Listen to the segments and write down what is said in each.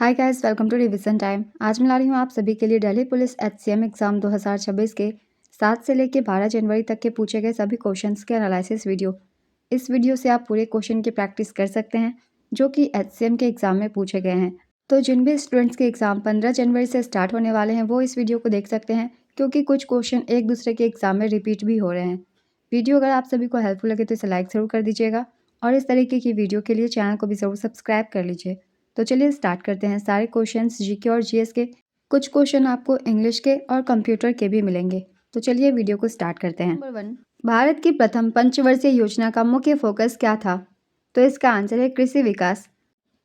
Hi guys, welcome to revision time. आज मैं ला रही हूँ आप सभी के लिए दिल्ली पुलिस HCM एग्ज़ाम 2026 के 7 से लेकर 12 जनवरी तक के पूछे गए सभी क्वेश्चंस के एनालिसिस वीडियो। इस वीडियो से आप पूरे क्वेश्चन की प्रैक्टिस कर सकते हैं जो कि HCM के एग्ज़ाम में पूछे गए हैं। तो जिन भी स्टूडेंट्स के एग्ज़ाम 15 जनवरी से स्टार्ट होने वाले हैं वो इस वीडियो को देख सकते हैं, क्योंकि कुछ क्वेश्चन एक दूसरे के एग्ज़ाम में रिपीट भी हो रहे हैं। वीडियो अगर आप सभी को हेल्पफुल लगे तो इसे लाइक ज़रूर कर दीजिएगा और इस तरीके की वीडियो के लिए चैनल को भी ज़रूर सब्सक्राइब कर लीजिए। तो चलिए स्टार्ट करते हैं। सारे क्वेश्चंस जीके और जीएस के, कुछ क्वेश्चन आपको इंग्लिश के और कंप्यूटर के भी मिलेंगे। तो चलिए वीडियो को स्टार्ट करते हैं। नंबर 1, भारत की प्रथम पंचवर्षीय योजना का मुख्य फोकस क्या था? तो इसका आंसर है कृषि विकास।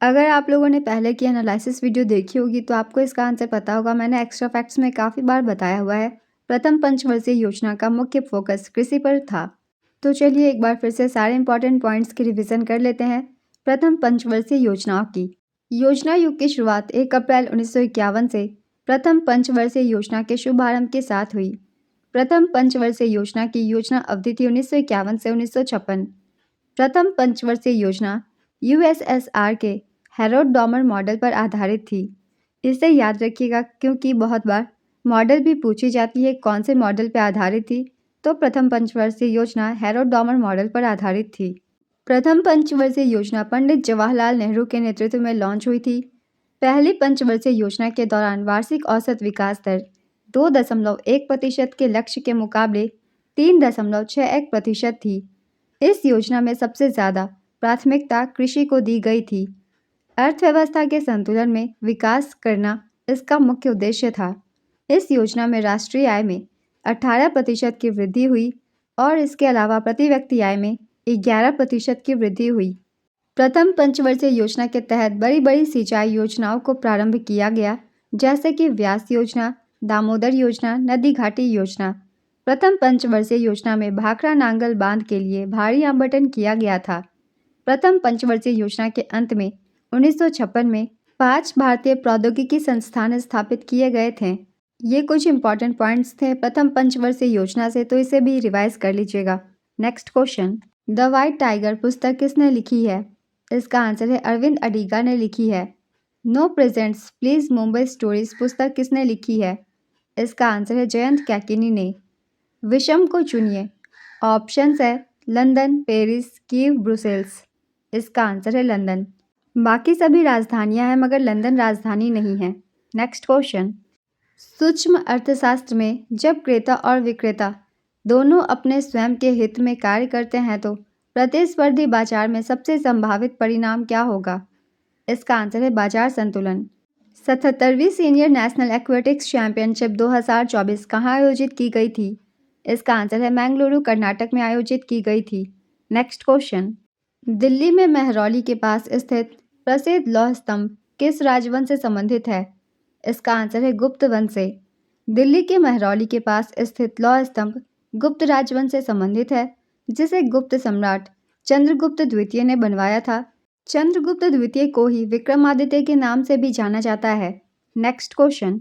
अगर आप लोगों ने पहले की एनालिसिस वीडियो देखी होगी तो आपको इसका आंसर पता होगा। मैंने एक्स्ट्रा फैक्ट्स में काफ़ी बार बताया हुआ है। प्रथम पंचवर्षीय योजना का मुख्य फोकस कृषि पर था। तो चलिए एक बार फिर से सारे इंपॉर्टेंट पॉइंट्स की रिवीजन कर लेते हैं। प्रथम पंचवर्षीय योजनाओं की योजना युग की शुरुआत 1 अप्रैल 1951 से प्रथम पंचवर्षीय योजना के शुभारंभ के साथ हुई। प्रथम पंचवर्षीय योजना की योजना अवधि थी 1951 से 1956। प्रथम पंचवर्षीय योजना यूएसएसआर के हैरोल्ड डॉमर मॉडल पर आधारित थी। इसे याद रखिएगा क्योंकि बहुत बार मॉडल भी पूछी जाती है। कौन से मॉडल पर आधारित थी? तो प्रथम पंचवर्षीय योजना हैरोल्ड डॉमर मॉडल पर आधारित थी। प्रथम पंचवर्षीय योजना पंडित जवाहरलाल नेहरू के नेतृत्व में लॉन्च हुई थी। पहली पंचवर्षीय योजना के दौरान वार्षिक औसत विकास दर 2.1% के लक्ष्य के मुकाबले 3.61% थी। इस योजना में सबसे ज़्यादा प्राथमिकता कृषि को दी गई थी। अर्थव्यवस्था के संतुलन में विकास करना इसका मुख्य उद्देश्य था। इस योजना में राष्ट्रीय आय में 18% की वृद्धि हुई और इसके अलावा प्रति व्यक्ति आय में 11% की वृद्धि हुई। प्रथम पंचवर्षीय योजना के तहत बड़ी बड़ी सिंचाई योजनाओं को प्रारंभ किया गया, जैसे कि व्यास योजना, दामोदर योजना, नदी घाटी योजना। प्रथम पंचवर्षीय योजना में भाखड़ा नांगल बांध के लिए भारी आवंटन किया गया था। प्रथम पंचवर्षीय योजना के अंत में 1956 में 5 भारतीय प्रौद्योगिकी संस्थान स्थापित किए गए थे। ये कुछ इंपॉर्टेंट पॉइंट्स थे प्रथम पंचवर्षीय योजना से, तो इसे भी रिवाइज कर लीजिएगा। Next question, the white tiger पुस्तक किसने लिखी है? इसका आंसर है अरविंद अडिगा ने लिखी है। No presents please Mumbai stories पुस्तक किसने लिखी है? इसका आंसर है जयंत कैकिनी ने। विषम को चुनिए। ऑप्शंस है लंदन, पेरिस, कीव, ब्रुसेल्स। इसका आंसर है लंदन। बाकी सभी राजधानियां हैं मगर लंदन राजधानी नहीं है। नेक्स्ट क्वेश्चन, सूक्ष्म अर्थशास्त्र में जब क्रेता और विक्रेता दोनों अपने स्वयं के हित में कार्य करते हैं तो प्रतिस्पर्धी बाजार में सबसे संभावित परिणाम क्या होगा? इसका आंसर है बाजार संतुलन। 77वीं सीनियर नेशनल एक्वेटिक्स चैंपियनशिप 2024 कहाँ आयोजित की गई थी? इसका आंसर है मैंगलुरु, कर्नाटक में आयोजित की गई थी। नेक्स्ट क्वेश्चन, दिल्ली में महरौली के पास स्थित प्रसिद्ध लौह स्तंभ किस राजवंश से संबंधित है? इसका आंसर है गुप्त वंश से। दिल्ली के महरौली के पास स्थित लौह स्तंभ गुप्त राजवंश से संबंधित है, जिसे गुप्त सम्राट चंद्रगुप्त द्वितीय ने बनवाया था। चंद्रगुप्त द्वितीय को ही विक्रमादित्य के नाम से भी जाना जाता है। नेक्स्ट क्वेश्चन,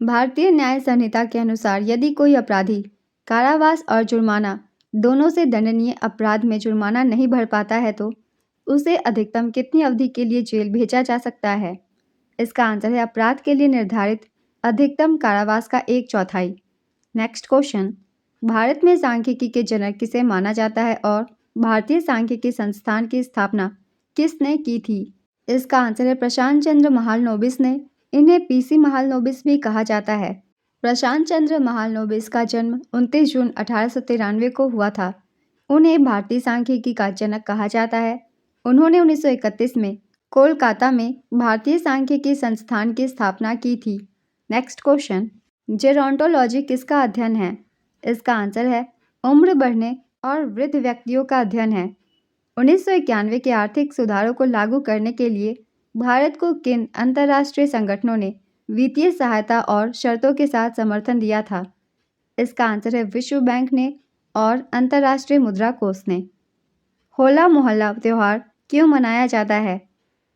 भारतीय न्याय संहिता के अनुसार यदि कोई अपराधी कारावास और जुर्माना दोनों से दंडनीय अपराध में जुर्माना नहीं भर पाता है तो उसे अधिकतम कितनी अवधि के लिए जेल भेजा जा सकता है? इसका आंसर है अपराध के लिए निर्धारित अधिकतम कारावास का 1/4। नेक्स्ट क्वेश्चन, भारत में सांख्यिकी के जनक किसे माना जाता है और भारतीय सांख्यिकी संस्थान की स्थापना किसने की थी? इसका आंसर है प्रशांत चंद्र महालनोबिस ने। इन्हें पीसी महालनोबिस भी कहा जाता है। प्रशांत चंद्र महालनोबिस का जन्म 29 जून 1893 को हुआ था। उन्हें भारतीय सांख्यिकी का जनक कहा जाता है। उन्होंने 1931 में कोलकाता में भारतीय सांख्यिकी संस्थान की स्थापना की थी। नेक्स्ट क्वेश्चन, जेरोंटोलॉजी किसका अध्ययन है? इसका आंसर है उम्र बढ़ने और वृद्ध व्यक्तियों का अध्ययन है। 1991 के आर्थिक सुधारों को लागू करने के लिए भारत को किन अंतर्राष्ट्रीय संगठनों ने वित्तीय सहायता और शर्तों के साथ समर्थन दिया था? इसका आंसर है विश्व बैंक ने और अंतर्राष्ट्रीय मुद्रा कोष ने। होला मोहल्ला त्यौहार क्यों मनाया जाता है?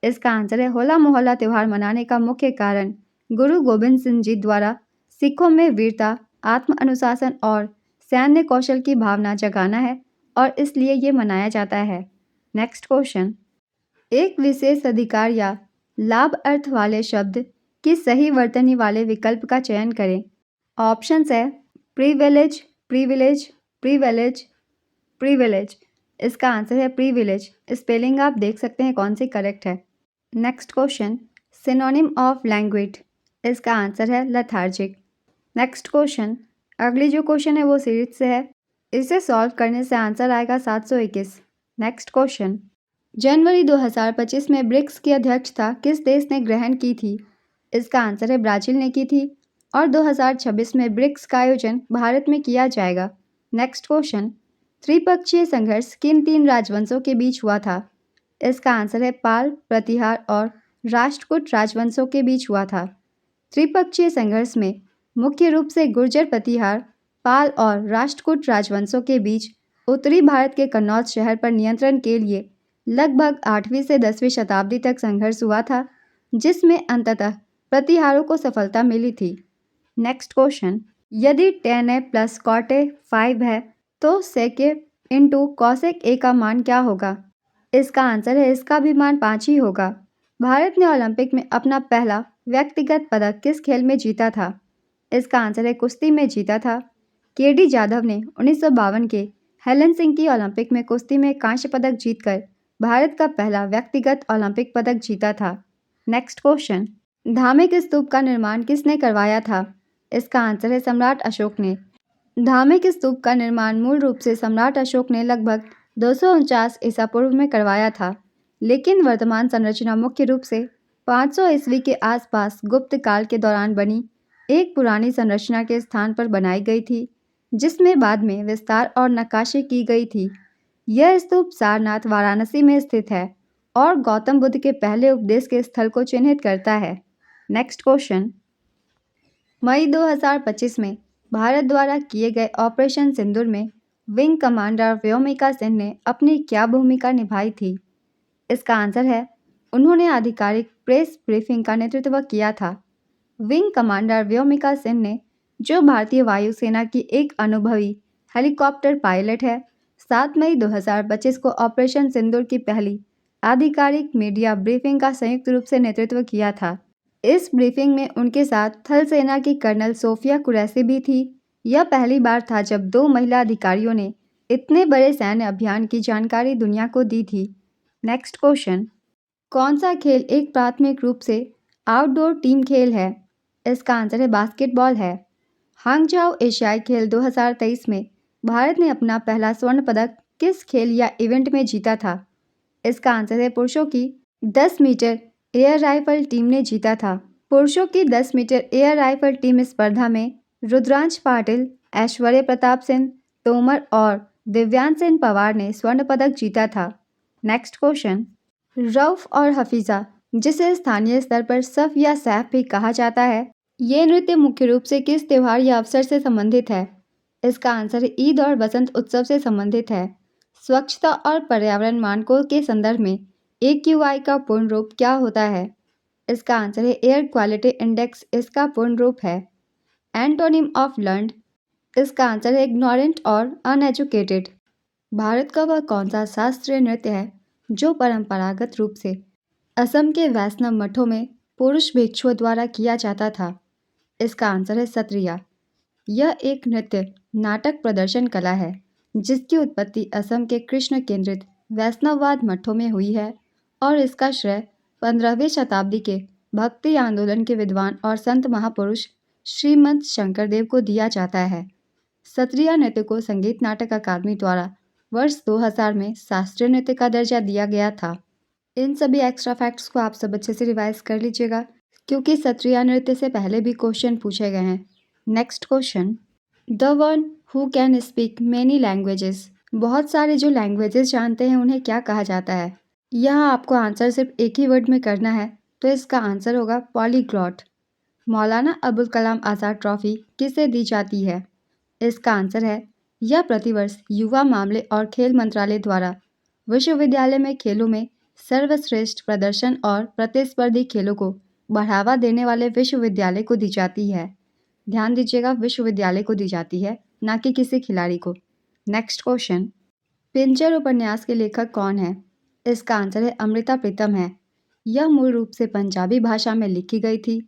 इसका आंसर है होला मोहल्ला त्यौहार मनाने का मुख्य कारण गुरु गोबिंद सिंह जी द्वारा सिखों में वीरता, आत्म अनुशासन और सैन्य कौशल की भावना जगाना है और इसलिए ये मनाया जाता है। नेक्स्ट क्वेश्चन, एक विशेष अधिकार या लाभ अर्थ वाले शब्द की सही वर्तनी वाले विकल्प का चयन करें। ऑप्शंस है प्रिविलेज, प्रिविलेज, प्रिविलेज, प्रिविलेज। इसका आंसर है प्रिविलेज। स्पेलिंग आप देख सकते हैं कौन सी करेक्ट है। Next question, synonym of language. इसका आंसर है लेथार्जिक। नेक्स्ट क्वेश्चन, अगली जो क्वेश्चन है वो सीरीज से है, इसे सॉल्व करने से आंसर आएगा 721। नेक्स्ट क्वेश्चन, जनवरी 2025 में ब्रिक्स की अध्यक्षता किस देश ने ग्रहण की थी? इसका आंसर है ब्राज़ील ने की थी और 2026 में ब्रिक्स का आयोजन भारत में किया जाएगा। नेक्स्ट क्वेश्चन, त्रिपक्षीय संघर्ष किन 3 राजवंशों के बीच हुआ था? इसका आंसर है पाल, प्रतिहार और राष्ट्रकूट राजवंशों के बीच हुआ था। त्रिपक्षीय संघर्ष में मुख्य रूप से गुर्जर प्रतिहार, पाल और राष्ट्रकूट राजवंशों के बीच उत्तरी भारत के कन्नौज शहर पर नियंत्रण के लिए लगभग 8वीं से 10वीं शताब्दी तक संघर्ष हुआ था, जिसमें अंततः प्रतिहारों को सफलता मिली थी। नेक्स्ट क्वेश्चन, यदि tan a plus cot a 5 है तो sec a into cosec a का मान क्या होगा? इसका आंसर है इसका भी मान 5 ही होगा। भारत ने ओलंपिक में अपना पहला व्यक्तिगत पदक किस खेल में जीता था? इसका आंसर है कुश्ती में जीता था। केडी जाधव ने 1952 के हेलसिंकी ओलंपिक में कुश्ती में कांस्य पदक जीतकर भारत का पहला व्यक्तिगत ओलंपिक पदक जीता था। नेक्स्ट क्वेश्चन, धामिक स्तूप का निर्माण किसने करवाया था? इसका आंसर है सम्राट अशोक ने। धामिक स्तूप का निर्माण मूल रूप से सम्राट अशोक ने लगभग 249 ईसा पूर्व में करवाया था, लेकिन वर्तमान संरचना मुख्य रूप से 500 ईस्वी के आसपास गुप्त काल के दौरान बनी एक पुरानी संरचना के स्थान पर बनाई गई थी, जिसमें बाद में विस्तार और नक्काशी की गई थी। यह स्तूप सारनाथ, वाराणसी में स्थित है और गौतम बुद्ध के पहले उपदेश के स्थल को चिन्हित करता है। नेक्स्ट क्वेश्चन, मई 2025 में भारत द्वारा किए गए ऑपरेशन सिंदूर में विंग कमांडर व्योमिका सिंह ने अपनी क्या भूमिका निभाई थी? इसका आंसर है उन्होंने आधिकारिक प्रेस ब्रीफिंग का नेतृत्व किया था। विंग कमांडर व्योमिका सिंह ने, जो भारतीय वायुसेना की एक अनुभवी हेलीकॉप्टर पायलट है, 7 मई 2025 को ऑपरेशन सिंदूर की पहली आधिकारिक मीडिया ब्रीफिंग का संयुक्त रूप से नेतृत्व किया था। इस ब्रीफिंग में उनके साथ थल सेना की कर्नल सोफिया कुरैशी भी थी। यह पहली बार था जब 2 महिला अधिकारियों ने इतने बड़े सैन्य अभियान की जानकारी दुनिया को दी थी। नेक्स्ट क्वेश्चन, कौन सा खेल एक प्राथमिक रूप से आउटडोर टीम खेल है? इसका आंसर है बास्केटबॉल है। हांगझाओ एशियाई खेल 2023 में भारत ने अपना पहला स्वर्ण पदक किस खेल या इवेंट में जीता था? इसका आंसर है पुरुषों की 10 मीटर एयर राइफल टीम ने जीता था। पुरुषों की 10 मीटर एयर राइफल टीम स्पर्धा में रुद्रांश पाटिल, ऐश्वर्य प्रताप सिंह तोमर और दिव्यांश सिंह पवार ने स्वर्ण पदक जीता था। नेक्स्ट क्वेश्चन, रऊफ और हफीज़ा, जिसे स्थानीय स्तर पर सफ या सैफ भी कहा जाता है, ये नृत्य मुख्य रूप से किस त्यौहार या अवसर से संबंधित है? इसका आंसर है ईद और बसंत उत्सव से संबंधित है। स्वच्छता और पर्यावरण मानकों के संदर्भ में AQI का पूर्ण रूप क्या होता है? इसका आंसर है एयर क्वालिटी इंडेक्स इसका पूर्ण रूप है। एंटोनिम ऑफ लर्न्ड, इसका आंसर है इग्नोरेंट और अनएजुकेटेड। भारत का वह कौन सा शास्त्रीय नृत्य है जो परंपरागत रूप से असम के वैष्णव मठों में पुरुष भिक्षुओं द्वारा किया जाता था? इसका आंसर है सत्रिया। यह एक नृत्य नाटक प्रदर्शन कला है जिसकी उत्पत्ति असम के कृष्ण केंद्रित वैष्णववाद मठों में हुई है और इसका श्रेय 15वीं शताब्दी के भक्ति आंदोलन के विद्वान और संत महापुरुष श्रीमंत शंकरदेव को दिया जाता है। सत्रिया नृत्य को संगीत नाटक अकादमी द्वारा वर्ष 2000 में शास्त्रीय नृत्य का दर्जा दिया गया था। इन सभी एक्स्ट्रा फैक्ट्स को आप सब अच्छे से रिवाइज कर लीजिएगा क्योंकि सत्रिया नृत्य से पहले भी क्वेश्चन पूछे गए हैं। Next question, the one who can speak many languages, बहुत सारे जो लैंग्वेजेस जानते हैं उन्हें क्या कहा जाता है? यहाँ आपको आंसर सिर्फ एक ही वर्ड में करना है, तो इसका आंसर होगा पॉलीग्लॉट। मौलाना अबुल कलाम आज़ाद ट्रॉफी किसे दी जाती है? इसका आंसर है यह प्रतिवर्ष युवा मामले और खेल मंत्रालय द्वारा विश्वविद्यालय में खेलों में सर्वश्रेष्ठ प्रदर्शन और प्रतिस्पर्धी खेलों को बढ़ावा देने वाले विश्वविद्यालय को दी जाती है। ध्यान दीजिएगा, विश्वविद्यालय को दी जाती है, ना कि किसी खिलाड़ी को। नेक्स्ट क्वेश्चन, पिंजर उपन्यास के लेखक कौन है? इसका आंसर है अमृता प्रीतम है। यह मूल रूप से पंजाबी भाषा में लिखी गई थी।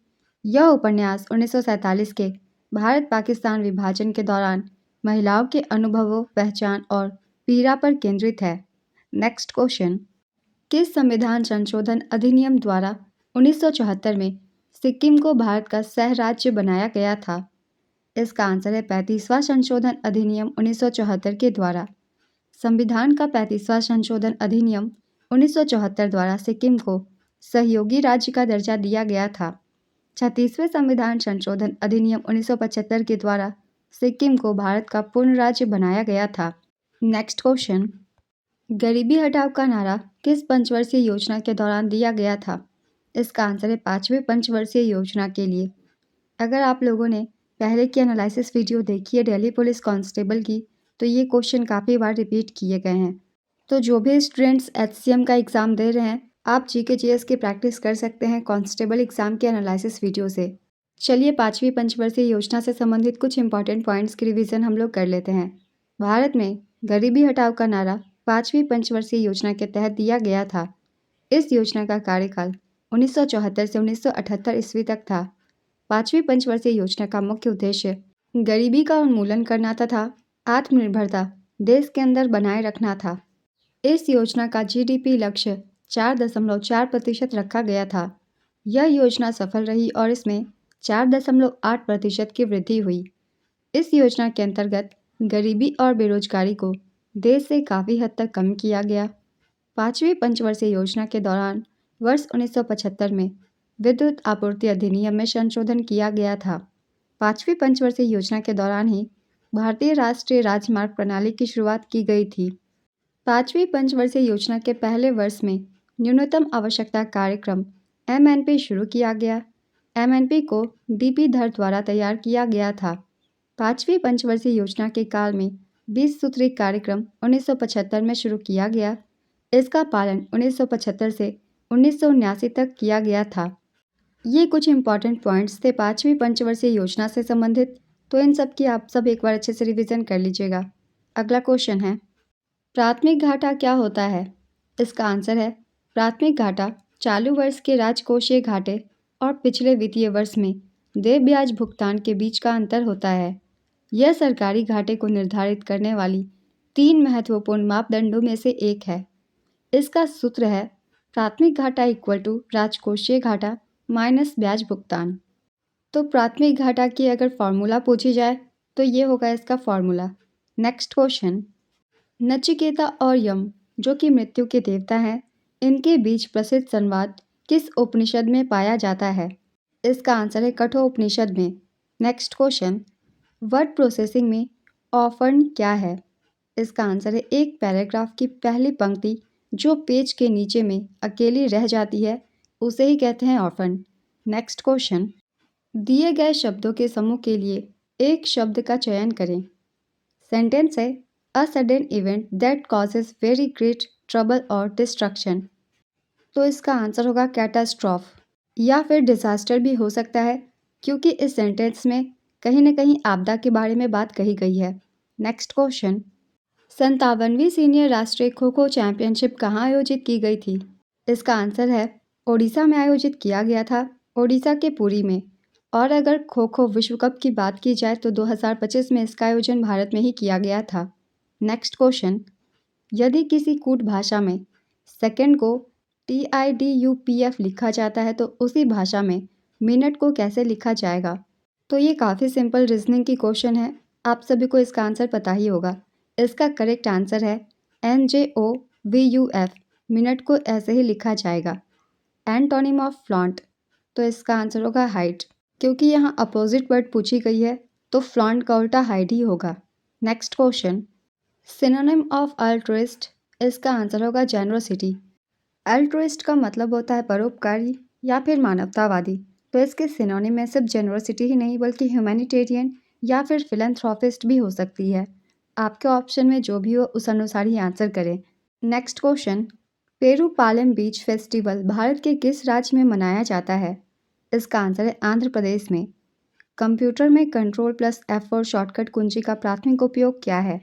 यह उपन्यास 1947 के भारत पाकिस्तान विभाजन के दौरान महिलाओं के अनुभवों, पहचान और पीड़ा पर केंद्रित है। नेक्स्ट क्वेश्चन, किस संविधान संशोधन अधिनियम द्वारा 1974 में सिक्किम को भारत का सह राज्य बनाया गया था? इसका आंसर है 35वां संशोधन अधिनियम 1974 के द्वारा। संविधान का 35वां संशोधन अधिनियम 1974 द्वारा सिक्किम को सहयोगी राज्य का दर्जा दिया गया था। 36वें संविधान संशोधन अधिनियम 1975 के द्वारा सिक्किम को भारत का पूर्ण राज्य बनाया गया था। नेक्स्ट क्वेश्चन, गरीबी हटाओ का नारा किस पंचवर्षीय योजना के दौरान दिया गया था? इसका आंसर है 5वीं पंचवर्षीय योजना के लिए। अगर आप लोगों ने पहले की एनालिसिस वीडियो देखी है दिल्ली पुलिस कांस्टेबल की, तो ये क्वेश्चन काफ़ी बार रिपीट किए गए हैं। तो जो भी स्टूडेंट्स HCM का एग्ज़ाम दे रहे हैं, आप GK GS की प्रैक्टिस कर सकते हैं कांस्टेबल एग्ज़ाम के एनालिसिस वीडियो से। चलिए 5वीं पंचवर्षीय योजना से संबंधित कुछ इंपॉर्टेंट पॉइंट्स की रिवीजन हम लोग कर लेते हैं। भारत में गरीबी हटाओ का नारा 5वीं पंचवर्षीय योजना के तहत दिया गया था। इस योजना का कार्यकाल 1974 से 1978 ईस्वी तक था। 5वीं पंचवर्षीय योजना का मुख्य उद्देश्य गरीबी का उन्मूलन करना तथा आत्मनिर्भरता देश के अंदर बनाए रखना था। इस योजना का GDP लक्ष्य 4.4% रखा गया था। यह योजना सफल रही और इसमें 4.8% की वृद्धि हुई। इस योजना के अंतर्गत गरीबी और बेरोजगारी को देश से काफ़ी हद तक कम किया गया। 5वीं पंचवर्षीय योजना के दौरान वर्ष 1975 में विद्युत आपूर्ति अधिनियम में संशोधन किया गया था। 5वीं पंचवर्षीय योजना के दौरान ही भारतीय राष्ट्रीय राजमार्ग प्रणाली की शुरुआत की गई थी। 5वीं पंचवर्षीय योजना के पहले वर्ष में न्यूनतम आवश्यकता कार्यक्रम MNP शुरू किया गया। MNP को DP धर द्वारा तैयार किया गया था। 5वीं पंचवर्षीय योजना के काल में 20 सूत्री कार्यक्रम 1975 में शुरू किया गया। इसका पालन 1975 से 1979 तक किया गया था। ये कुछ इंपॉर्टेंट पॉइंट्स थे 5वीं पंचवर्षीय योजना से संबंधित, तो इन सब की आप सब एक बार अच्छे से रिवीजन कर लीजिएगा। अगला क्वेश्चन है, प्राथमिक घाटा क्या होता है? इसका आंसर है प्राथमिक घाटा चालू वर्ष के राजकोषीय घाटे और पिछले वित्तीय वर्ष में देय ब्याज भुगतान के बीच का अंतर होता है। यह सरकारी घाटे को निर्धारित करने वाली 3 महत्वपूर्ण मापदंडों में से एक है। इसका सूत्र है प्राथमिक घाटा इक्वल टू राजकोषीय घाटा माइनस ब्याज भुगतान। तो प्राथमिक घाटा की अगर फॉर्मूला पूछी जाए तो ये होगा इसका फॉर्मूला। नेक्स्ट क्वेश्चन, नचिकेता और यम जो कि मृत्यु के देवता हैं, इनके बीच प्रसिद्ध संवाद किस उपनिषद में पाया जाता है? इसका आंसर है कठोपनिषद में। नेक्स्ट क्वेश्चन, वर्ड प्रोसेसिंग में ऑफर्न क्या है? इसका आंसर है एक पैराग्राफ की पहली पंक्ति जो पेज के नीचे में अकेली रह जाती है, उसे ही कहते हैं ऑफर्न। नेक्स्ट क्वेश्चन, दिए गए शब्दों के समूह के लिए एक शब्द का चयन करें। सेंटेंस है a sudden event that causes very great trouble और डिस्ट्रक्शन। तो इसका आंसर होगा कैटास्ट्रॉफ या फिर डिजास्टर भी हो सकता है, क्योंकि इस सेंटेंस में कहीं ना कहीं आपदा के बारे में बात कही गई है। नेक्स्ट क्वेश्चन, 57वीं सीनियर राष्ट्रीय खो खो चैंपियनशिप कहाँ आयोजित की गई थी? इसका आंसर है ओडिशा में आयोजित किया गया था, ओडिशा के पुरी में। और अगर खो खो विश्व कप की बात की जाए तो 2025 में इसका आयोजन भारत में ही किया गया था। नेक्स्ट क्वेश्चन, यदि किसी कूट भाषा में सेकंड को TIDUPF लिखा जाता है तो उसी भाषा में मिनट को कैसे लिखा जाएगा? तो ये काफ़ी सिंपल रीजनिंग की क्वेश्चन है, आप सभी को इसका आंसर पता ही होगा। इसका करेक्ट आंसर है NJOVUF, मिनट को ऐसे ही लिखा जाएगा। एंटोनिम ऑफ फ्लॉन्ट, तो इसका आंसर होगा हाइट, क्योंकि यहाँ अपोजिट वर्ड पूछी गई है तो फ्लॉन्ट का उल्टा हाइट ही होगा। Next question, synonym of altruist, इसका आंसर होगा जेनरोसिटी। अल्ट्रुइस्ट का मतलब होता है परोपकारी या फिर मानवतावादी, तो इसके सिनोनिम में सिर्फ जेनरोसिटी ही नहीं बल्कि ह्यूमैनिटेरियन या फिर फिलैंथ्रोपिस्ट भी हो सकती है। आपके ऑप्शन में जो भी हो उस अनुसार ही आंसर करें। Next question, Perupalem beach festival Bharat के किस राज्य में मनाया जाता है? इसका आंसर है आंध्र प्रदेश में। कंप्यूटर में Ctrl+F4 शॉर्टकट कुंजी का प्राथमिक उपयोग क्या है?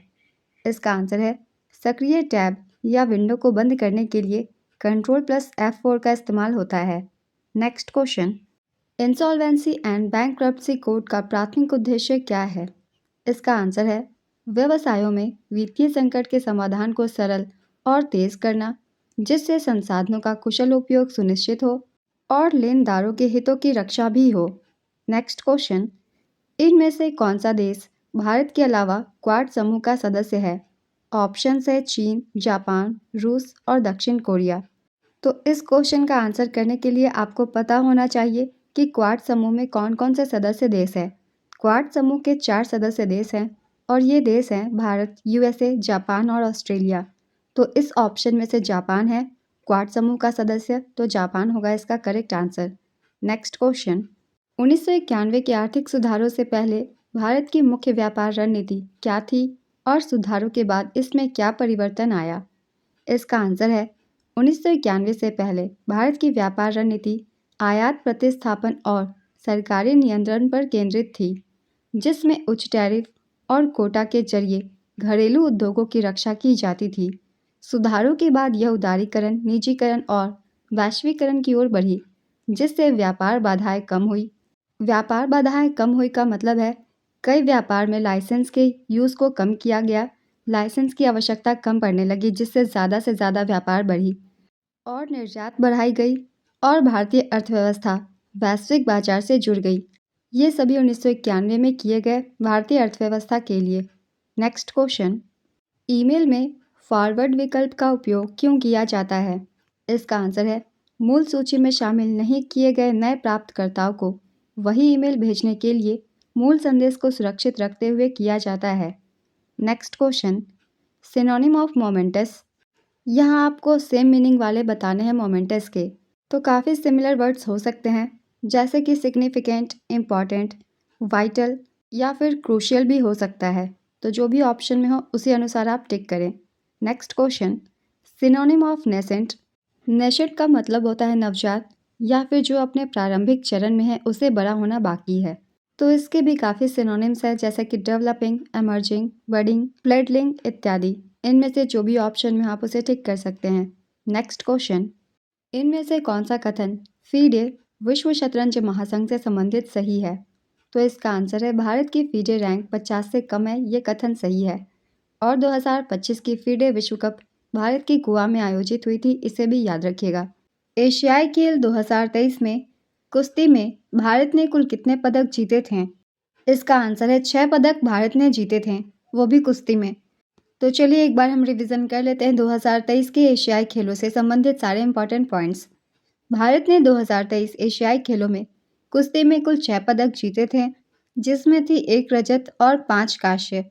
इसका आंसर है सक्रिय टैब या विंडो को बंद करने के लिए कंट्रोल प्लस F4 का इस्तेमाल होता है। Next question, insolvency and bankruptcy code का प्राथमिक उद्देश्य क्या है? इसका आंसर है व्यवसायों में वित्तीय संकट के समाधान को सरल और तेज करना, जिससे संसाधनों का कुशल उपयोग सुनिश्चित हो और लेनदारों के हितों की रक्षा भी हो। नेक्स्ट क्वेश्चन, इनमें से कौन सा देश भारत के अलावा क्वाड समूह का सदस्य है? ऑप्शन है चीन, जापान, रूस और दक्षिण कोरिया। तो इस क्वेश्चन का आंसर करने के लिए आपको पता होना चाहिए कि क्वाड समूह में कौन कौन से सदस्य देश हैं। क्वाड समूह के 4 सदस्य देश हैं और ये देश हैं भारत, यूएसए, जापान और ऑस्ट्रेलिया। तो इस ऑप्शन में से जापान है क्वाड समूह का सदस्य, तो जापान होगा इसका करेक्ट आंसर। नेक्स्ट क्वेश्चन, 1991 के आर्थिक सुधारों से पहले भारत की मुख्य व्यापार रणनीति क्या थी और सुधारों के बाद इसमें क्या परिवर्तन आया? इसका आंसर है 1991 से पहले भारत की व्यापार रणनीति आयात प्रतिस्थापन और सरकारी नियंत्रण पर केंद्रित थी, जिसमें उच्च टैरिफ और कोटा के जरिए घरेलू उद्योगों की रक्षा की जाती थी। सुधारों के बाद यह उदारीकरण, निजीकरण और वैश्वीकरण की ओर बढ़ी, जिससे व्यापार बाधाएं कम हुई। व्यापार बाधाएं कम हुई का मतलब है कई व्यापार में लाइसेंस के यूज़ को कम किया गया, लाइसेंस की आवश्यकता कम पड़ने लगी, जिससे ज़्यादा से ज़्यादा व्यापार बढ़ी और निर्यात बढ़ाई गई और भारतीय अर्थव्यवस्था वैश्विक बाजार से जुड़ गई। ये सभी 1991 में किए गए भारतीय अर्थव्यवस्था के लिए। नेक्स्ट क्वेश्चन, ईमेल में फॉरवर्ड विकल्प का उपयोग क्यों किया जाता है? इसका आंसर है मूल सूची में शामिल नहीं किए गए नए प्राप्तकर्ताओं को वही ईमेल भेजने के लिए मूल संदेश को सुरक्षित रखते हुए किया जाता है। Next question, synonym of moments. यहाँ आपको सेम मीनिंग वाले बताने हैं मोमेंटस के, तो काफ़ी सिमिलर वर्ड्स हो सकते हैं, जैसे कि सिग्निफिकेंट, इम्पॉर्टेंट, वाइटल या फिर क्रूशियल भी हो सकता है। तो जो भी ऑप्शन में हो उसी अनुसार आप टिक करें। Next question, synonym of nascent. Nascent का मतलब होता है नवजात या फिर जो अपने प्रारंभिक चरण में है उसे बड़ा होना बाकी है। तो इसके भी काफ़ी सिनोनिम्स हैं, जैसे कि डेवलपिंग, एमर्जिंग, बडिंग, फ्लडलिंग इत्यादि। इनमें से जो भी ऑप्शन में आप उसे टिक कर सकते हैं। नेक्स्ट क्वेश्चन, इनमें से कौन सा कथन फीडे विश्व शतरंज महासंघ से संबंधित सही है? तो इसका आंसर है भारत की फीडे रैंक 50 से कम है, ये कथन सही है। और 2025 की फीडे विश्व कप भारत की गोवा में आयोजित हुई थी, इसे भी याद रखिएगा। एशियाई खेल 2023 में कुश्ती में भारत ने कुल कितने पदक जीते थे? इसका आंसर है 6 पदक भारत ने जीते थे, वो भी कुश्ती में। तो चलिए एक बार हम रिवीजन कर लेते हैं 2023 के एशियाई खेलों से संबंधित सारे इंपॉर्टेंट पॉइंट्स। भारत ने 2023 एशियाई खेलों में कुश्ती में कुल 6 पदक जीते थे, जिसमें थी 1 रजत और 5 कांस्य।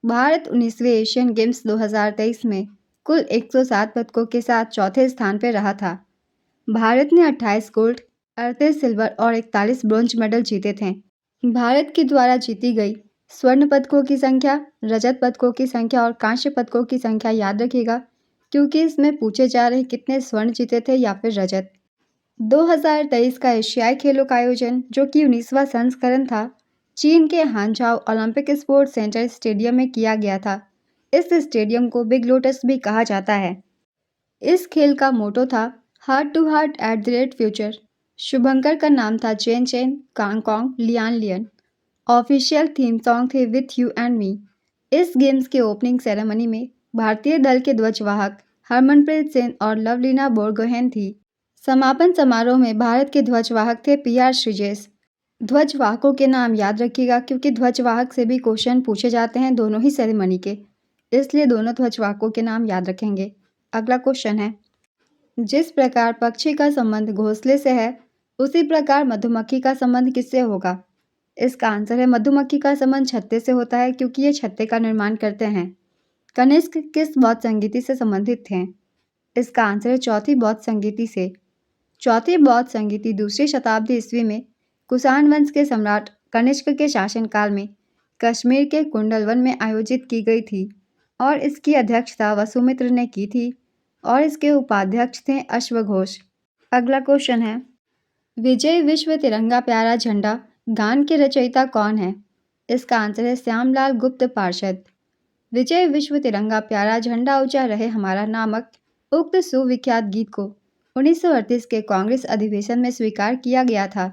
भारत 19वें एशियन गेम्स 2023 में कुल 107 पदकों के साथ चौथे स्थान पर रहा था। भारत ने 28 गोल्ड, 38 सिल्वर और 41 ब्रोंज मेडल जीते थे। भारत के द्वारा जीती गई स्वर्ण पदकों की संख्या, रजत पदकों की संख्या और कांस्य पदकों की संख्या याद रखिएगा, क्योंकि इसमें पूछे जा रहे कितने स्वर्ण जीते थे या फिर रजत। 2023 का एशियाई खेलों का आयोजन, जो कि 19वां संस्करण था, चीन के हानझाओ ओलंपिक स्पोर्ट्स सेंटर स्टेडियम में किया गया था। इस स्टेडियम को बिग लोटस भी कहा जाता है। इस खेल का मोटो था heart to heart at the rate future. शुभंकर का नाम था Chen Chen, Cong Cong, Lian Lian. Official theme song थे विथ यू एंड मी। इस गेम्स के ओपनिंग सेरेमनी में भारतीय दल के ध्वजवाहक हरमनप्रीत सिंह और लवलीना बोरगोहेन थी। समापन समारोह में भारत के ध्वजवाहक थे PR श्रीजेश। ध्वजवाहकों के नाम याद रखिएगा, क्योंकि ध्वजवाहक से भी क्वेश्चन पूछे जाते हैं दोनों ही सेरेमनी के, इसलिए दोनों ध्वजवाहकों के नाम याद रखेंगे। अगला क्वेश्चन है, जिस प्रकार पक्षी का संबंध घोंसले से है, उसी प्रकार मधुमक्खी का संबंध किससे होगा? इसका आंसर है मधुमक्खी का संबंध छत्ते से होता है, क्योंकि ये छत्ते का निर्माण करते हैं। कनिष्क किस बौद्ध संगीति से संबंधित थे? इसका आंसर है चौथी बौद्ध संगीति से। चौथी बौद्ध संगीति 2री शताब्दी ईस्वी में कुषाण वंश के सम्राट कनिष्क के शासनकाल में कश्मीर के कुंडलवन में आयोजित की गई थी और इसकी अध्यक्षता वसुमित्र ने की थी और इसके उपाध्यक्ष थे अश्वघोष। अगला क्वेश्चन है, विजय विश्व तिरंगा प्यारा झंडा गान के रचयिता कौन है? इसका आंसर है श्यामलाल गुप्त पार्षद। विजय विश्व तिरंगा प्यारा झंडा ऊंचा रहे हमारा नामक उक्त सुविख्यात गीत को 1938 के कांग्रेस अधिवेशन में स्वीकार किया गया था।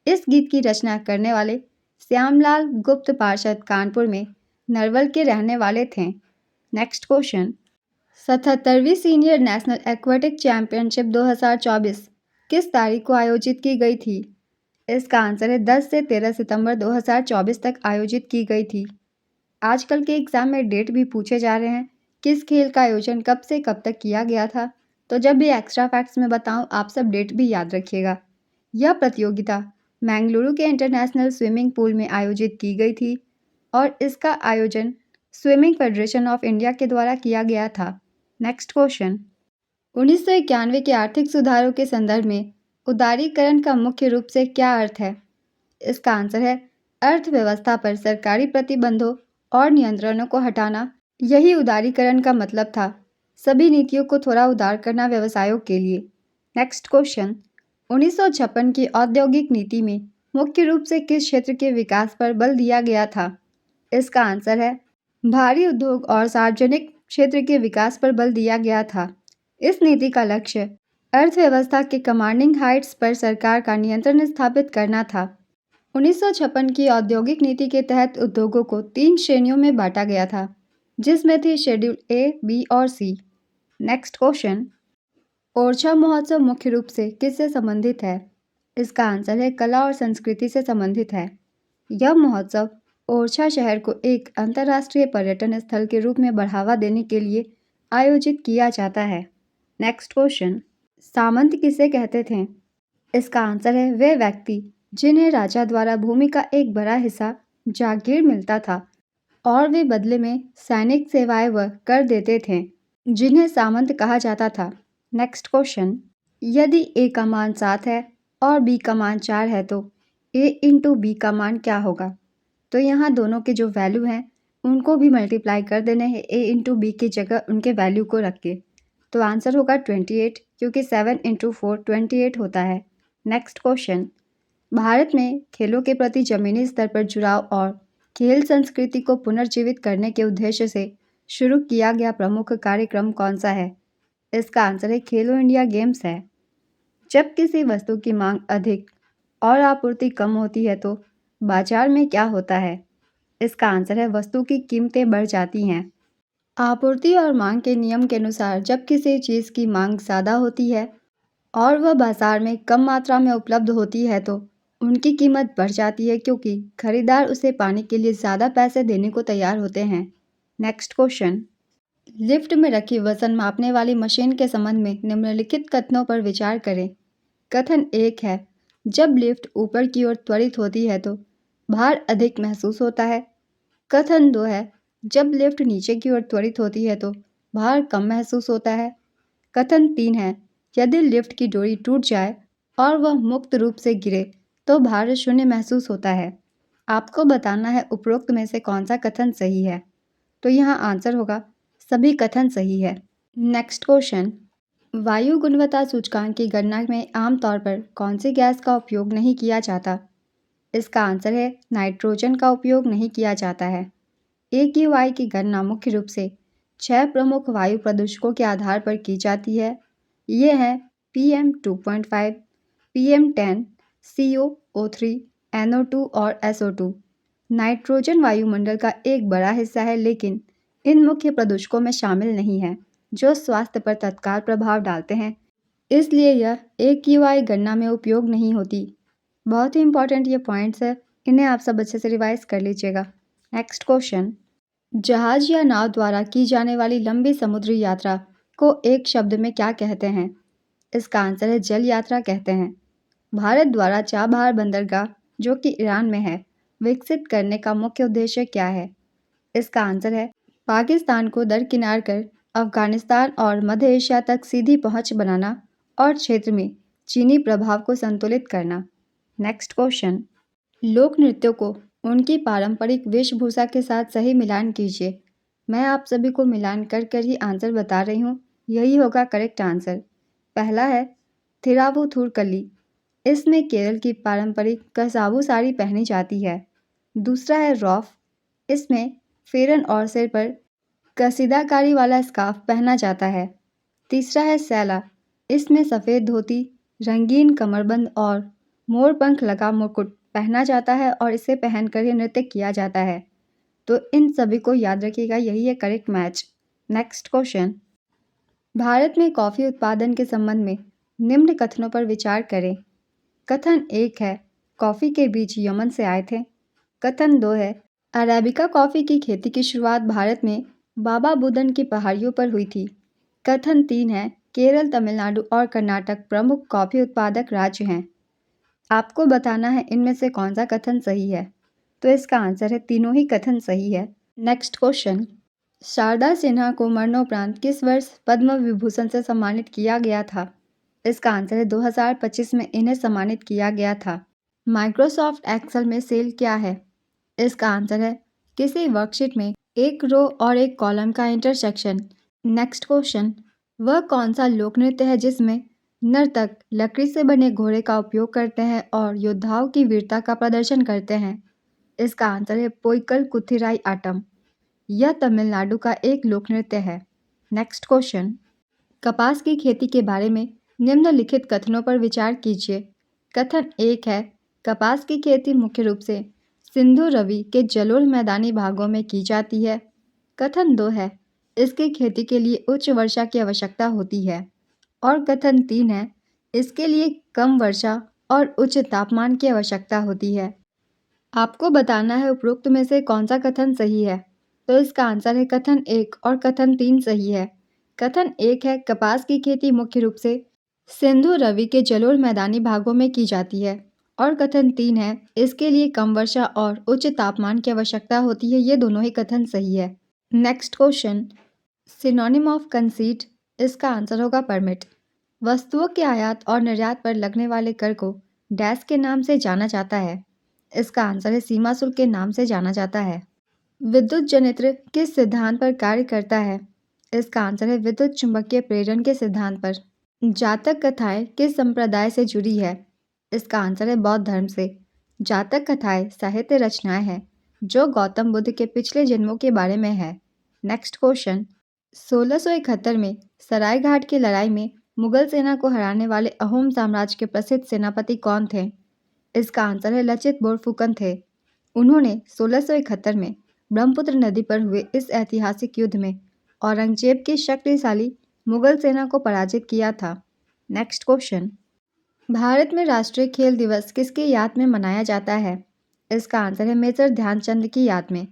इस गीत की रचना करने वाले श्यामलाल गुप्त पार्षद कानपुर में नरवल के रहने वाले थे। नेक्स्ट क्वेश्चन, 77वीं सीनियर नेशनल एक्वेटिक चैंपियनशिप 2024 किस तारीख को आयोजित की गई थी? इसका आंसर है 10 से 13 सितंबर 2024 तक आयोजित की गई थी। आजकल के एग्जाम में डेट भी पूछे जा रहे हैं, किस खेल का आयोजन कब से कब तक किया गया था। तो जब भी एक्स्ट्रा फैक्ट्स में बताऊं, आप सब डेट भी याद रखिएगा। यह प्रतियोगिता मैंगलुरु के इंटरनेशनल स्विमिंग पूल में आयोजित की गई थी और इसका आयोजन स्विमिंग फेडरेशन ऑफ इंडिया के द्वारा किया गया था। नेक्स्ट क्वेश्चन, 1991 के आर्थिक सुधारों के संदर्भ में उदारीकरण का मुख्य रूप से क्या अर्थ है? इसका आंसर है अर्थव्यवस्था पर सरकारी प्रतिबंधों और नियंत्रणों को हटाना। यही उदारीकरण का मतलब था, सभी नीतियों को थोड़ा उदार करना व्यवसायों के लिए। नेक्स्ट क्वेश्चन, 1956 की औद्योगिक नीति में मुख्य रूप से किस क्षेत्र के विकास पर बल दिया गया था? इसका आंसर है भारी उद्योग और सार्वजनिक क्षेत्र के विकास पर बल दिया गया था। इस नीति का लक्ष्य अर्थव्यवस्था के कमांडिंग हाइट्स पर सरकार का नियंत्रण स्थापित करना था। 1956 की औद्योगिक नीति के तहत उद्योगों को 3 श्रेणियों में बांटा गया था, जिसमें थी शेड्यूल ए, बी और सी। नेक्स्ट क्वेश्चन, ओरछा महोत्सव मुख्य रूप से किससे संबंधित है? इसका आंसर है कला और संस्कृति से संबंधित है। यह महोत्सव ओरछा शहर को एक अंतर्राष्ट्रीय पर्यटन स्थल के रूप में बढ़ावा देने के लिए आयोजित किया जाता है। नेक्स्ट क्वेश्चन, सामंत किसे कहते थे? इसका आंसर है वे व्यक्ति जिन्हें राजा द्वारा भूमि का एक बड़ा हिस्सा जागीर मिलता था और वे बदले में सैनिक सेवाएं व कर देते थे, जिन्हें सामंत कहा जाता था। नेक्स्ट क्वेश्चन, यदि ए का मान 7 है और बी का मान 4 है तो ए इंटू बी का मान क्या होगा? तो यहाँ दोनों के जो वैल्यू हैं उनको भी मल्टीप्लाई कर देने हैं ए इंटू बी की जगह उनके वैल्यू को रख के। तो आंसर होगा 28, क्योंकि 7 इंटू 4 28 होता है। नेक्स्ट क्वेश्चन, भारत में खेलों के प्रति जमीनी स्तर पर जुड़ाव और खेल संस्कृति को पुनर्जीवित करने के उद्देश्य से शुरू किया गया प्रमुख कार्यक्रम कौन सा है? इसका आंसर है खेलो इंडिया गेम्स है। जब किसी वस्तु की मांग अधिक और आपूर्ति कम होती है तो बाजार में क्या होता है? इसका आंसर है वस्तु की कीमतें बढ़ जाती हैं। आपूर्ति और मांग के नियम के अनुसार जब किसी चीज़ की मांग ज़्यादा होती है और वह बाजार में कम मात्रा में उपलब्ध होती है तो उनकी कीमत बढ़ जाती है, क्योंकि खरीदार उसे पाने के लिए ज़्यादा पैसे देने को तैयार होते हैं। नेक्स्ट क्वेश्चन, लिफ्ट में रखी वजन मापने वाली मशीन के संबंध में निम्नलिखित कथनों पर विचार करें। कथन 1 है, जब लिफ्ट ऊपर की ओर त्वरित होती है तो भार अधिक महसूस होता है। कथन 2 है, जब लिफ्ट नीचे की ओर त्वरित होती है तो भार कम महसूस होता है। कथन 3 है, यदि लिफ्ट की डोरी टूट जाए और वह मुक्त रूप से गिरे तो भार शून्य महसूस होता है। आपको बताना है उपरोक्त में से कौन सा कथन सही है। तो यहाँ आंसर होगा सभी कथन सही है। नेक्स्ट क्वेश्चन, वायु गुणवत्ता सूचकांक की गणना में आमतौर पर कौन सी गैस का उपयोग नहीं किया जाता? इसका आंसर है नाइट्रोजन का उपयोग नहीं किया जाता है। AQI की गणना मुख्य रूप से 6 प्रमुख वायु प्रदूषकों के आधार पर की जाती है। ये हैं PM 2.5, PM 10, CO, O3, NO2 और SO2। नाइट्रोजन वायुमंडल का एक बड़ा हिस्सा है, लेकिन इन मुख्य प्रदूषकों में शामिल नहीं है जो स्वास्थ्य पर तत्काल प्रभाव डालते हैं, इसलिए यह AQI गणना में उपयोग नहीं होती। बहुत ही इंपॉर्टेंट ये पॉइंट्स है, इन्हें आप सब अच्छे से रिवाइज कर लीजिएगा। नेक्स्ट क्वेश्चन, जहाज या नाव द्वारा की जाने वाली लंबी समुद्री यात्रा को एक शब्द में क्या कहते हैं? इसका आंसर है जल यात्रा कहते हैं। भारत द्वारा चाबहार बंदरगाह, जो कि ईरान में है, विकसित करने का मुख्य उद्देश्य क्या है? इसका आंसर है पाकिस्तान को दरकिनार कर अफगानिस्तान और मध्य एशिया तक सीधी पहुंच बनाना और क्षेत्र में चीनी प्रभाव को संतुलित करना। नेक्स्ट क्वेश्चन, लोक नृत्यों को उनकी पारंपरिक वेशभूषा के साथ सही मिलान कीजिए। मैं आप सभी को मिलान कर कर ही आंसर बता रही हूँ, यही होगा करेक्ट आंसर। पहला है थिरावुथुरकली, इसमें केरल की पारंपरिक कसाबू साड़ी पहनी जाती है। दूसरा है रॉफ, इसमें फेरन और सिर पर कसीदाकारी वाला स्कार्फ पहना जाता है। तीसरा है सैला। इसमें सफ़ेद धोती, रंगीन कमरबंद और मोर पंख लगा मुकुट पहना जाता है और इसे पहनकर ही नृत्य किया जाता है। तो इन सभी को याद रखिएगा, यही है correct match. Next question, Bharat में कॉफ़ी उत्पादन के संबंध में निम्न कथनों पर विचार करें। कथन 1 है कॉफ़ी के बीज यमन से आए थे। कथन 2 है अरेबिका कॉफ़ी की खेती की शुरुआत भारत में बाबा बुदन की पहाड़ियों पर हुई थी। कथन 3 है केरल, तमिलनाडु और कर्नाटक प्रमुख कॉफ़ी उत्पादक राज्य हैं। आपको बताना है इनमें से कौन सा कथन सही है। तो इसका आंसर है तीनों ही कथन सही है। नेक्स्ट क्वेश्चन, शारदा सिन्हा को मरणोपरांत किस वर्ष पद्म विभूषण से सम्मानित किया गया था। इसका आंसर है 2025 में इन्हें सम्मानित किया गया था। माइक्रोसॉफ्ट एक्सेल में सेल क्या है। इसका आंसर है किसी वर्कशीट में एक रो और एक कॉलम का इंटरसेक्शन। नेक्स्ट क्वेश्चन, वह कौन सा लोक नृत्य है जिसमें नर्तक लकड़ी से बने घोड़े का उपयोग करते हैं और योद्धाओं की वीरता का प्रदर्शन करते हैं। इसका आंसर है पोइकल कुथिराई आटम। यह तमिलनाडु का एक लोक नृत्य है। नेक्स्ट क्वेश्चन, कपास की खेती के बारे में निम्नलिखित कथनों पर विचार कीजिए। कथन 1 है कपास की खेती मुख्य रूप से सिंधु रवि के जलोढ़ मैदानी भागों में की जाती है। कथन 2 है इसकी खेती के लिए उच्च वर्षा की आवश्यकता होती है। और कथन 3 है इसके लिए कम वर्षा और उच्च तापमान की आवश्यकता होती है। आपको बताना है उपरोक्त में से कौन सा कथन सही है। तो इसका आंसर है कथन 1 और कथन 3 सही है। कथन 1 है कपास की खेती मुख्य रूप से सिंधु रवि के जलोढ़ मैदानी भागों में की जाती है। और कथन 3 है इसके लिए कम वर्षा और उच्च तापमान की आवश्यकता होती है। ये दोनों ही कथन सही है। Next question, synonym of conceit, इसका आंसर होगा परमिट। वस्तुओं के आयात और निर्यात पर लगने वाले कर को डैश के नाम से जाना जाता है। इसका आंसर है सीमा शुल्क के नाम से जाना जाता है। विद्युत जनित्र किस सिद्धांत पर कार्य करता है। इसका आंसर है विद्युत चुंबकीय प्रेरण के सिद्धांत पर। जातक कथाएं किस संप्रदाय से जुड़ी है। इसका आंसर है बौद्ध धर्म से। जातक कथाएं साहित्य रचनाएं हैं जो गौतम बुद्ध के पिछले जन्मों के बारे में है। नेक्स्ट क्वेश्चन, 1671 में सरायघाट की लड़ाई में मुगल सेना को हराने वाले अहोम साम्राज्य के प्रसिद्ध सेनापति कौन थे। इसका आंसर है लचित बोरफुकन थे। उन्होंने 1671 में ब्रह्मपुत्र नदी पर हुए इस ऐतिहासिक युद्ध में औरंगजेब की शक्तिशाली मुगल सेना को पराजित किया था। नेक्स्ट क्वेश्चन, भारत में राष्ट्रीय खेल दिवस किसकी याद में मनाया जाता है। इसका आंसर है मेजर ध्यानचंद की याद में।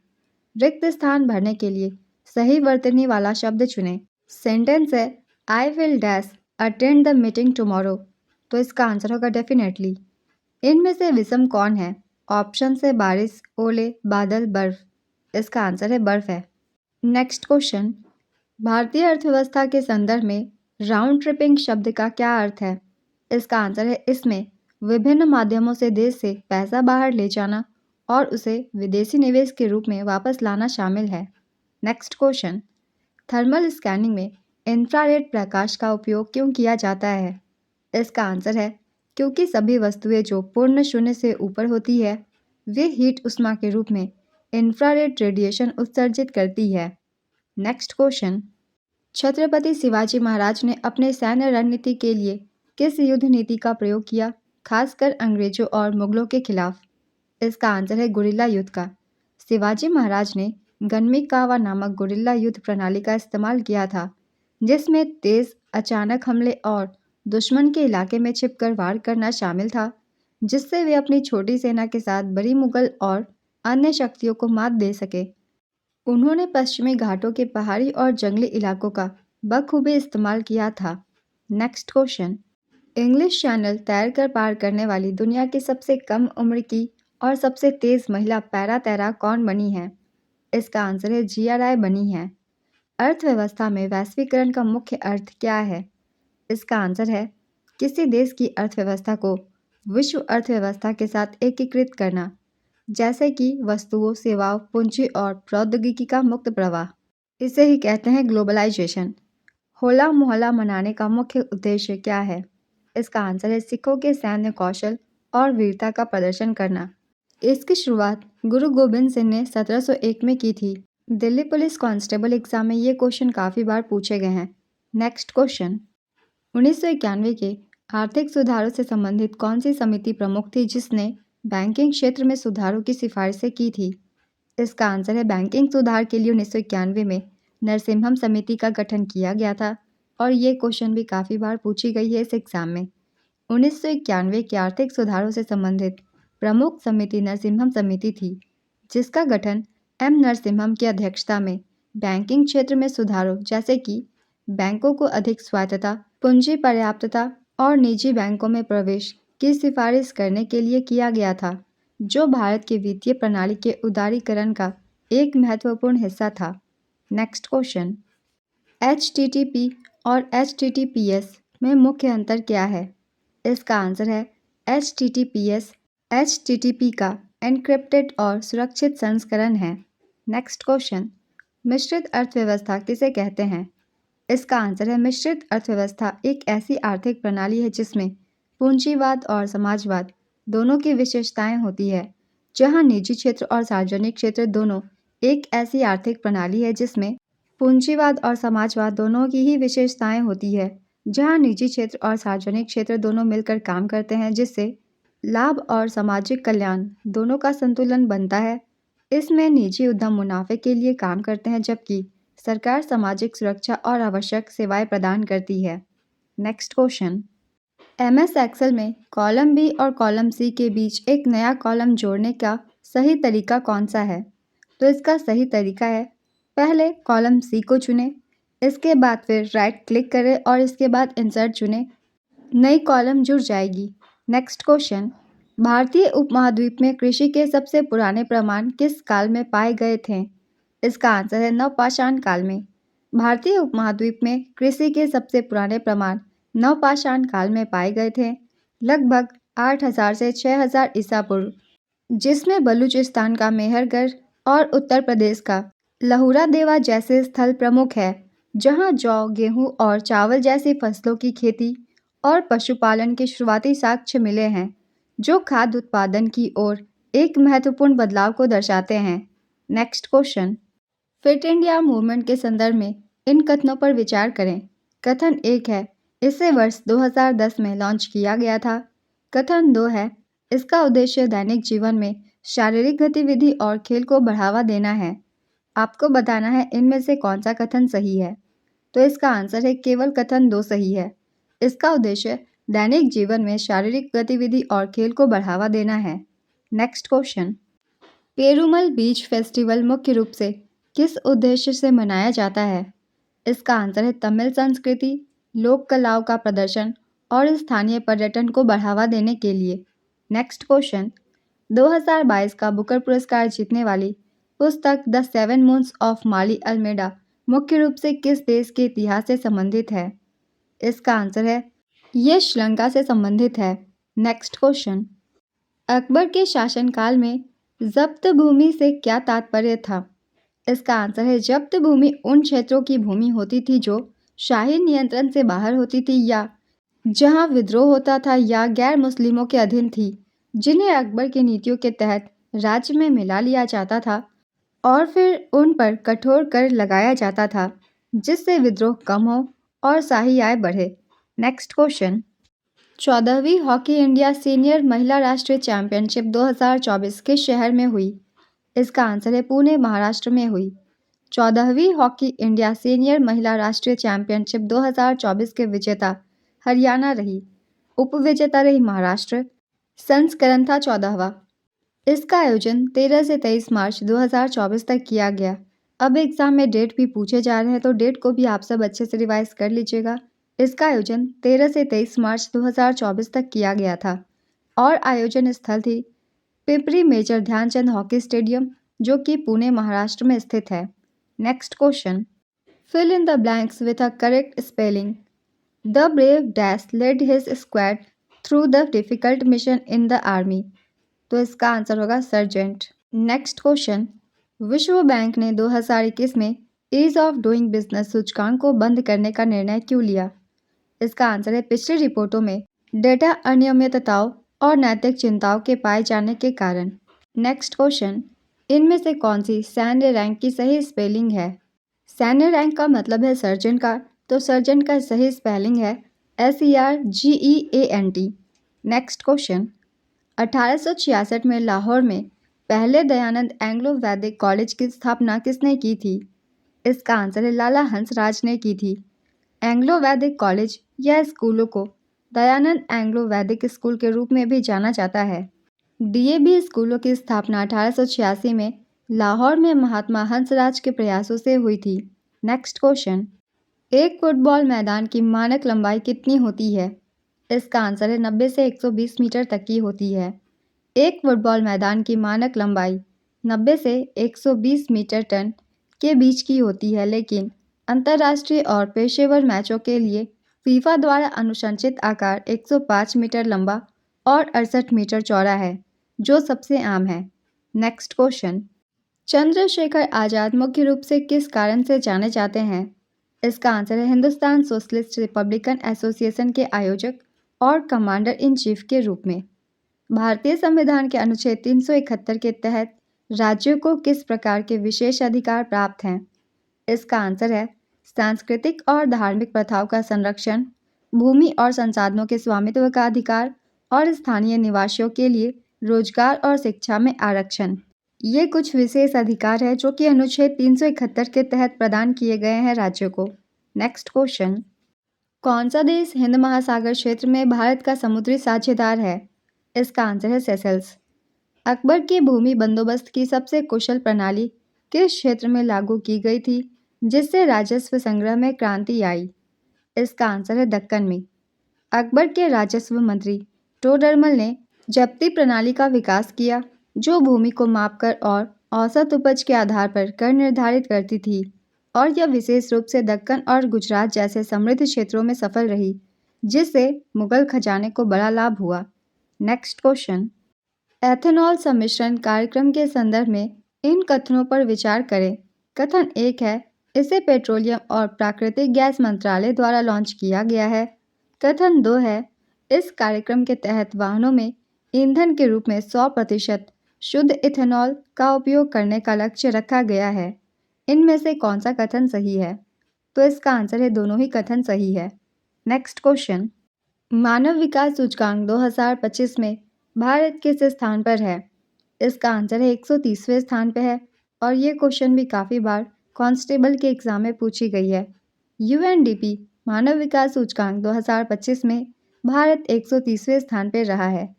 रिक्त स्थान भरने के लिए सही वर्तनी वाला शब्द चुनें। सेंटेंस है I will dash attend the meeting tomorrow. तो इसका आंसर होगा डेफिनेटली। इनमें से विषम कौन है। ऑप्शन से बारिश, ओले, बादल, बर्फ। इसका आंसर है बर्फ है। नेक्स्ट क्वेश्चन, भारतीय अर्थव्यवस्था के संदर्भ में राउंड ट्रिपिंग शब्द का क्या अर्थ है। इसका आंसर है इसमें विभिन्न माध्यमों से देश से पैसा बाहर ले जाना और उसे विदेशी निवेश के रूप में वापस लाना शामिल है। नेक्स्ट क्वेश्चन, थर्मल स्कैनिंग में इंफ्रारेड प्रकाश का उपयोग क्यों किया जाता है। इसका आंसर है क्योंकि सभी वस्तुएं जो पूर्ण शून्य से ऊपर होती है वे हीट उष्मा के रूप में इंफ्रारेड रेडिएशन उत्सर्जित करती है। नेक्स्ट क्वेश्चन, छत्रपति शिवाजी महाराज ने अपने सैन्य रणनीति के लिए किस युद्ध नीति का प्रयोग किया, खासकर अंग्रेजों और मुगलों के खिलाफ। इसका आंसर है गुरिल्ला युद्ध का। शिवाजी महाराज ने गन्मीकावा नामक गुरिल्ला युद्ध प्रणाली का इस्तेमाल किया था जिसमें तेज अचानक हमले और दुश्मन के इलाके में छिपकर वार करना शामिल था, जिससे वे अपनी छोटी सेना के साथ बड़ी मुगल और अन्य शक्तियों को मात दे सके। उन्होंने पश्चिमी घाटों के पहाड़ी और जंगली इलाकों का बखूबी इस्तेमाल किया था। नेक्स्ट क्वेश्चन, इंग्लिश चैनल तैरकर पार करने वाली दुनिया की सबसे कम उम्र की और सबसे तेज महिला पैरा तैराक कौन बनी है। इसका आंसर है जिया राय बनी है। अर्थव्यवस्था में वैश्वीकरण का मुख्य अर्थ क्या है। इसका आंसर है किसी देश की अर्थव्यवस्था को विश्व अर्थव्यवस्था के साथ एकीकृत करना, जैसे कि वस्तुओं, सेवाओं, पूंजी और प्रौद्योगिकी का मुक्त प्रवाह। इसे ही कहते हैं ग्लोबलाइजेशन। होला मोहल्ला मनाने का मुख्य उद्देश्य क्या है। इसका आंसर है सिखों के सैन्य कौशल और वीरता का प्रदर्शन करना। इसकी शुरुआत गुरु गोबिंद सिंह ने 1701 में की थी। दिल्ली पुलिस कांस्टेबल एग्जाम में ये क्वेश्चन काफ़ी बार पूछे गए हैं। नेक्स्ट क्वेश्चन, 1991 के आर्थिक सुधारों से संबंधित कौन सी समिति प्रमुख थी जिसने बैंकिंग क्षेत्र में सुधारों की सिफारिशें की थी? इसका आंसर है बैंकिंग सुधार के लिए 1991 में नरसिम्हम समिति का गठन किया गया था और ये क्वेश्चन भी काफ़ी बार पूछी गई है इस एग्जाम में। 1991 के आर्थिक सुधारों से संबंधित प्रमुख समिति नरसिम्हम समिति थी, जिसका गठन एम नरसिम्हम की अध्यक्षता में बैंकिंग क्षेत्र में सुधारों जैसे कि बैंकों को अधिक स्वायत्तता, पूंजी पर्याप्तता और निजी बैंकों में प्रवेश की सिफारिश करने के लिए किया गया था, जो भारत की वित्तीय प्रणाली के उदारीकरण का एक महत्वपूर्ण हिस्सा था। नेक्स्ट क्वेश्चन, HTTP और HTTPS में मुख्य अंतर क्या है? इसका आंसर है HTTPS HTTP का एन्क्रिप्टेड और सुरक्षित संस्करण है। नेक्स्ट क्वेश्चन, मिश्रित अर्थव्यवस्था किसे कहते हैं? इसका आंसर है मिश्रित अर्थव्यवस्था एक ऐसी आर्थिक प्रणाली है जिसमें पूंजीवाद और समाजवाद दोनों की विशेषताएं होती है। जहां निजी क्षेत्र और सार्वजनिक क्षेत्र दोनों एक ऐसी आर्थिक प्रणाली है जिसमें पूंजीवाद और समाजवाद दोनों की ही विशेषताएं होती है। जहां निजी क्षेत्र और सार्वजनिक क्षेत्र दोनों मिलकर काम करते हैं जिससे लाभ और सामाजिक कल्याण दोनों का संतुलन बनता है। इसमें निजी उद्यम मुनाफे के लिए काम करते हैं जबकि सरकार सामाजिक सुरक्षा और आवश्यक सेवाएं प्रदान करती है। नेक्स्ट क्वेश्चन, MS एक्सेल में कॉलम बी और कॉलम सी के बीच एक नया कॉलम जोड़ने का सही तरीका कौन सा है? तो इसका सही तरीका है, पहले कॉलम सी को चुनें, इसके बाद फिर राइट क्लिक करें और इसके बाद इंसर्ट चुनें, नई कॉलम जुड़ जाएगी। नेक्स्ट क्वेश्चन, भारतीय उपमहाद्वीप में कृषि के सबसे पुराने प्रमाण किस काल में पाए गए थे? इसका आंसर है नवपाषाण काल में। भारतीय उपमहाद्वीप में कृषि के सबसे पुराने प्रमाण नवपाषाण काल में पाए गए थे, लगभग 8000 से 6000 ईसा पूर्व, जिसमें बलूचिस्तान का मेहरगढ़ और उत्तर प्रदेश का लहुरा देवा जैसे स्थल प्रमुख है, जहां जौ, गेहूं और चावल जैसी फसलों की खेती और पशुपालन के शुरुआती साक्ष्य मिले हैं, जो खाद्य उत्पादन की ओर एक महत्वपूर्ण बदलाव को दर्शाते हैं। Next question, fit India movement के संदर्भ में इन कथनों पर विचार करें। कथन 1 है, इसे वर्ष 2010 में लॉन्च किया गया था। कथन 2 है, इसका उद्देश्य दैनिक जीवन में शारीरिक गतिविधि और खेल को बढ़ावा देना है। आपको बताना है इनमें से कौन सा कथन सही है। तो इसका आंसर है केवल कथन 2 सही है। इसका उद्देश्य दैनिक जीवन में शारीरिक गतिविधि और खेल को बढ़ावा देना है। Next question, Perumal beach festival मुख्य रूप से किस उद्देश्य से मनाया जाता है? इसका आंसर है तमिल संस्कृति, लोक कलाओं का प्रदर्शन और स्थानीय पर्यटन को बढ़ावा देने के लिए। नेक्स्ट क्वेश्चन, 2022 का बुकर पुरस्कार जीतने वाली पुस्तक the 7 moons of Maali Almeida मुख्य रूप से किस देश के इतिहास से संबंधित है? इसका आंसर है ये श्रीलंका से संबंधित है। नेक्स्ट क्वेश्चन, अकबर के शासनकाल में जब्त भूमि से क्या तात्पर्य था? इसका आंसर है जब्त भूमि उन क्षेत्रों की भूमि होती थी जो शाही नियंत्रण से बाहर होती थी या जहां विद्रोह होता था या गैर मुस्लिमों के अधीन थी, जिन्हें अकबर की नीतियों के तहत राज्य में मिला लिया जाता था और फिर उन पर कठोर कर लगाया जाता था, जिससे विद्रोह कम हो और शाही आय बढ़े। नेक्स्ट क्वेश्चन, 14वीं हॉकी इंडिया सीनियर महिला राष्ट्रीय चैंपियनशिप 2024 किस शहर में हुई? इसका आंसर है पुणे, महाराष्ट्र में हुई। 14वीं हॉकी इंडिया सीनियर महिला राष्ट्रीय चैंपियनशिप 2024 के विजेता हरियाणा रही, उपविजेता रही महाराष्ट्र। संस्करण था 14वां। इसका आयोजन 13 से 23 मार्च 2024 तक किया गया। अब एग्जाम में डेट भी पूछे जा रहे हैं तो डेट को भी आप सब अच्छे से रिवाइज कर लीजिएगा। इसका आयोजन 13 से 23 मार्च 2024 तक किया गया था और आयोजन स्थल थी Pimpri major Dhyanchand hockey stadium, जो कि पुणे, महाराष्ट्र में स्थित है। Next question, fill in the blanks with a correct spelling. The brave dash led his squad through the difficult mission in the army. तो इसका आंसर होगा सर्जेंट। नेक्स्ट क्वेश्चन, विश्व बैंक ने 2021 में ईज ऑफ डूइंग बिजनेस सूचकांक को बंद करने का निर्णय क्यों लिया? इसका आंसर है पिछली रिपोर्टों में डेटा अनियमितताओं और नैतिक चिंताओं के पाए जाने के कारण। नेक्स्ट क्वेश्चन, इनमें से कौन सी सैन्य रैंक की सही स्पेलिंग है? सैन्य रैंक का मतलब है सर्जन का, तो सर्जेंट का सही स्पेलिंग है SERGEANT। नेक्स्ट क्वेश्चन, 1866 में लाहौर में पहले दयानंद एंग्लो वैदिक कॉलेज की स्थापना किसने की थी? इसका आंसर है लाला हंसराज ने की थी। एंग्लो वैदिक कॉलेज या स्कूलों को दयानंद एंग्लो वैदिक स्कूल के रूप में भी जाना जाता है। DAV स्कूलों की स्थापना 1886 में लाहौर में महात्मा हंसराज के प्रयासों से हुई थी। नेक्स्ट क्वेश्चन, एक फुटबॉल मैदान की मानक लंबाई कितनी होती है? इसका आंसर है 90 से 120 मीटर तक की होती है। एक फुटबॉल मैदान की मानक लंबाई 90 से 120 मीटर टन के बीच की होती है, लेकिन अंतर्राष्ट्रीय और पेशेवर मैचों के लिए फीफा द्वारा अनुशंसित आकार 105 मीटर लंबा और 68 मीटर चौड़ा है, जो सबसे आम है। नेक्स्ट क्वेश्चन, चंद्रशेखर आज़ाद मुख्य रूप से किस कारण से जाने जाते हैं? इसका आंसर है हिंदुस्तान सोशलिस्ट रिपब्लिकन एसोसिएशन के आयोजक और कमांडर इन चीफ के रूप में। भारतीय संविधान के अनुच्छेद 371 के तहत राज्यों को किस प्रकार के विशेष अधिकार प्राप्त हैं? इसका आंसर है सांस्कृतिक और धार्मिक प्रथाओं का संरक्षण, भूमि और संसाधनों के स्वामित्व का अधिकार और स्थानीय निवासियों के लिए रोजगार और शिक्षा में आरक्षण। ये कुछ विशेष अधिकार है जो कि अनुच्छेद 371 के तहत प्रदान किए गए हैं राज्यों को। नेक्स्ट क्वेश्चन, कौन सा देश हिंद महासागर क्षेत्र में भारत का समुद्री साझेदार है? इसका आंसर है सेशल्स। अकबर की भूमि बंदोबस्त की सबसे कुशल प्रणाली किस क्षेत्र में लागू की गई थी जिससे राजस्व संग्रह में क्रांति आई? इसका आंसर है दक्कन में। अकबर के राजस्व मंत्री टोडरमल ने जब्ती प्रणाली का विकास किया जो भूमि को मापकर और औसत उपज के आधार पर कर निर्धारित करती थी, और यह विशेष रूप से दक्कन और गुजरात जैसे समृद्ध क्षेत्रों में सफल रही, जिससे मुगल खजाने को बड़ा लाभ हुआ। नेक्स्ट क्वेश्चन, एथेनॉल सम्मिश्रण कार्यक्रम के संदर्भ में इन कथनों पर विचार करें। कथन 1 है, इसे पेट्रोलियम और प्राकृतिक गैस मंत्रालय द्वारा लॉन्च किया गया है। कथन 2 है, इस कार्यक्रम के तहत वाहनों में ईंधन के रूप में 100% शुद्ध इथेनॉल का उपयोग करने का लक्ष्य रखा गया है। इनमें से कौन सा कथन सही है? तो इसका आंसर है दोनों ही कथन सही है। नेक्स्ट क्वेश्चन, मानव विकास सूचकांक 2025 में भारत किस स्थान पर है? इसका आंसर है 130वें स्थान पर है, और ये क्वेश्चन भी काफ़ी बार कांस्टेबल के एग्जाम में पूछी गई है। UNDP मानव विकास सूचकांक 2025 में भारत 130वें स्थान पर रहा है।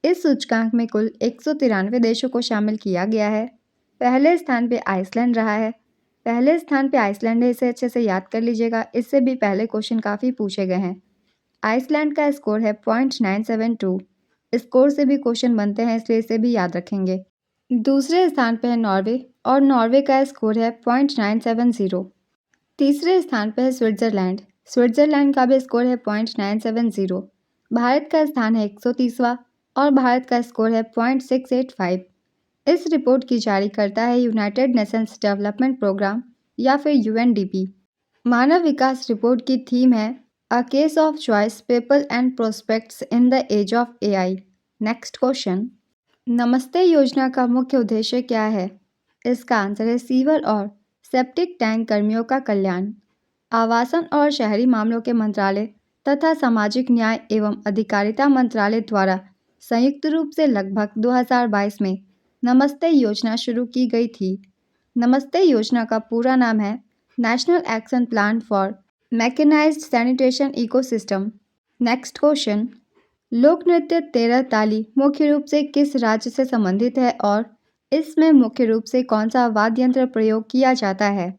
इस सूचकांक में कुल 193 देशों को शामिल किया गया है। पहले स्थान पे आइसलैंड रहा है। पहले स्थान पे आइसलैंड है, इसे अच्छे से याद कर लीजिएगा, इससे भी पहले क्वेश्चन काफ़ी पूछे गए हैं। आइसलैंड का स्कोर है 0.972। स्कोर से भी क्वेश्चन बनते हैं, इसलिए इसे भी याद रखेंगे। दूसरे स्थान पे है नॉर्वे, और नॉर्वे का स्कोर है 0.970। तीसरे स्थान पे है स्विट्ज़रलैंड। स्विट्ज़रलैंड का भी स्कोर है 0.970। भारत का स्थान है 130वां, और भारत का स्कोर है 0.685। इस रिपोर्ट की जारी करता है यूनाइटेड नेशंस डेवलपमेंट प्रोग्राम या फिर UNDP। मानव विकास रिपोर्ट की थीम है a case of choice people and prospects in the age of AI। Next question, नमस्ते योजना का मुख्य उद्देश्य क्या है? इसका आंसर है सीवर और सेप्टिक टैंक कर्मियों का कल्याण। आवासन और शहरी मामलों के मंत्रालय तथा सामाजिक न्याय एवं अधिकारिता मंत्रालय द्वारा संयुक्त रूप से लगभग 2022 में नमस्ते योजना शुरू की गई थी। नमस्ते योजना का पूरा नाम है national action plan for mechanised sanitation ecosystem. Next question, लोक नृत्य 13 ताली मुख्य रूप से किस राज्य से संबंधित है और इसमें मुख्य रूप से कौन सा वाद्य यंत्र प्रयोग किया जाता है?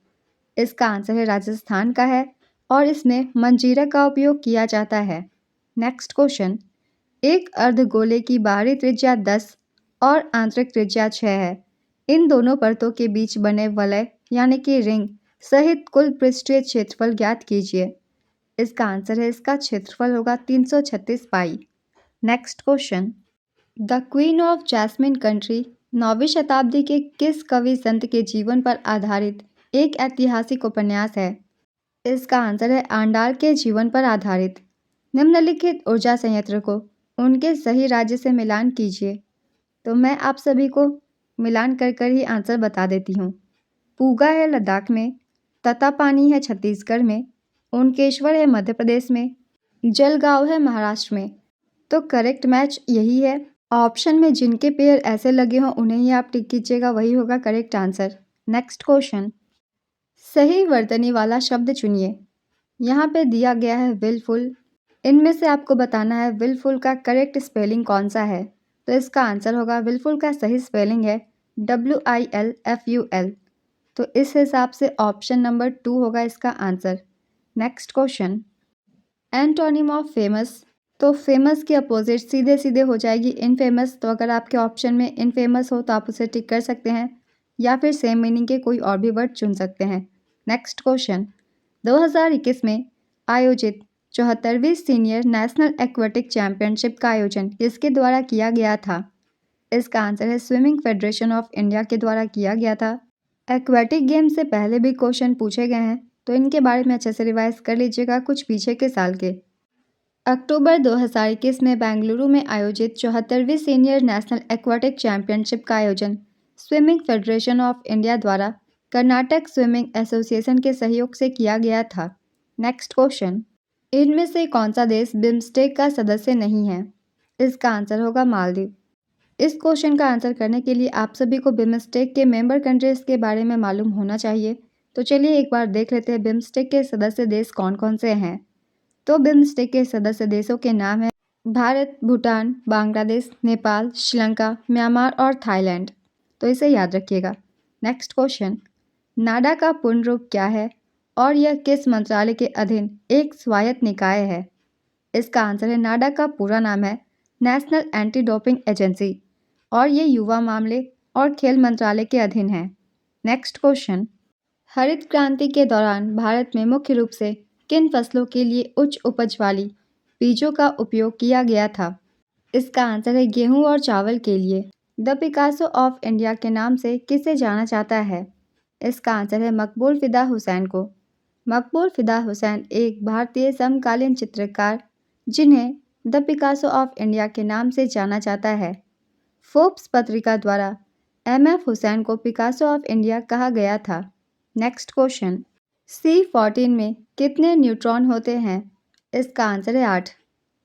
इसका आंसर है राजस्थान का है, और इसमें मंजीरा का उपयोग किया जाता है। नेक्स्ट क्वेश्चन, एक अर्धगोले की बाहरी त्रिज्या 10 और आंतरिक त्रिज्या 6 है। इन दोनों परतों के बीच बने वलय यानी कि रिंग सहित कुल पृष्ठीय क्षेत्रफल ज्ञात कीजिए। इसका आंसर है, इसका क्षेत्रफल होगा 336 pi. Next question, the queen of jasmine country 9वीं शताब्दी के किस कवि संत के जीवन पर आधारित एक ऐतिहासिक उपन्यास है? इसका आंसर है आंडाल के जीवन पर आधारित। निम्नलिखित ऊर्जा संयंत्र को उनके सही राज्य से मिलान कीजिए। तो मैं आप सभी को मिलान कर ही आंसर बता देती हूँ। पूगा है लद्दाख में, ततापानी है छत्तीसगढ़ में, ओंकेश्वर है मध्य प्रदेश में, जलगांव है महाराष्ट्र में। तो करेक्ट मैच यही है। ऑप्शन में जिनके पेयर ऐसे लगे हों उन्हें ही आप टिक कीजिएगा, वही होगा करेक्ट आंसर। नेक्स्ट क्वेश्चन, सही वर्तनी वाला शब्द चुनिए। यहाँ पे दिया गया है विलफुल। इनमें से आपको बताना है विलफुल का करेक्ट स्पेलिंग कौन सा है। तो इसका आंसर होगा, विलफुल का सही स्पेलिंग है WILFUL। तो इस हिसाब से ऑप्शन नंबर 2 होगा इसका answer. Next question, antonym of famous. तो फेमस की अपोजिट सीधे सीधे हो जाएगी इनफेमस। तो अगर आपके ऑप्शन में इनफेमस हो तो आप उसे टिक कर सकते हैं, या फिर सेम मीनिंग के कोई और भी वर्ड चुन सकते हैं। नेक्स्ट क्वेश्चन, 2021 में आयोजित 74वीं सीनियर नेशनल एक्वेटिक चैंपियनशिप का आयोजन किसके द्वारा किया गया था। इसका आंसर है स्विमिंग फेडरेशन ऑफ इंडिया के द्वारा किया गया था। एक्वेटिक गेम से पहले भी क्वेश्चन पूछे गए हैं, तो इनके बारे में अच्छे से रिवाइज कर लीजिएगा कुछ पीछे के साल के। अक्टूबर 2021 में बेंगलुरु में आयोजित 74वीं सीनियर नेशनल एक्वेटिक चैंपियनशिप का आयोजन स्विमिंग फेडरेशन ऑफ इंडिया द्वारा कर्नाटक स्विमिंग एसोसिएशन के सहयोग से किया गया था। नेक्स्ट क्वेश्चन, इनमें से कौन सा देश बिम्स्टेक का सदस्य नहीं है। इसका आंसर होगा मालदीव। इस क्वेश्चन का आंसर करने के लिए आप सभी को बिम्स्टेक के मेंबर कंट्रीज के बारे में मालूम होना चाहिए। तो चलिए एक बार देख लेते हैं बिम्स्टेक के सदस्य देश कौन कौन से हैं। तो बिम्स्टेक के सदस्य देशों के नाम हैं भारत, भूटान, बांग्लादेश, नेपाल, श्रीलंका, म्यांमार और थाईलैंड। तो इसे याद रखिएगा। नेक्स्ट क्वेश्चन, नाडा का पूर्ण रूप क्या है और यह किस मंत्रालय के अधीन एक स्वायत्त निकाय है। इसका आंसर है, नाडा का पूरा नाम है नेशनल एंटी डोपिंग एजेंसी और ये युवा मामले और खेल मंत्रालय के अधीन है। नेक्स्ट क्वेश्चन, हरित क्रांति के दौरान भारत में मुख्य रूप से किन फसलों के लिए उच्च उपज वाली बीजों का उपयोग किया गया था। इसका आंसर है गेहूं और चावल के लिए। द पिकासो ऑफ इंडिया के नाम से किसे जाना जाता है। इसका आंसर है मकबूल फिदा हुसैन को। मकबूल फिदा हुसैन एक भारतीय समकालीन चित्रकार जिन्हें द पिकासो ऑफ इंडिया के नाम से जाना जाता है। फोर्ब्स पत्रिका द्वारा MF हुसैन को पिकासो ऑफ इंडिया कहा गया था। नेक्स्ट क्वेश्चन, C14 में कितने न्यूट्रॉन होते हैं। इसका आंसर है 8।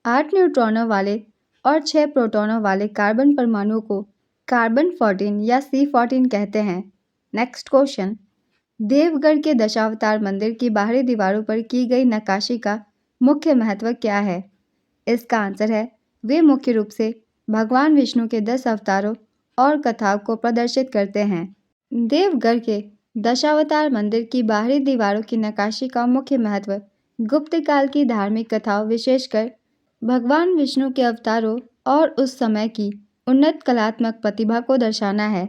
8 न्यूट्रॉनों वाले और 6 प्रोटॉनों वाले कार्बन परमाणु को कार्बन 14 या C14 कहते हैं। नेक्स्ट क्वेश्चन, देवगढ़ के दशावतार मंदिर की बाहरी दीवारों पर की गई नक्काशी का मुख्य महत्व क्या है। इसका आंसर है, वे मुख्य रूप से भगवान विष्णु के 10 अवतारों और कथाओं को प्रदर्शित करते हैं। देवगढ़ के दशावतार मंदिर की बाहरी दीवारों की नक्काशी का मुख्य महत्व गुप्त काल की धार्मिक कथाओं, विशेषकर भगवान विष्णु के अवतारों और उस समय की उन्नत कलात्मक प्रतिभा को दर्शाना है,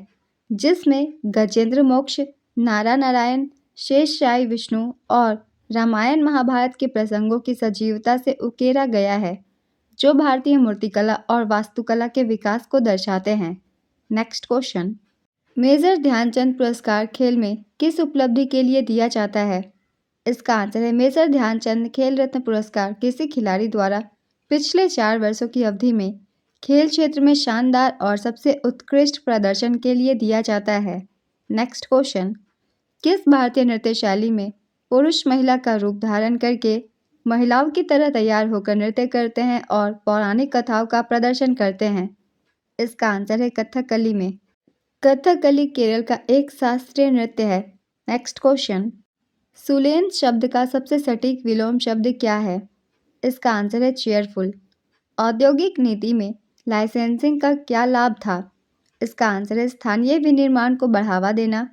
जिसमें गजेंद्र मोक्ष, नारा नारायण, शेषशायी विष्णु और रामायण महाभारत के प्रसंगों की सजीवता से उकेरा गया है, जो भारतीय मूर्तिकला और वास्तुकला के विकास को दर्शाते हैं। नेक्स्ट क्वेश्चन, मेजर ध्यानचंद पुरस्कार खेल में किस उपलब्धि के लिए दिया जाता है। इसका आंसर है, मेजर ध्यानचंद खेल रत्न पुरस्कार किसी खिलाड़ी द्वारा पिछले 4 वर्षों की अवधि में खेल क्षेत्र में शानदार और सबसे उत्कृष्ट प्रदर्शन के लिए दिया जाता है। नेक्स्ट क्वेश्चन, किस भारतीय नृत्य शैली में पुरुष महिला का रूप धारण करके महिलाओं की तरह तैयार होकर नृत्य करते हैं और पौराणिक कथाओं का प्रदर्शन करते हैं। इसका आंसर है कथकली में। कथकली केरल का एक शास्त्रीय नृत्य है। नेक्स्ट क्वेश्चन, सुलेन शब्द का सबसे सटीक विलोम शब्द क्या है। इसका आंसर है चेयरफुल। औद्योगिक नीति में लाइसेंसिंग का क्या लाभ था। इसका आंसर है स्थानीय विनिर्माण को बढ़ावा देना,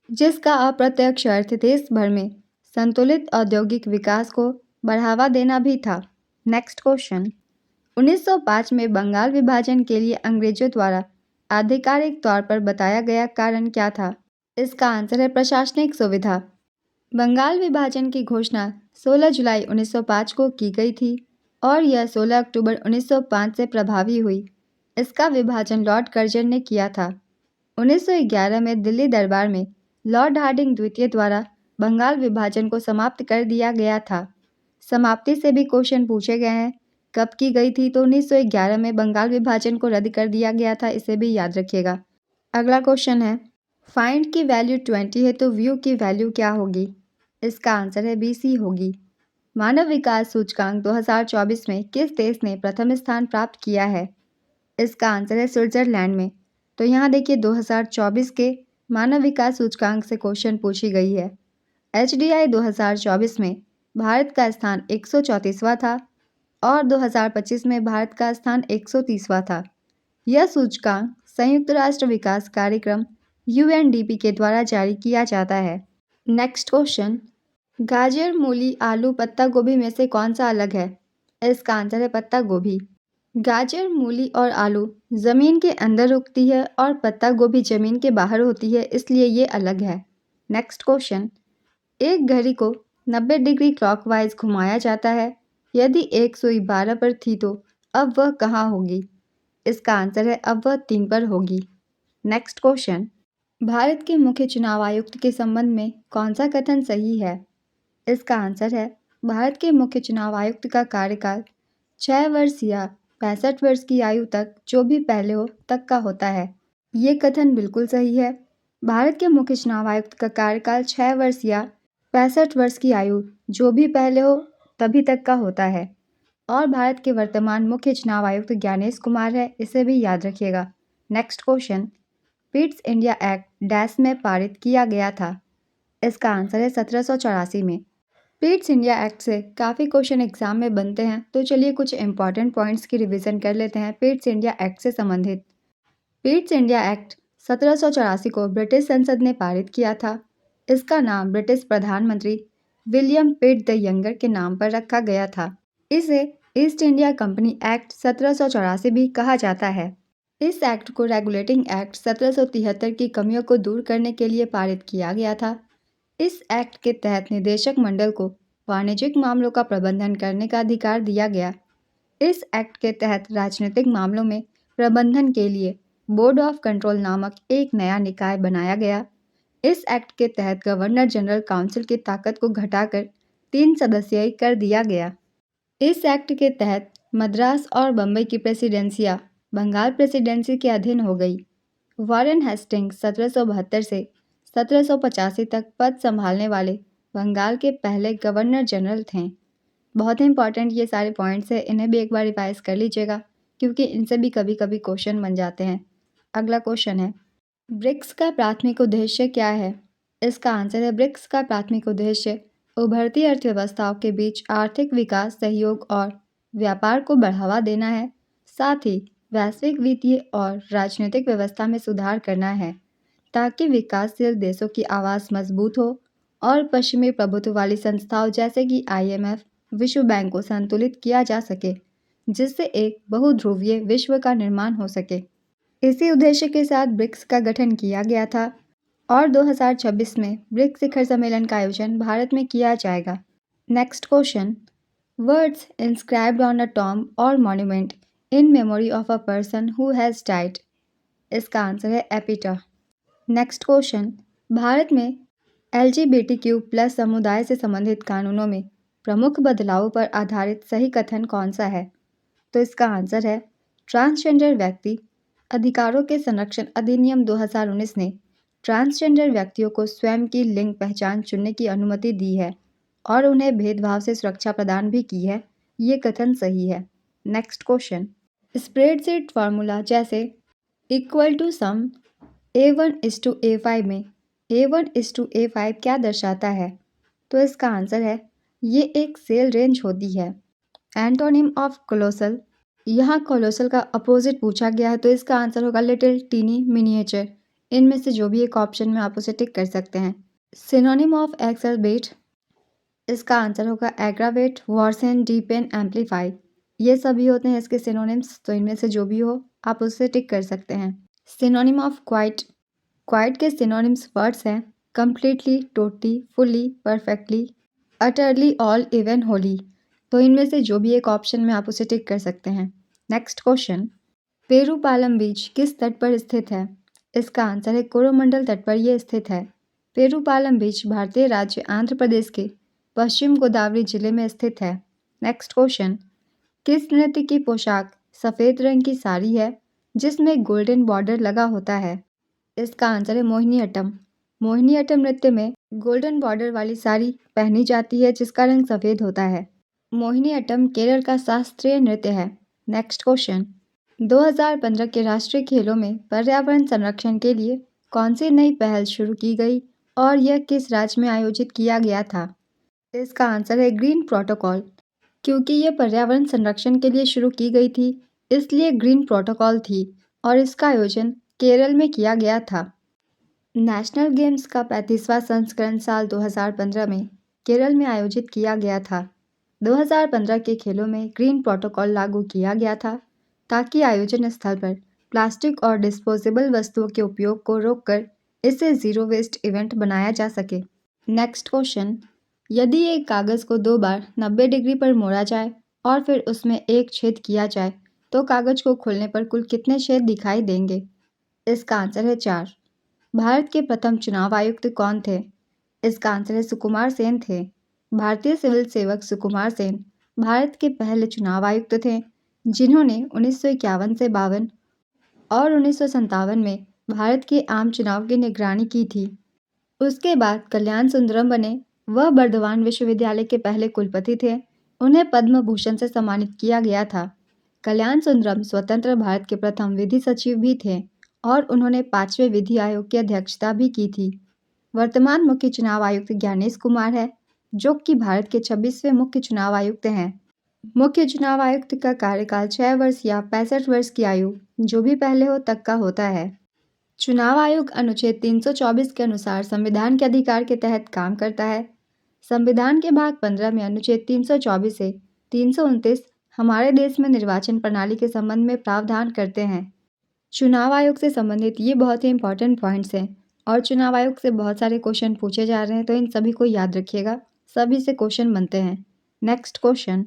जिसका अप्रत्यक्ष अर्थ देश भर में संतुलित औद्योगिक विकास को बढ़ावा देना भी था। नेक्स्ट क्वेश्चन, 1905 में बंगाल विभाजन के लिए अंग्रेजों द्वारा आधिकारिक तौर पर बताया गया कारण क्या था। इसका आंसर है प्रशासनिक सुविधा। बंगाल विभाजन की घोषणा 16 जुलाई 1905 को की गई थी और यह 16 अक्टूबर 1905 से प्रभावी हुई। इसका विभाजन लॉर्ड कर्जन ने किया था। 1911 में दिल्ली दरबार में लॉर्ड हार्डिंग द्वितीय द्वारा बंगाल विभाजन को समाप्त कर दिया गया था। समाप्ति से भी क्वेश्चन पूछे गए हैं, कब की गई थी। तो 1911 में बंगाल विभाजन को रद्द कर दिया गया था, इसे भी याद रखिएगा। अगला क्वेश्चन है, फाइंड की वैल्यू 20 है तो व्यू की वैल्यू क्या होगी। इसका आंसर है BC होगी। मानव विकास सूचकांक 2024 में किस देश ने प्रथम स्थान प्राप्त किया है? इसका आंसर है स्विट्जरलैंड में। तो यहाँ देखिए 2024 के मानव विकास सूचकांक से क्वेश्चन पूछी गई है। HDI 2024 में भारत का स्थान 134वां था और 2025 में भारत का स्थान 130वां था। यह सूचकांक संयुक्त राष्ट्र विकास कार्यक्रम UNDP के द्वारा जारी किया जाता है। नेक्स्ट क्वेश्चन, गाजर, मूली, आलू, पत्ता गोभी में से कौन सा अलग है? इसका आंसर है पत्ता गोभी। गाजर, मूली और आलू ज़मीन के अंदर उगती है और पत्ता गोभी ज़मीन के बाहर होती है, इसलिए ये अलग है। नेक्स्ट क्वेश्चन, एक घड़ी को 90 डिग्री क्लॉकवाइज घुमाया जाता है। यदि एक सुई 12 पर थी तो अब वह कहाँ होगी? इसका आंसर है अब वह 3 पर होगी। नेक्स्ट क्वेश्चन, भारत के मुख्य चुनाव आयुक्त के संबंध में कौन सा कथन सही है? इसका आंसर है भारत के मुख्य चुनाव आयुक्त का कार्यकाल 6 वर्ष या 65 वर्ष की आयु तक जो भी पहले हो तक का होता है। ये कथन बिल्कुल सही है। भारत के मुख्य चुनाव आयुक्त का कार्यकाल 6 वर्ष या 65 वर्ष की आयु जो भी पहले हो तभी तक का होता है। और भारत के वर्तमान मुख्य चुनाव आयुक्त ज्ञानेश कुमार है, इसे भी याद रखिएगा। Next question, Pitt's India act dash में पारित किया गया था? इसका आंसर है 1784 में। पिट्स इंडिया एक्ट से काफ़ी क्वेश्चन एग्जाम में बनते हैं, तो चलिए कुछ इंपॉर्टेंट पॉइंट्स की रिवीजन कर लेते हैं पिट्स इंडिया एक्ट से संबंधित। पिट्स इंडिया एक्ट 1784 को ब्रिटिश संसद ने पारित किया था। इसका नाम ब्रिटिश प्रधानमंत्री विलियम पिट द यंगर के नाम पर रखा गया था। इसे ईस्ट इंडिया कंपनी एक्ट 1784 भी कहा जाता है। इस एक्ट को रेगुलेटिंग एक्ट 1773 की कमियों को दूर करने के लिए पारित किया गया था। इस एक्ट के तहत निदेशक मंडल को वाणिज्यिक मामलों का प्रबंधन करने का अधिकार दिया गया। इस एक्ट के तहत राजनीतिक मामलों में प्रबंधन के लिए बोर्ड ऑफ कंट्रोल नामक एक नया निकाय बनाया गया। इस एक्ट के तहत गवर्नर जनरल काउंसिल की ताकत को घटाकर 3 सदस्यीय कर दिया गया। इस एक्ट के तहत मद्रास और बम्बई की प्रेसिडेंसियाँ बंगाल प्रेसिडेंसी के अधीन हो गई। वॉरेन हेस्टिंग्स 1772 से 1785 तक पद संभालने वाले बंगाल के पहले गवर्नर जनरल थे। बहुत इंपॉर्टेंट ये सारे पॉइंट्स हैं, इन्हें भी एक बार रिवाइज कर लीजिएगा क्योंकि इनसे भी कभी कभी क्वेश्चन बन जाते हैं। अगला क्वेश्चन है, ब्रिक्स का प्राथमिक उद्देश्य क्या है? इसका आंसर है ब्रिक्स का प्राथमिक उद्देश्य उभरती अर्थव्यवस्थाओं के बीच आर्थिक विकास, सहयोग और व्यापार को बढ़ावा देना है। साथ ही वैश्विक वित्तीय और राजनीतिक व्यवस्था में सुधार करना है ताकि विकासशील देशों की आवाज़ मजबूत हो और पश्चिमी प्रभुत्व वाली संस्थाओं जैसे कि IMF, विश्व बैंक को संतुलित किया जा सके, जिससे एक बहुध्रुवीय विश्व का निर्माण हो सके। इसी उद्देश्य के साथ ब्रिक्स का गठन किया गया था और 2026 में ब्रिक्स शिखर सम्मेलन का आयोजन भारत में किया जाएगा। Next question, words inscribed on a tomb or monument in memory of a person who has died. इसका आंसर है एपिटा। नेक्स्ट क्वेश्चन, भारत में LGBTQ+ समुदाय से संबंधित कानूनों में प्रमुख बदलावों पर आधारित सही कथन कौन सा है? तो इसका आंसर है ट्रांसजेंडर व्यक्ति अधिकारों के संरक्षण अधिनियम 2019 ने ट्रांसजेंडर व्यक्तियों को स्वयं की लिंग पहचान चुनने की अनुमति दी है और उन्हें भेदभाव से सुरक्षा प्रदान भी की है। ये कथन सही है। नेक्स्ट क्वेश्चन, स्प्रेडशीट फार्मूला जैसे इक्वल टू सम A1:A5 में A1:A5 क्या दर्शाता है? तो इसका आंसर है ये एक सेल रेंज होती है। एंटोनिम ऑफ कोलोसल, यहाँ कोलोसल का अपोजिट पूछा गया है तो इसका आंसर होगा लिटिल, टीनी, मिनिएचर। इनमें से जो भी एक ऑप्शन में आप उसे टिक कर सकते हैं। सिनोनिम ऑफ एक्सेलरेट, इसका आंसर होगा एग्रावेट, वर्सन, डीपेन, एम्पलीफाई। ये सभी होते हैं इसके सिनोनिम्स, तो इनमें से जो भी हो आप उससे टिक कर सकते हैं। सिनोनिम ऑफ क्वाइट, क्वाइट के सिनोनिम्स वर्ड्स हैं completely, totally, fully, perfectly, utterly, all, even, Holi. तो इनमें से जो भी एक ऑप्शन में आप उसे टिक कर सकते हैं। नेक्स्ट क्वेश्चन, पेरूपालम बीच किस तट पर स्थित है? इसका आंसर है कोरोमंडल तट पर यह स्थित है। पेरूपालम बीच भारतीय राज्य आंध्र प्रदेश के पश्चिम गोदावरी जिले में स्थित है। नेक्स्ट क्वेश्चन, किस नृत्य की पोशाक सफ़ेद रंग की साड़ी है जिसमें गोल्डन बॉर्डर लगा होता है? इसका आंसर है मोहिनीअट्टम। मोहिनीअट्टम नृत्य में गोल्डन बॉर्डर वाली साड़ी पहनी जाती है जिसका रंग सफ़ेद होता है। मोहिनीअट्टम केरल का शास्त्रीय नृत्य है। Next question. 2015 के राष्ट्रीय खेलों में पर्यावरण संरक्षण के लिए कौन सी नई पहल शुरू की गई और यह किस राज्य में आयोजित किया गया था? इसका आंसर है ग्रीन प्रोटोकॉल। क्योंकि ये पर्यावरण संरक्षण के लिए शुरू की गई थी, इसलिए ग्रीन प्रोटोकॉल थी और इसका आयोजन केरल में किया गया था। नेशनल गेम्स का 35वां संस्करण साल 2015 में केरल में आयोजित किया गया था। 2015 के खेलों में ग्रीन प्रोटोकॉल लागू किया गया था ताकि आयोजन स्थल पर प्लास्टिक और डिस्पोजेबल वस्तुओं के उपयोग को रोककर इसे ज़ीरो वेस्ट इवेंट बनाया जा सके। Next question. यदि एक कागज़ को 2 बार 90 डिग्री पर मोड़ा जाए और फिर उसमें एक छेद किया जाए तो कागज़ को खोलने पर कुल कितने छेद दिखाई देंगे? इसका आंसर है 4। भारत के प्रथम चुनाव आयुक्त कौन थे? इसका आंसर है सुकुमार सेन थे। भारतीय सिविल सेवक सुकुमार सेन भारत के पहले चुनाव आयुक्त थे जिन्होंने 1951 से 52 और 1957 में भारत के आम चुनाव की निगरानी की थी। उसके बाद कल्याण सुंदरम बने। वह बर्दवान विश्वविद्यालय के पहले कुलपति थे। उन्हें पद्म भूषण से सम्मानित किया गया था। कल्याण सुंदरम स्वतंत्र भारत के प्रथम विधि सचिव भी थे और उन्होंने 5वें विधि आयोग की अध्यक्षता भी की थी। वर्तमान मुख्य चुनाव आयुक्त ज्ञानेश कुमार है, जो कि भारत के 26वें मुख्य चुनाव आयुक्त हैं। मुख्य चुनाव आयुक्त का कार्यकाल 6 वर्ष या 65 वर्ष की आयु, जो भी पहले हो, तक का होता है। चुनाव आयोग अनुच्छेद 324 के अनुसार संविधान के अधिकार के तहत काम करता है। संविधान के भाग 15 में अनुच्छेद 324 से 329 हमारे देश में निर्वाचन प्रणाली के संबंध में प्रावधान करते हैं। चुनाव आयोग से संबंधित ये बहुत ही इंपॉर्टेंट पॉइंट्स हैं और चुनाव आयोग से बहुत सारे क्वेश्चन पूछे जा रहे हैं, तो इन सभी को याद रखिएगा। सभी से क्वेश्चन बनते हैं। Next question.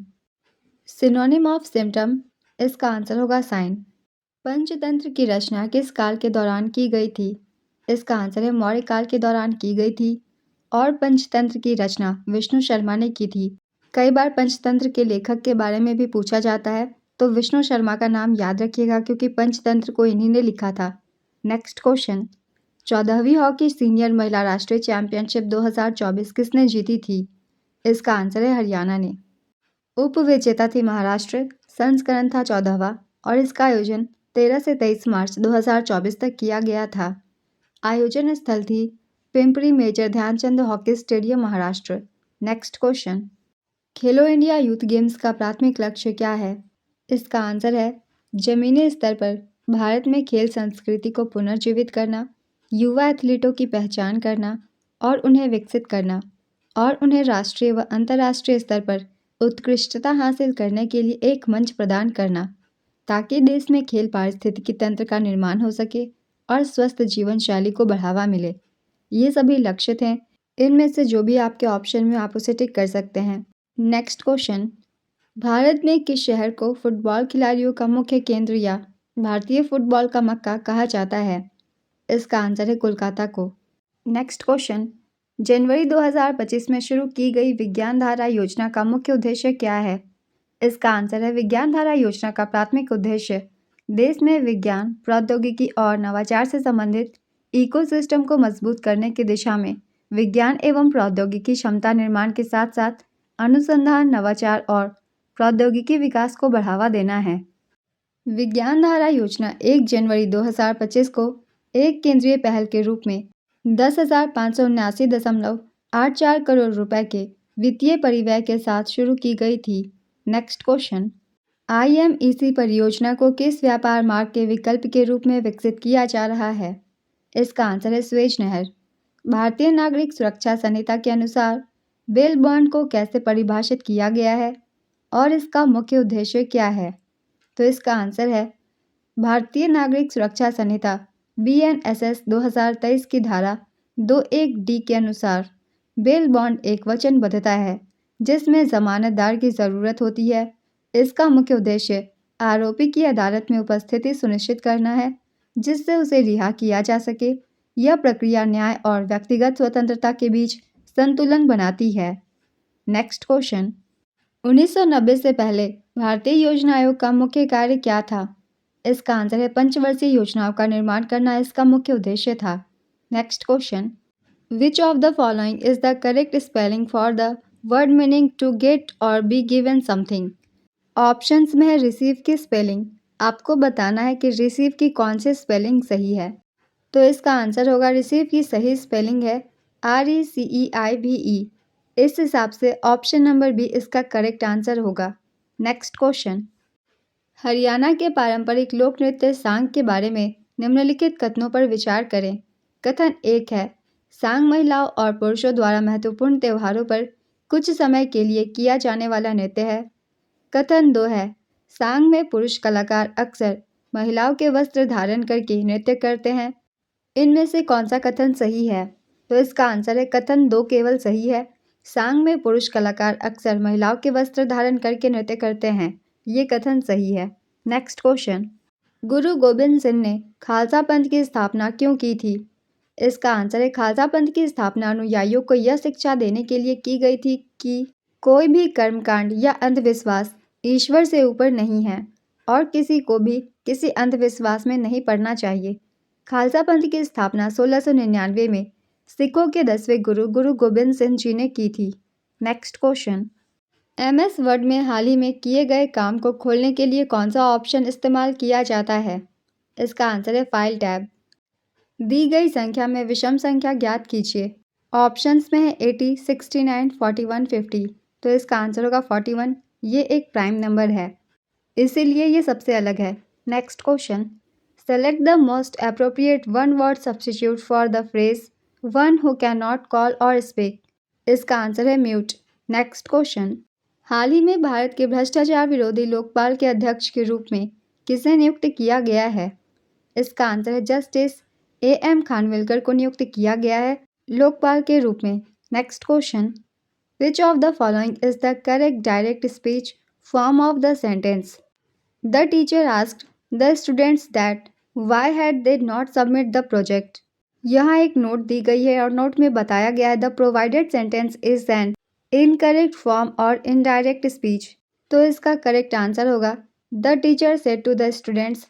Synonym of symptom, इसका आंसर होगा साइन। पंचतंत्र की रचना किस काल के दौरान की गई थी? इसका आंसर है मौर्य काल के दौरान की गई थी और पंचतंत्र की रचना विष्णु शर्मा ने की थी। कई बार पंचतंत्र के लेखक के बारे में भी पूछा जाता है, तो विष्णु शर्मा का नाम याद रखिएगा क्योंकि पंचतंत्र को इन्हीं ने लिखा था। Next question. 14वीं हॉकी सीनियर महिला राष्ट्रीय चैंपियनशिप 2024 किसने जीती थी? इसका आंसर है हरियाणा ने। उपविजेता थी महाराष्ट्र। संस्करण था 14वां और इसका आयोजन 13 से 23 मार्च 2024 तक किया गया था। आयोजन स्थल थी Pimpri major Dhyanchand hockey stadium, Maharashtra. Next question. खेलो इंडिया यूथ गेम्स का प्राथमिक लक्ष्य क्या है? इसका आंसर है जमीनी स्तर पर भारत में खेल संस्कृति को पुनर्जीवित करना, युवा एथलीटों की पहचान करना और उन्हें विकसित करना और उन्हें राष्ट्रीय व अंतर्राष्ट्रीय स्तर पर उत्कृष्टता हासिल करने के लिए एक मंच प्रदान करना, ताकि देश में खेल पारिस्थितिकी तंत्र का निर्माण हो सके और स्वस्थ जीवन शैली को बढ़ावा मिले। ये सभी लक्ष्य थे। इनमें से जो भी आपके ऑप्शन में आप उसे टिक कर सकते हैं। Next question. भारत में किस शहर को फुटबॉल खिलाड़ियों का मुख्य केंद्र या भारतीय फुटबॉल का मक्का कहा जाता है? इसका आंसर है कोलकाता को। Next question. जनवरी 2025 में शुरू की गई विज्ञान धारा योजना का मुख्य उद्देश्य क्या है? इसका आंसर है विज्ञान धारा योजना का प्राथमिक उद्देश्य देश में विज्ञान, प्रौद्योगिकी और नवाचार से संबंधित इकोसिस्टम को मजबूत करने की दिशा में विज्ञान एवं प्रौद्योगिकी क्षमता निर्माण के साथ साथ अनुसंधान, नवाचार और प्रौद्योगिकी विकास को बढ़ावा देना है। विज्ञान धारा योजना 1 जनवरी 2025 को एक केंद्रीय पहल के रूप में 10,579.84 करोड़ रुपए के वित्तीय परिव्यय के साथ शुरू की गई थी। Next question. IMEC परियोजना को किस व्यापार मार्ग के विकल्प के रूप में विकसित किया जा रहा है? इसका आंसर है स्वेज नहर। भारतीय नागरिक सुरक्षा संहिता के अनुसार बेल बॉन्ड को कैसे परिभाषित किया गया है और इसका मुख्य उद्देश्य क्या है? तो इसका आंसर है भारतीय नागरिक सुरक्षा संहिता BNSS 2023 की धारा 21D के अनुसार बेल बॉन्ड एक वचनबद्धता है जिसमें जमानतदार की ज़रूरत होती है। इसका मुख्य उद्देश्य आरोपी की अदालत में उपस्थिति सुनिश्चित करना है जिससे उसे रिहा किया जा सके। यह प्रक्रिया न्याय और व्यक्तिगत स्वतंत्रता के बीच संतुलन बनाती है। Next question. 1990 से पहले भारतीय योजना आयोग का मुख्य कार्य क्या था? इसका आंसर है पंचवर्षीय योजनाओं का निर्माण करना इसका मुख्य उद्देश्य था। Next question. Which of the following is the correct spelling for the word meaning to get or be given something. Options में है रिसीव की स्पेलिंग। आपको बताना है कि रिसीव की कौन सी स्पेलिंग सही है। तो इसका आंसर होगा रिसीव की सही स्पेलिंग है RECEIVE। इस हिसाब से ऑप्शन नंबर बी इसका करेक्ट आंसर होगा। नेक्स्ट क्वेश्चन, हरियाणा के पारंपरिक लोक नृत्य सांग के बारे में निम्नलिखित कथनों पर विचार करें। कथन 1 है, सांग महिलाओं और पुरुषों द्वारा महत्वपूर्ण त्योहारों पर कुछ समय के लिए किया जाने वाला नृत्य है। कथन 2 है, सांग में पुरुष कलाकार अक्सर महिलाओं के वस्त्र धारण करके नृत्य करते हैं। इनमें से कौन सा कथन सही है? तो इसका आंसर है कथन 2 केवल सही है। सांग में पुरुष कलाकार अक्सर महिलाओं के वस्त्र धारण करके नृत्य करते हैं, ये कथन सही है। नेक्स्ट क्वेश्चन, गुरु गोबिंद सिंह ने खालसा पंथ की स्थापना क्यों की थी? इसका आंसर है खालसा पंथ की स्थापना अनुयायियों को यह शिक्षा देने के लिए की गई थी कि कोई भी कर्मकांड या अंधविश्वास ईश्वर से ऊपर नहीं है और किसी को भी किसी अंधविश्वास में नहीं पड़ना चाहिए। खालसा पंथ की स्थापना 1699 में सिखों के 10वें गुरु गुरु गोबिंद सिंह जी ने की थी। नेक्स्ट क्वेश्चन, MS वर्ड में हाल ही में किए गए काम को खोलने के लिए कौन सा ऑप्शन इस्तेमाल किया जाता है? इसका आंसर है फाइल टैब। दी गई संख्या में विषम संख्या ज्ञात कीजिए। ऑप्शंस में है 80, 69, 41, 50। तो इसका आंसर होगा 41। ये एक प्राइम नंबर है, इसीलिए ये सबसे अलग है। Next question, select the most appropriate one word substitute for the phrase one who can not call और स्पीक। इसका आंसर है म्यूट। नेक्स्ट क्वेश्चन, हाल ही में भारत के भ्रष्टाचार विरोधी लोकपाल के अध्यक्ष के रूप में किसे नियुक्त किया गया है? इसका आंसर है जस्टिस AM खानविलकर को नियुक्त किया गया है लोकपाल के रूप में। Next question, which of the following is the correct direct speech form of the sentence? The teacher asked the students that why had they not submit the project. यहाँ एक नोट दी गई है और नोट में बताया गया है the provided sentence is an incorrect form or indirect speech. तो इसका करेक्ट आंसर होगा the teacher said to the students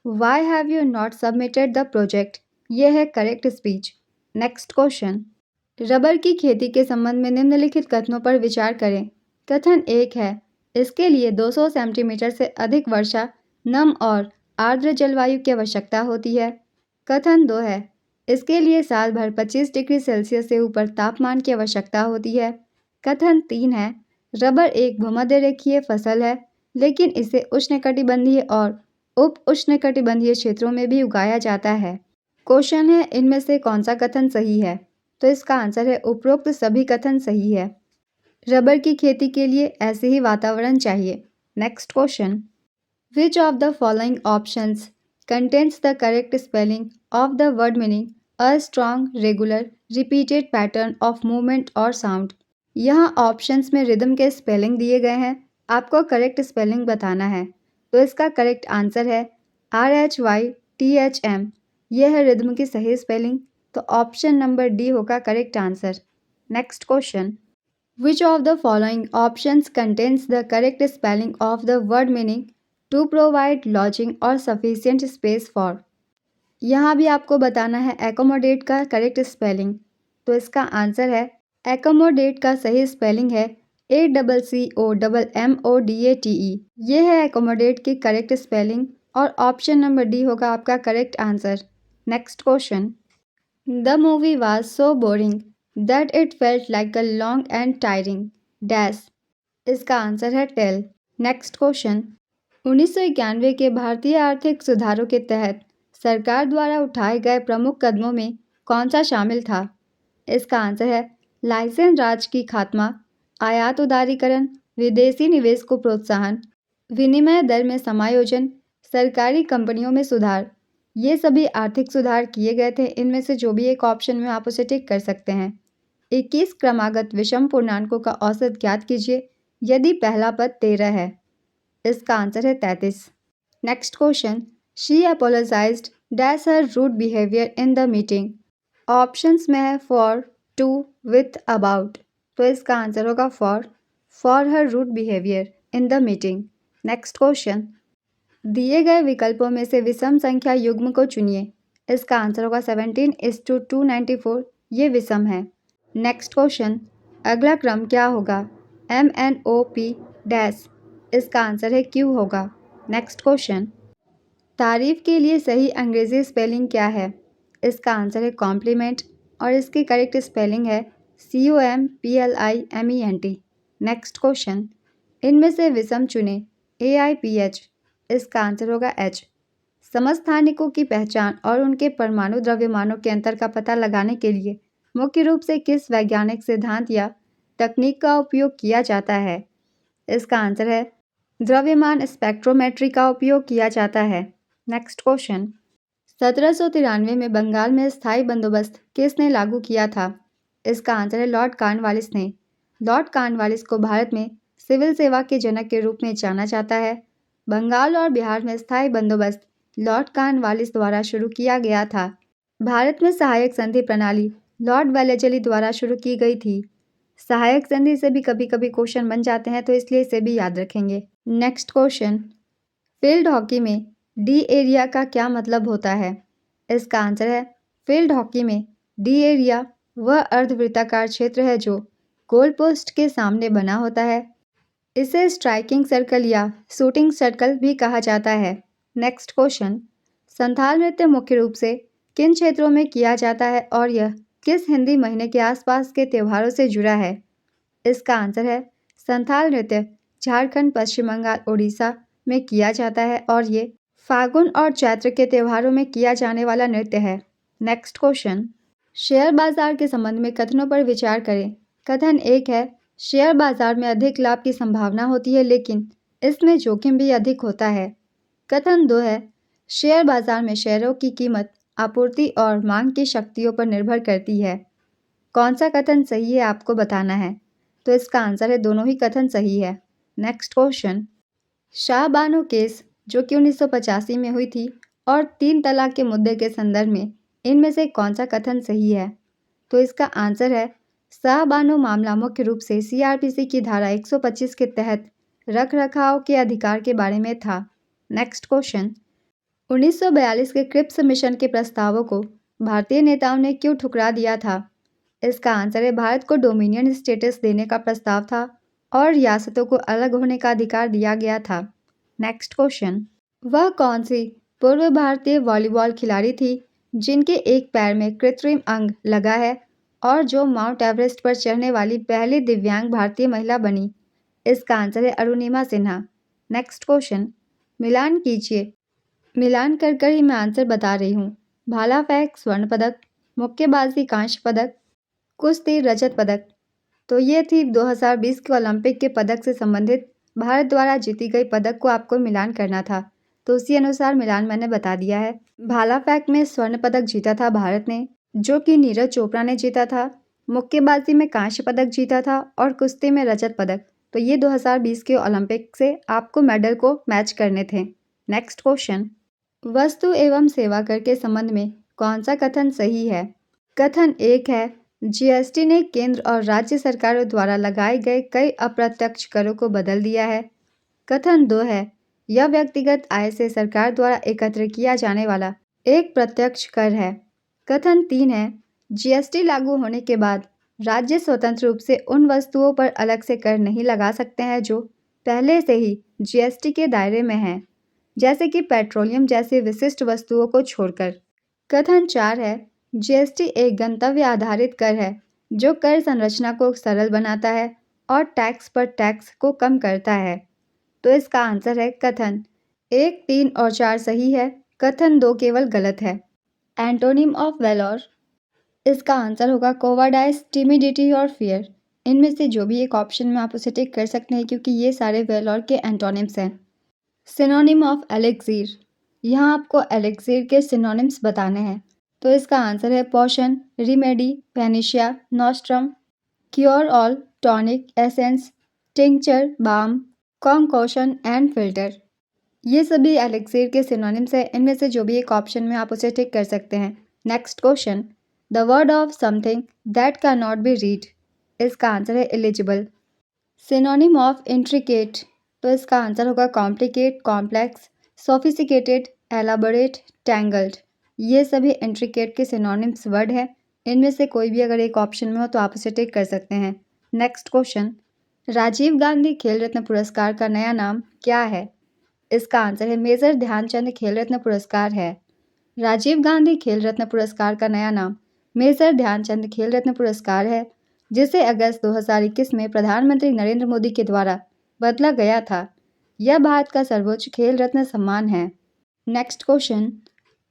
why have you not submitted the project. यह है correct speech. Next question, rubber की खेती के संबंध में निम्नलिखित कथनों पर विचार करें। कथन 1 है, इसके लिए 200 सेंटीमीटर से अधिक वर्षा, नम और आर्द्र जलवायु की आवश्यकता होती है। कथन 2 है, इसके लिए साल भर 25 डिग्री सेल्सियस से ऊपर तापमान की आवश्यकता होती है। कथन 3 है, रबर एक भूमध्य रेखीय फसल है, लेकिन इसे उष्णकटिबंधीय और उप उष्णकटिबंधीय क्षेत्रों में भी उगाया जाता है। क्वेश्चन है, इनमें से कौन सा कथन सही है? तो इसका आंसर है उपरोक्त सभी कथन सही है। रबर की खेती के लिए ऐसे ही वातावरण चाहिए। Next question, which of the following options contains the correct spelling of the word meaning a strong regular repeated pattern of movement और साउंड। यहाँ ऑप्शंस में रिदम के स्पेलिंग दिए गए हैं, आपको करेक्ट स्पेलिंग बताना है। तो इसका करेक्ट आंसर है RHYTHM। यह है रिदम की सही स्पेलिंग, तो ऑप्शन नंबर डी होगा correct answer. Next question, which of the following options contains the correct spelling of the word meaning to provide lodging or sufficient space for. यहाँ भी आपको बताना है एकोमोडेट का करेक्ट स्पेलिंग। तो इसका आंसर है एकोमोडेट का सही स्पेलिंग है ACCOMMODATE। ये है एकोमोडेट की करेक्ट स्पेलिंग और ऑप्शन नंबर डी होगा आपका correct answer. Next question, the movie was so boring that it felt like a long and tiring dash. इसका आंसर है टेल। नेक्स्ट क्वेश्चन, 1991 के भारतीय आर्थिक सुधारों के तहत सरकार द्वारा उठाए गए प्रमुख कदमों में कौन सा शामिल था? इसका आंसर है लाइसेंस राज की खात्मा, आयात उदारीकरण, विदेशी निवेश को प्रोत्साहन, विनिमय दर में समायोजन, सरकारी कंपनियों में सुधार। ये सभी आर्थिक सुधार किए गए थे। इनमें से जो भी एक ऑप्शन में आप उसे टिक कर सकते हैं। 21 क्रमागत विषम पूर्णांकों का औसत ज्ञात कीजिए यदि पहला पद 13 है। इसका आंसर है 33। Next question, she apologised dash her rude behaviour in the meeting. Options में है फॉर, टू, विथ, अबाउट। तो इसका आंसर होगा for her rude behaviour in the meeting. Next question, दिए गए विकल्पों में से विषम संख्या युग्म को चुनिए। इसका आंसर होगा 17:294, ये विषम है। नेक्स्ट क्वेश्चन, अगला क्रम क्या होगा? MNOP डैश, इसका आंसर है Q होगा। नेक्स्ट क्वेश्चन, तारीफ के लिए सही अंग्रेजी स्पेलिंग क्या है? इसका आंसर है कॉम्प्लीमेंट और इसकी करेक्ट स्पेलिंग है COMPLIMENT। नेक्स्ट क्वेश्चन, इनमें से विषम चुने AIPH, इसका आंसर होगा H। समस्थानिकों की पहचान और उनके परमाणु द्रव्यमानों के अंतर का पता लगाने के लिए मुख्य रूप से किस वैज्ञानिक सिद्धांत या तकनीक का उपयोग किया जाता है? इसका आंसर है द्रव्यमान स्पेक्ट्रोमेट्री का उपयोग किया जाता है। नेक्स्ट क्वेश्चन, 1793 में बंगाल में स्थायी बंदोबस्त किसने लागू किया था? इसका आंसर है लॉर्ड कॉर्नवालिस ने। लॉर्ड कॉर्नवालिस को भारत में सिविल सेवा के जनक के रूप में जाना जाता है। बंगाल और बिहार में स्थायी बंदोबस्त लॉर्ड कॉर्नवालिस द्वारा शुरू किया गया था। भारत में सहायक संधि प्रणाली लॉर्ड वेलेजली द्वारा शुरू की गई थी। सहायक संधि से भी कभी कभी क्वेश्चन बन जाते हैं, तो इसलिए इसे भी याद रखेंगे। नेक्स्ट क्वेश्चन, फील्ड हॉकी में डी एरिया का क्या मतलब होता है? इसका आंसर है फील्ड हॉकी में डी एरिया वह अर्धवृत्ताकार क्षेत्र है जो गोल पोस्ट के सामने बना होता है। इसे स्ट्राइकिंग सर्कल या शूटिंग सर्कल भी कहा जाता है। नेक्स्ट क्वेश्चन, संथाल नृत्य मुख्य रूप से किन क्षेत्रों में किया जाता है और यह किस हिंदी महीने के आसपास के त्योहारों से जुड़ा है? इसका आंसर है संथाल नृत्य झारखंड, पश्चिम बंगाल, उड़ीसा में किया जाता है और ये फागुन और चैत्र के त्योहारों में किया जाने वाला नृत्य है। नेक्स्ट क्वेश्चन, शेयर बाजार के संबंध में कथनों पर विचार करें। कथन 1 है, शेयर बाजार में अधिक लाभ की संभावना होती है लेकिन इसमें जोखिम भी अधिक होता है। कथन 2 है, शेयर बाजार में शेयरों की कीमत आपूर्ति और मांग की शक्तियों पर निर्भर करती है। कौन सा कथन सही है आपको बताना है, तो इसका आंसर है दोनों ही कथन सही है। Next question, Shah Bano case जो कि 1985 में हुई थी और 3 तलाक के मुद्दे के संदर्भ में इनमें से कौन सा कथन सही है? तो इसका आंसर है शाह बानो मामला मुख्य रूप से CRPC की धारा 125 के तहत रख रखाव के अधिकार के बारे में था। नेक्स्ट क्वेश्चन, 1942 के क्रिप्स मिशन के प्रस्तावों को भारतीय नेताओं ने क्यों ठुकरा दिया था? इसका आंसर है भारत को डोमिनियन स्टेटस देने का प्रस्ताव था और रियासतों को अलग होने का अधिकार दिया गया था। नेक्स्ट क्वेश्चन, वह कौन सी पूर्व भारतीय वॉलीबॉल खिलाड़ी थी जिनके एक पैर में कृत्रिम अंग लगा है और जो माउंट एवरेस्ट पर चढ़ने वाली पहली दिव्यांग भारतीय महिला बनी? इसका आंसर है अरुणिमा सिन्हा। नेक्स्ट क्वेश्चन, मिलान कीजिए। मिलान कर कर ही मैं आंसर बता रही हूँ। भाला फेंक स्वर्ण पदक, मुक्केबाजी कांस्य पदक, कुश्ती रजत पदक। तो ये थी 2020 के ओलंपिक के पदक से संबंधित भारत द्वारा जीती गई पदक को आपको मिलान करना था, तो उसी अनुसार मिलान मैंने बता दिया है। भाला फेंक में स्वर्ण पदक जीता था भारत ने, जो कि नीरज चोपड़ा ने जीता था। मुक्केबाजी में कांस्य पदक जीता था और कुश्ती में रजत पदक। तो ये 2020 के ओलंपिक से आपको मेडल को मैच करने थे। नेक्स्ट क्वेश्चन, वस्तु एवं सेवा कर के संबंध में कौन सा कथन सही है? कथन 1 है, GST ने केंद्र और राज्य सरकारों द्वारा लगाए गए कई अप्रत्यक्ष करों को बदल दिया है। कथन 2 है, यह व्यक्तिगत आय से सरकार द्वारा एकत्र किया जाने वाला एक प्रत्यक्ष कर है। कथन 3 है, GST लागू होने के बाद राज्य स्वतंत्र रूप से उन वस्तुओं पर अलग से कर नहीं लगा सकते हैं जो पहले से ही GST के दायरे में हैं, जैसे कि पेट्रोलियम जैसी विशिष्ट वस्तुओं को छोड़कर। कथन 4 है, GST एक गंतव्य आधारित कर है जो कर संरचना को सरल बनाता है और टैक्स पर टैक्स को कम करता है। तो इसका आंसर है कथन 1, 3 और 4 सही है, कथन 2 केवल गलत है। एंटोनिम ऑफ वेलोर, इसका आंसर होगा कोवार्डाइस, टिमिडिटी और फियर। इनमें से जो भी एक ऑप्शन में आप उसे टिक कर सकते हैं क्योंकि ये सारे वेलोर के एंटोनिम्स हैं। सिनोनिम ऑफ एलेक्सीर, यहाँ आपको एलेक्सीर के सिनोनिम्स बताने हैं, तो इसका आंसर है potion, remedy, panacea, nostrum, cure all, tonic, essence, tincture, balm, concoction and philtre. ये सभी एलेक्सीर के सिनोनिम्स हैं। इनमें से जो भी एक ऑप्शन में आप उसे टिक कर सकते हैं। Next question, the word of something that can not be read, इसका आंसर है एलिजिबल। सिनोनिम ऑफ इंट्रिकेट, तो इसका आंसर होगा complicate, complex, sophisticated, elaborate, tangled. ये सभी इंट्रिकेट के सिनोनिम्स वर्ड हैं। इनमें से कोई भी अगर एक ऑप्शन में हो तो आप उसे टिक कर सकते हैं। नेक्स्ट क्वेश्चन, राजीव गांधी खेल रत्न पुरस्कार का नया नाम क्या है? इसका आंसर है मेजर ध्यानचंद खेल रत्न पुरस्कार है। राजीव गांधी खेल रत्न पुरस्कार का नया नाम मेजर ध्यानचंद खेल रत्न पुरस्कार है, जिसे अगस्त 2021 में प्रधानमंत्री नरेंद्र मोदी के द्वारा बदला गया था। यह भारत का सर्वोच्च खेल रत्न सम्मान है। नेक्स्ट क्वेश्चन,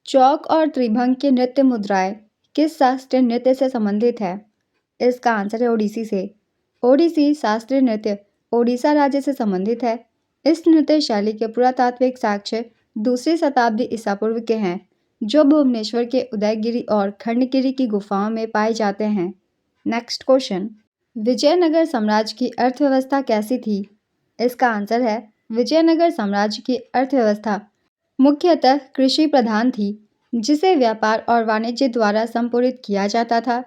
चौक और त्रिभंग की नृत्य मुद्राएं किस शास्त्रीय नृत्य से संबंधित है? इसका आंसर है ओडिसी से। ओडिसी शास्त्रीय नृत्य ओडिशा राज्य से संबंधित है। इस नृत्य शैली के पुरातात्विक साक्ष्य 2वीं शताब्दी ईसा पूर्व के हैं, जो भुवनेश्वर के उदयगिरी और खंडगिरी की गुफाओं में पाए जाते हैं। नेक्स्ट क्वेश्चन, विजयनगर साम्राज्य की अर्थव्यवस्था कैसी थी? इसका आंसर है विजयनगर साम्राज्य की अर्थव्यवस्था मुख्यतः कृषि प्रधान थी, जिसे व्यापार और वाणिज्य द्वारा संपूरित किया जाता था।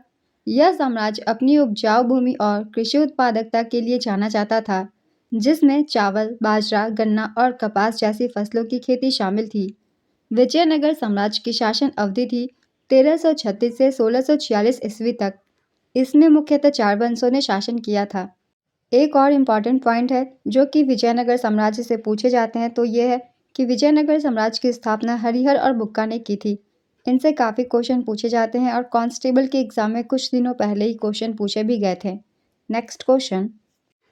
यह साम्राज्य अपनी उपजाऊ भूमि और कृषि उत्पादकता के लिए जाना जाता था, जिसमें चावल, बाजरा, गन्ना और कपास जैसी फसलों की खेती शामिल थी। विजयनगर साम्राज्य की शासन अवधि थी 1336 से 1646 ईस्वी तक। इसमें मुख्यतः 4 वंशों ने शासन किया था। एक और इम्पॉर्टेंट पॉइंट है जो कि विजयनगर साम्राज्य से पूछे जाते हैं, तो ये है कि विजयनगर साम्राज्य की स्थापना हरिहर और बुक्का ने की थी। इनसे काफ़ी क्वेश्चन पूछे जाते हैं और कांस्टेबल के एग्जाम में कुछ दिनों पहले ही क्वेश्चन पूछे भी गए थे। नेक्स्ट क्वेश्चन,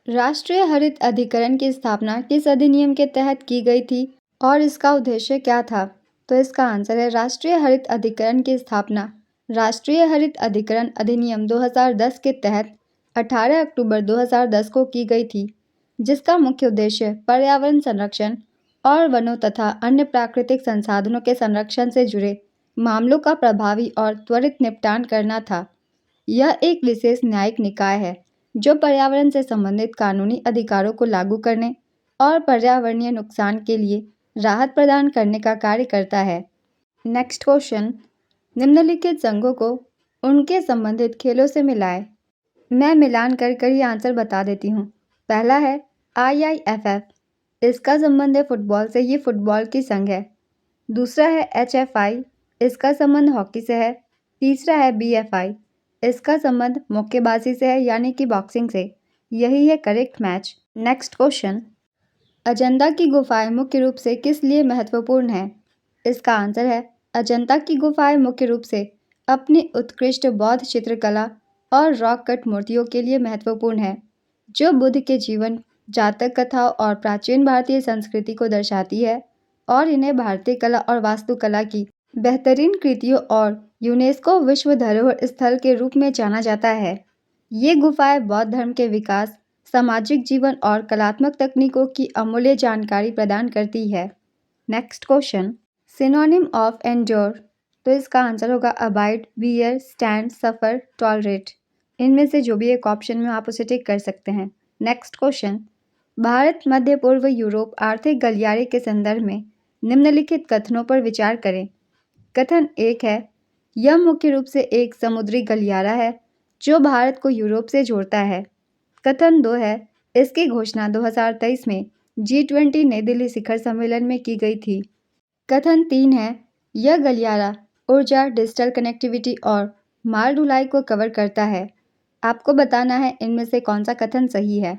राष्ट्रीय हरित अधिकरण की स्थापना किस अधिनियम के तहत की गई थी और इसका उद्देश्य क्या था? तो इसका आंसर है राष्ट्रीय हरित अधिकरण की स्थापना राष्ट्रीय हरित अधिकरण अधिनियम 2010 के तहत 18 अक्टूबर 2010 को की गई थी, जिसका मुख्य उद्देश्य पर्यावरण संरक्षण और वनों तथा अन्य प्राकृतिक संसाधनों के संरक्षण से जुड़े मामलों का प्रभावी और त्वरित निपटान करना था। यह एक विशेष न्यायिक निकाय है जो पर्यावरण से संबंधित कानूनी अधिकारों को लागू करने और पर्यावरणीय नुकसान के लिए राहत प्रदान करने का कार्य करता है। नेक्स्ट क्वेश्चन, निम्नलिखित संघों को उनके संबंधित खेलों से मिलाएं। मैं मिलान कर ही आंसर बता देती हूँ। पहला है IIFF, इसका संबंध है फुटबॉल से, ये फुटबॉल की संघ है। दूसरा है HFI, इसका संबंध हॉकी से है। तीसरा है BFI, इसका संबंध मुक्केबाजी से है, यानी कि बॉक्सिंग से। यही है correct match. Next question, Ajanta की गुफाएं मुख्य रूप से किस लिए महत्वपूर्ण है? इसका आंसर है अजंता की गुफाएं मुख्य रूप से अपनी उत्कृष्ट बौद्ध चित्रकला और रॉक कट मूर्तियों के लिए महत्वपूर्ण है, जो बुद्ध के जीवन, जातक कथाओं और प्राचीन भारतीय संस्कृति को दर्शाती है और इन्हें भारतीय कला और वास्तुकला की बेहतरीन कृतियों और यूनेस्को विश्व धरोहर स्थल के रूप में जाना जाता है। ये गुफाएं बौद्ध धर्म के विकास, सामाजिक जीवन और कलात्मक तकनीकों की अमूल्य जानकारी प्रदान करती है। Next question, synonym of endure, तो इसका आंसर होगा अबाइड, बियर, स्टैंड, सफर, टॉलरेट। इनमें से जो भी एक ऑप्शन में आप उसे टिक कर सकते हैं। नेक्स्ट क्वेश्चन, भारत, मध्य पूर्व, यूरोप आर्थिक गलियारे के संदर्भ में निम्नलिखित कथनों पर विचार करें। कथन 1 है, यह मुख्य रूप से एक समुद्री गलियारा है जो भारत को यूरोप से जोड़ता है। कथन 2 है, इसकी घोषणा 2023 में G20 नई दिल्ली शिखर सम्मेलन में की गई थी। कथन 3 है, यह गलियारा ऊर्जा, डिजिटल कनेक्टिविटी और माल ढुलाई को कवर करता है। आपको बताना है इनमें से कौन सा कथन सही है।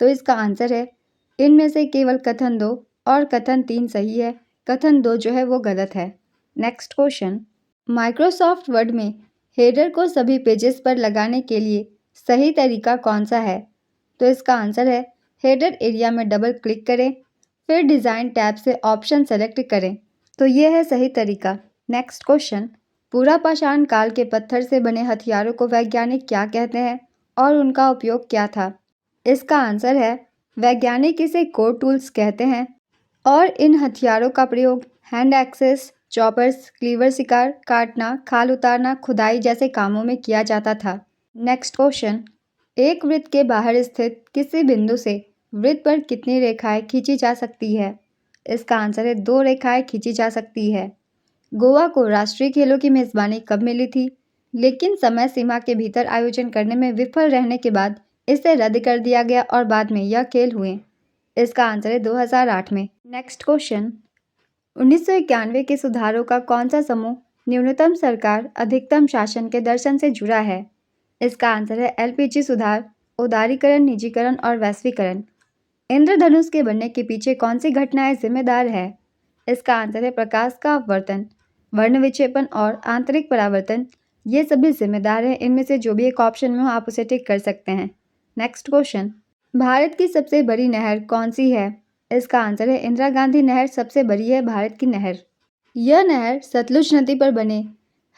तो इसका आंसर है इनमें से केवल कथन 2 और कथन 3 सही है। कथन 2 जो है वो गलत है। नेक्स्ट क्वेश्चन, माइक्रोसॉफ्ट वर्ड में हेडर को सभी पेजेस पर लगाने के लिए सही तरीका कौन सा है? तो इसका आंसर है हेडर एरिया में डबल क्लिक करें, फिर डिज़ाइन टैब से ऑप्शन सेलेक्ट करें, तो ये है सही तरीका। नेक्स्ट क्वेश्चन, पूरा पाषाण काल के पत्थर से बने हथियारों को वैज्ञानिक क्या कहते हैं और उनका उपयोग क्या था? इसका आंसर है वैज्ञानिक इसे कोर टूल्स कहते हैं और इन हथियारों का प्रयोग हैंड एक्सेस, चॉपर्स, क्लीवर, शिकार काटना, खाल उतारना, खुदाई जैसे कामों में किया जाता था। नेक्स्ट क्वेश्चन, एक वृत्त के बाहर स्थित किसी बिंदु से वृत्त पर कितनी रेखाएं खींची जा सकती है? इसका आंसर है 2 रेखाएं खींची जा सकती है। गोवा को राष्ट्रीय खेलों की मेजबानी कब मिली थी, लेकिन समय सीमा के भीतर आयोजन करने में विफल रहने के बाद इसे रद्द कर दिया गया और बाद में यह खेल हुए। इसका आंसर है 2008 में। नेक्स्ट क्वेश्चन, 1991 के सुधारों का कौन सा समूह न्यूनतम सरकार अधिकतम शासन के दर्शन से जुड़ा है? इसका आंसर है एलपीजी सुधार, उदारीकरण, निजीकरण और वैश्वीकरण। इंद्रधनुष के बनने के पीछे कौन सी घटनाएं जिम्मेदार है? इसका आंसर है प्रकाश का अपवर्तन, वर्ण विक्षेपण और आंतरिक परावर्तन। ये सभी जिम्मेदार हैं। इनमें से जो भी एक ऑप्शन में हो आप उसे टिक कर सकते हैं। नेक्स्ट क्वेश्चन, भारत की सबसे बड़ी नहर कौन सी है? इसका आंसर है इंदिरा गांधी नहर सबसे बड़ी है भारत की नहर। यह नहर सतलुज नदी पर बने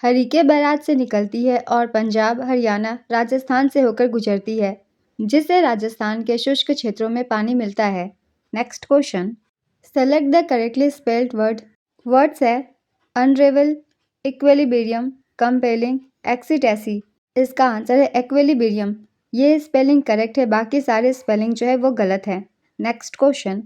हरीके बैराज से निकलती है और पंजाब, हरियाणा, राजस्थान से होकर गुजरती है, जिससे राजस्थान के शुष्क क्षेत्रों में पानी मिलता है। Next question, select the correctly spelled word. Words है अनरेवल, इक्विलिब्रियम, कंपेलिंग, एक्सीटेसी। इसका आंसर है इक्विलिब्रियम। ये स्पेलिंग करेक्ट है, बाकी सारे स्पेलिंग जो है वो गलत है। नेक्स्ट क्वेश्चन,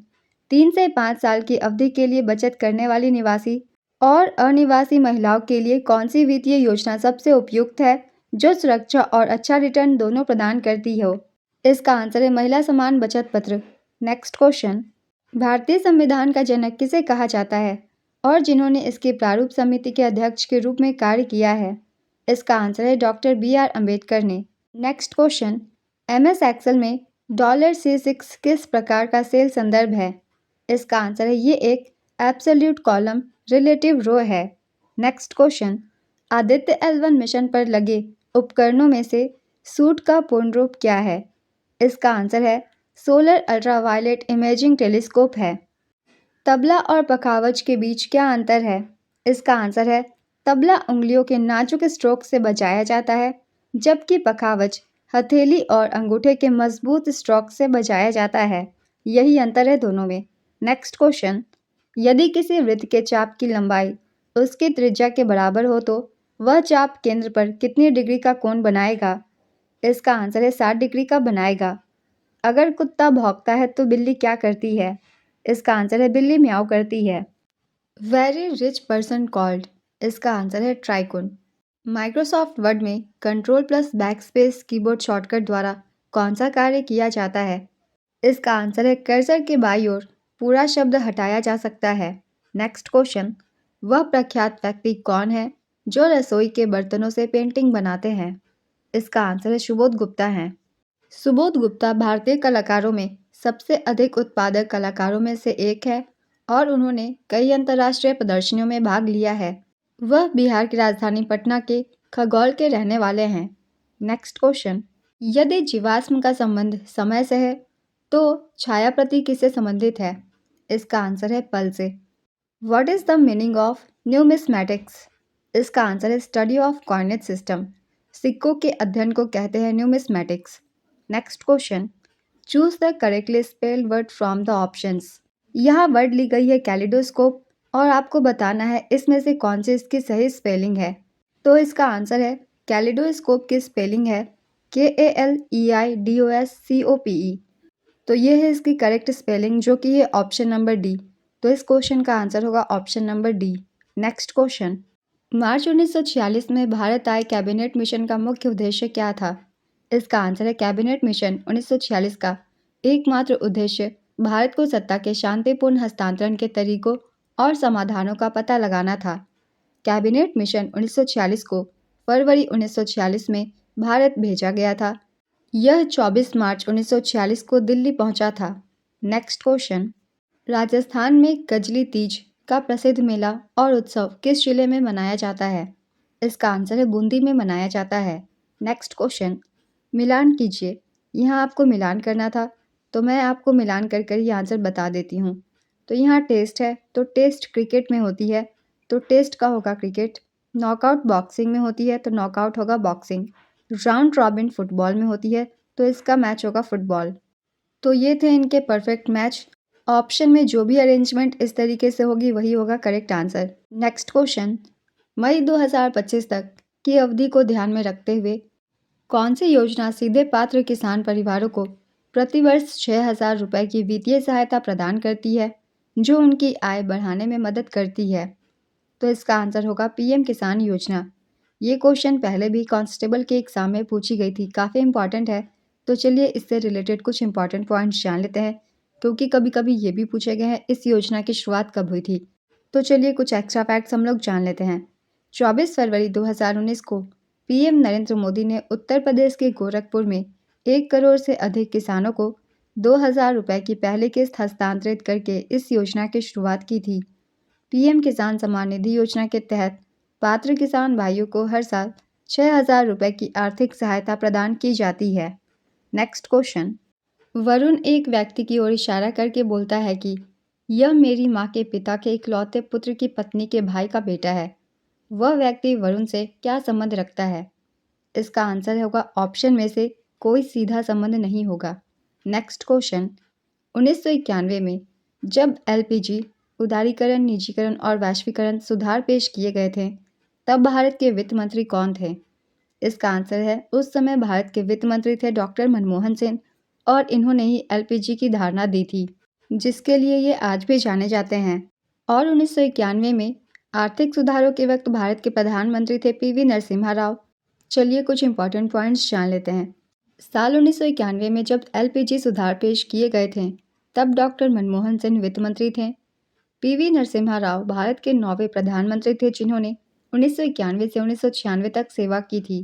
3 से 5 साल की अवधि के लिए बचत करने वाली निवासी और अनिवासी महिलाओं के लिए कौन सी वित्तीय योजना सबसे उपयुक्त है, जो सुरक्षा और अच्छा रिटर्न दोनों प्रदान करती हो? इसका आंसर है महिला समान बचत पत्र। नेक्स्ट क्वेश्चन, भारतीय संविधान का जनक किसे कहा जाता है और जिन्होंने इसकी प्रारूप समिति के अध्यक्ष के रूप में कार्य किया है? इसका आंसर है डॉक्टर बी.आर. अम्बेडकर ने। नेक्स्ट क्वेश्चन, MS एक्सेल में $C6 किस प्रकार का सेल संदर्भ है? इसका आंसर है ये एक एब्सोल्यूट कॉलम रिलेटिव रो है। Next question, Aditya L1 mission पर लगे उपकरणों में से सूट का पूर्ण रूप क्या है? इसका आंसर है सोलर अल्ट्रावायलेट इमेजिंग टेलीस्कोप है। तबला और पखावज के बीच क्या अंतर है? इसका आंसर है तबला उंगलियों के नाजुक स्ट्रोक से बजाया जाता है, जबकि पखावज हथेली और अंगूठे के मजबूत स्ट्रोक से बजाया जाता है। यही अंतर है दोनों में। नेक्स्ट क्वेश्चन, यदि किसी वृत्त के चाप की लंबाई उसकी त्रिज्या के बराबर हो तो वह चाप केंद्र पर कितनी डिग्री का कोण बनाएगा? इसका आंसर है 60 डिग्री का बनाएगा। अगर कुत्ता भौंकता है तो बिल्ली क्या करती है? इसका आंसर है बिल्ली म्याऊ करती है। Very rich person called. इसका आंसर है ट्राइकून। माइक्रोसॉफ्ट वर्ड में control plus backspace keyboard shortcut द्वारा कौन सा कार्य किया जाता है? इसका आंसर है कर्सर के बाईं ओर पूरा शब्द हटाया जा सकता है। नेक्स्ट क्वेश्चन, वह प्रख्यात व्यक्ति कौन है जो रसोई के बर्तनों से पेंटिंग बनाते हैं? इसका आंसर है सुबोध गुप्ता है। सुबोध गुप्ता भारतीय कलाकारों में सबसे अधिक उत्पादक कलाकारों में से एक है और उन्होंने कई अंतर्राष्ट्रीय प्रदर्शनियों में भाग लिया है। वह बिहार की राजधानी पटना के खगौल के रहने वाले हैं। नेक्स्ट क्वेश्चन, यदि जीवाश्म का संबंध समय से है तो छायाप्रति किससे संबंधित है? इसका आंसर है पल से। What is the meaning of numismatics? इसका आंसर है स्टडी ऑफ कॉर्डिनेट सिस्टम। सिक्कों के अध्ययन को कहते हैं numismatics. Next question, choose the correctly spelled word from the options. यहाँ वर्ड ली गई है कैलिडोस्कोप और आपको बताना है इसमें से कौन सी इसकी सही स्पेलिंग है। तो इसका आंसर है कैलिडोस्कोप की स्पेलिंग है KALEIDOSCOPE। तो ये है इसकी करेक्ट स्पेलिंग, जो कि है ऑप्शन नंबर डी। तो इस क्वेश्चन का आंसर होगा option number D. Next question, March 1946 में भारत आए कैबिनेट मिशन का मुख्य उद्देश्य क्या था? इसका आंसर है कैबिनेट मिशन 1946 का एकमात्र उद्देश्य भारत को सत्ता के शांतिपूर्ण हस्तांतरण के तरीकों और समाधानों का पता लगाना था। कैबिनेट मिशन 1946 को फरवरी 1946 में भारत भेजा गया था। यह 24 मार्च 1946 को दिल्ली पहुंचा था। नेक्स्ट क्वेश्चन, राजस्थान में कजली तीज का प्रसिद्ध मेला और उत्सव किस जिले में मनाया जाता है? इसका आंसर है बूंदी में मनाया जाता है। नेक्स्ट क्वेश्चन, मिलान कीजिए। यहाँ आपको मिलान करना था तो मैं आपको मिलान कर कर ये आंसर बता देती हूँ। तो यहाँ टेस्ट है तो टेस्ट क्रिकेट में होती है तो टेस्ट का होगा क्रिकेट। नॉकआउट बॉक्सिंग में होती है तो नॉकआउट होगा बॉक्सिंग। राउंड रॉबिन फुटबॉल में होती है तो इसका मैच होगा फुटबॉल। तो ये थे इनके परफेक्ट मैच। ऑप्शन में जो भी अरेंजमेंट इस तरीके से होगी वही होगा करेक्ट आंसर। नेक्स्ट क्वेश्चन, मई 2025 तक की अवधि को ध्यान में रखते हुए कौन सी योजना सीधे पात्र किसान परिवारों को प्रतिवर्ष 6,000 रुपये की वित्तीय सहायता प्रदान करती है, जो उनकी आय बढ़ाने में मदद करती है? तो इसका आंसर होगा PM किसान योजना। ये क्वेश्चन पहले भी कांस्टेबल के एग्जाम में पूछी गई थी, काफ़ी इंपॉर्टेंट है। तो चलिए इससे रिलेटेड कुछ इंपॉर्टेंट पॉइंट्स जान लेते हैं, क्योंकि कभी कभी ये भी पूछे गए हैं इस योजना की शुरुआत कब हुई थी। तो चलिए कुछ एक्स्ट्रा फैक्ट्स हम लोग जान लेते हैं। 24 फरवरी 2019 को पीएम नरेंद्र मोदी ने उत्तर प्रदेश के गोरखपुर में 1 करोड़ से अधिक किसानों को 2,000 रुपए की पहली किस्त हस्तांतरित करके इस योजना की शुरुआत की थी। पीएम किसान सम्मान निधि योजना के तहत पात्र किसान भाइयों को हर साल 6,000 रुपए की आर्थिक सहायता प्रदान की जाती है। Next question. वरुण एक व्यक्ति की ओर इशारा करके बोलता है कि यह मेरी माँ के पिता के इकलौते पुत्र की पत्नी के भाई का बेटा है। वह व्यक्ति वरुण से क्या संबंध रखता है? इसका आंसर होगा ऑप्शन में से कोई सीधा संबंध नहीं होगा। Next question. 1991 में जब एलपीजी, उदारीकरण, निजीकरण और वैश्वीकरण सुधार पेश किए गए थे, तब भारत के वित्त मंत्री कौन थे? इसका आंसर है उस समय भारत के वित्त मंत्री थे डॉक्टर मनमोहन सिंह और इन्होंने ही एलपीजी की धारणा दी थी, जिसके लिए ये आज भी जाने जाते हैं। और 1991 में आर्थिक सुधारों के वक्त भारत के प्रधानमंत्री थे पीवी नरसिम्हा राव। चलिए कुछ इंपॉर्टेंट पॉइंट्स जान लेते हैं। साल 1991 में जब एलपीजी सुधार पेश किए गए थे, तब डॉक्टर मनमोहन सिंह वित्त मंत्री थे। पीवी नरसिम्हा राव भारत के 9वें प्रधानमंत्री थे, जिन्होंने 1991 से 1996 तक सेवा की थी।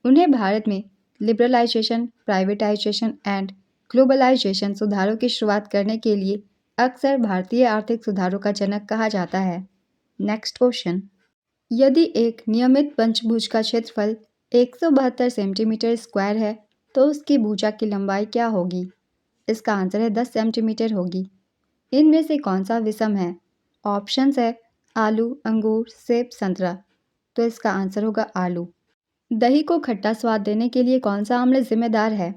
उन्हें भारत में लिबरलाइजेशन, प्राइवेटाइजेशन एंड ग्लोबलाइजेशन सुधारों की शुरुआत करने के लिए अक्सर भारतीय आर्थिक सुधारों का जनक कहा जाता है। Next question. यदि एक नियमित पंचभुज का क्षेत्रफल 172 सेंटीमीटर स्क्वायर है, तो उसकी भुजा की लंबाई क्या होगी? इसका आंसर है 10 सेंटीमीटर होगी। इनमें से कौन सा विषम है? ऑप्शंस है आलू, अंगूर, सेब, संतरा। तो इसका आंसर होगा आलू। दही को खट्टा स्वाद देने के लिए कौन सा अम्ल जिम्मेदार है?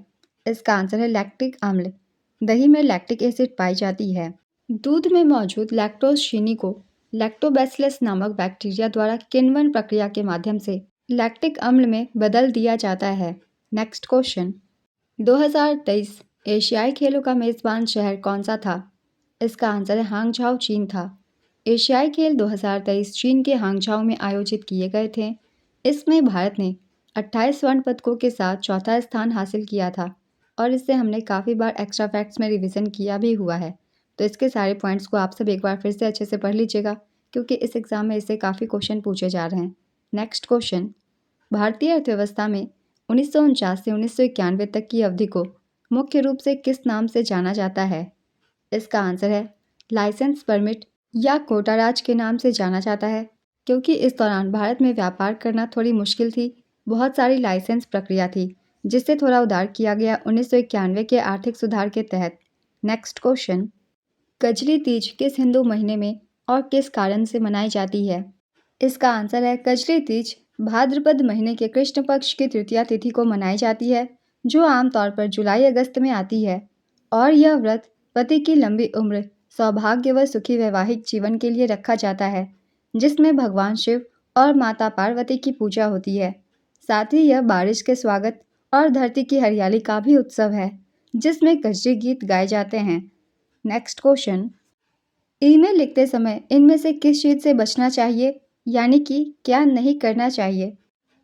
इसका आंसर है लैक्टिक अम्ल। दही में लैक्टिक एसिड पाई जाती है। दूध में मौजूद लैक्टोज चीनी को लैक्टोबैसिलस नामक बैक्टीरिया द्वारा किण्वन प्रक्रिया के माध्यम से लैक्टिक अम्ल में बदल दिया जाता है। Next question. 2023 एशियाई खेलों का मेजबान शहर कौन सा था? इसका आंसर है हांगझाओ, चीन था। एशियाई खेल 2023 चीन के हांगझाओ में आयोजित किए गए थे। इसमें भारत ने 28 स्वर्ण पदकों के साथ चौथा स्थान हासिल किया था और इससे हमने काफ़ी बार एक्स्ट्रा फैक्ट्स में रिवीजन किया भी हुआ है। तो इसके सारे पॉइंट्स को आप सब एक बार फिर से अच्छे से पढ़ लीजिएगा, क्योंकि इस एग्ज़ाम में इससे काफ़ी क्वेश्चन पूछे जा रहे हैं। Next question. भारतीय अर्थव्यवस्था में 1949 से 1991 तक की अवधि को मुख्य रूप से किस नाम से जाना जाता है? इसका आंसर है लाइसेंस परमिट या कोटा राज के नाम से जाना जाता है, क्योंकि इस दौरान भारत में व्यापार करना थोड़ी मुश्किल थी। बहुत सारी लाइसेंस प्रक्रिया थी, जिससे थोड़ा उदार किया गया 1991 के आर्थिक सुधार के तहत। Next question. कजली तीज किस हिंदू महीने में और किस कारण से मनाई जाती है? इसका आंसर है कजली तीज भाद्रपद महीने के कृष्ण पक्ष की तृतीया तिथि को मनाई जाती है, जो आमतौर पर जुलाई अगस्त में आती है। और यह व्रत पति की लंबी उम्र, सौभाग्य व सुखी वैवाहिक जीवन के लिए रखा जाता है, जिसमें भगवान शिव और माता पार्वती की पूजा होती है। साथ ही यह बारिश के स्वागत और धरती की हरियाली का भी उत्सव है, जिसमें कजरी गीत गाए जाते हैं। Next question. ईमेल लिखते समय इनमें से किस चीज़ से बचना चाहिए, यानी कि क्या नहीं करना चाहिए?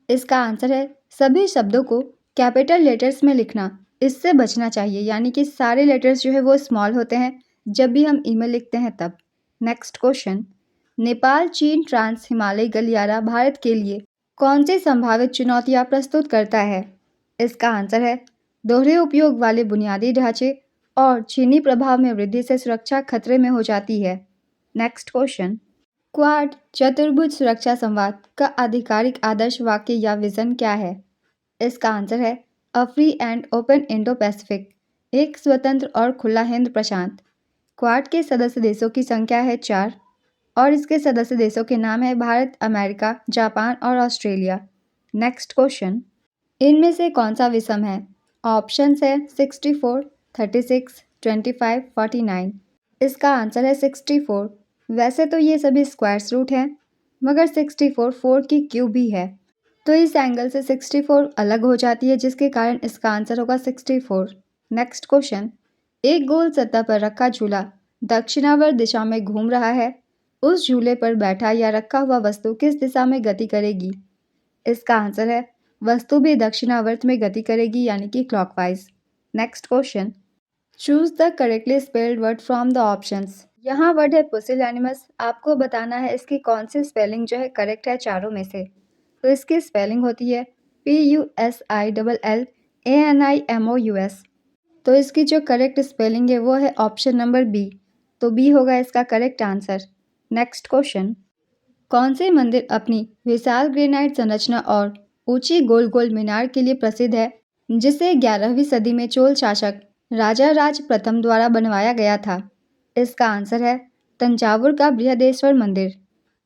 इसका आंसर है सभी शब्दों को कैपिटल लेटर्स में लिखना। इससे बचना चाहिए, यानी कि सारे लेटर्स जो है वो स्मॉल होते हैं जब भी हम ईमेल लिखते हैं तब। Next question. नेपाल चीन ट्रांस हिमालय गलियारा भारत के लिए कौन सी संभावित चुनौतियां प्रस्तुत करता है? इसका आंसर है दोहरे उपयोग वाले बुनियादी ढांचे और चीनी प्रभाव में वृद्धि से सुरक्षा खतरे में हो जाती है। Next question. क्वाड चतुर्भुज सुरक्षा संवाद का आधिकारिक आदर्श वाक्य या विजन क्या है? इसका आंसर है a free and open Indo Pacific, एक स्वतंत्र और खुला हिंद प्रशांत। क्वाड के सदस्य देशों की संख्या है 4 और इसके सदस्य देशों के नाम है भारत, अमेरिका, जापान और ऑस्ट्रेलिया। Next question. इनमें से कौन सा विषम है? ऑप्शंस है 64, 36, 25, 49। इसका आंसर है 64। वैसे तो ये सभी स्क्वायर्स रूट हैं, मगर 64 4 की क्यूब भी है, तो इस एंगल से 64 अलग हो जाती है, जिसके कारण इसका आंसर होगा 64। Next question. एक गोल सतह पर रखा झूला दक्षिणावर्त दिशा में घूम रहा है। उस झूले पर बैठा या रखा हुआ वस्तु किस दिशा में गति करेगी? इसका आंसर है वस्तु भी दक्षिणावर्त में गति करेगी, यानी कि clockwise. Next question. Choose the correctly spelled word from the options. यहाँ वर्ड है पुसिलैनिमस। आपको बताना है इसकी कौन सी स्पेलिंग जो है करेक्ट है चारों में से। तो इसकी स्पेलिंग होती है PUSILLANIMOUS। तो इसकी जो करेक्ट स्पेलिंग है वो है ऑप्शन नंबर बी। तो बी होगा इसका करेक्ट आंसर। नेक्स्ट क्वेश्चन, कौन से मंदिर अपनी विशाल ग्रेनाइट संरचना और ऊंची गोल गोल मीनार के लिए प्रसिद्ध है, जिसे 11वीं सदी में चोल शासक राजा राज प्रथम द्वारा बनवाया गया था? इसका आंसर है तंजावुर का बृहदेश्वर मंदिर।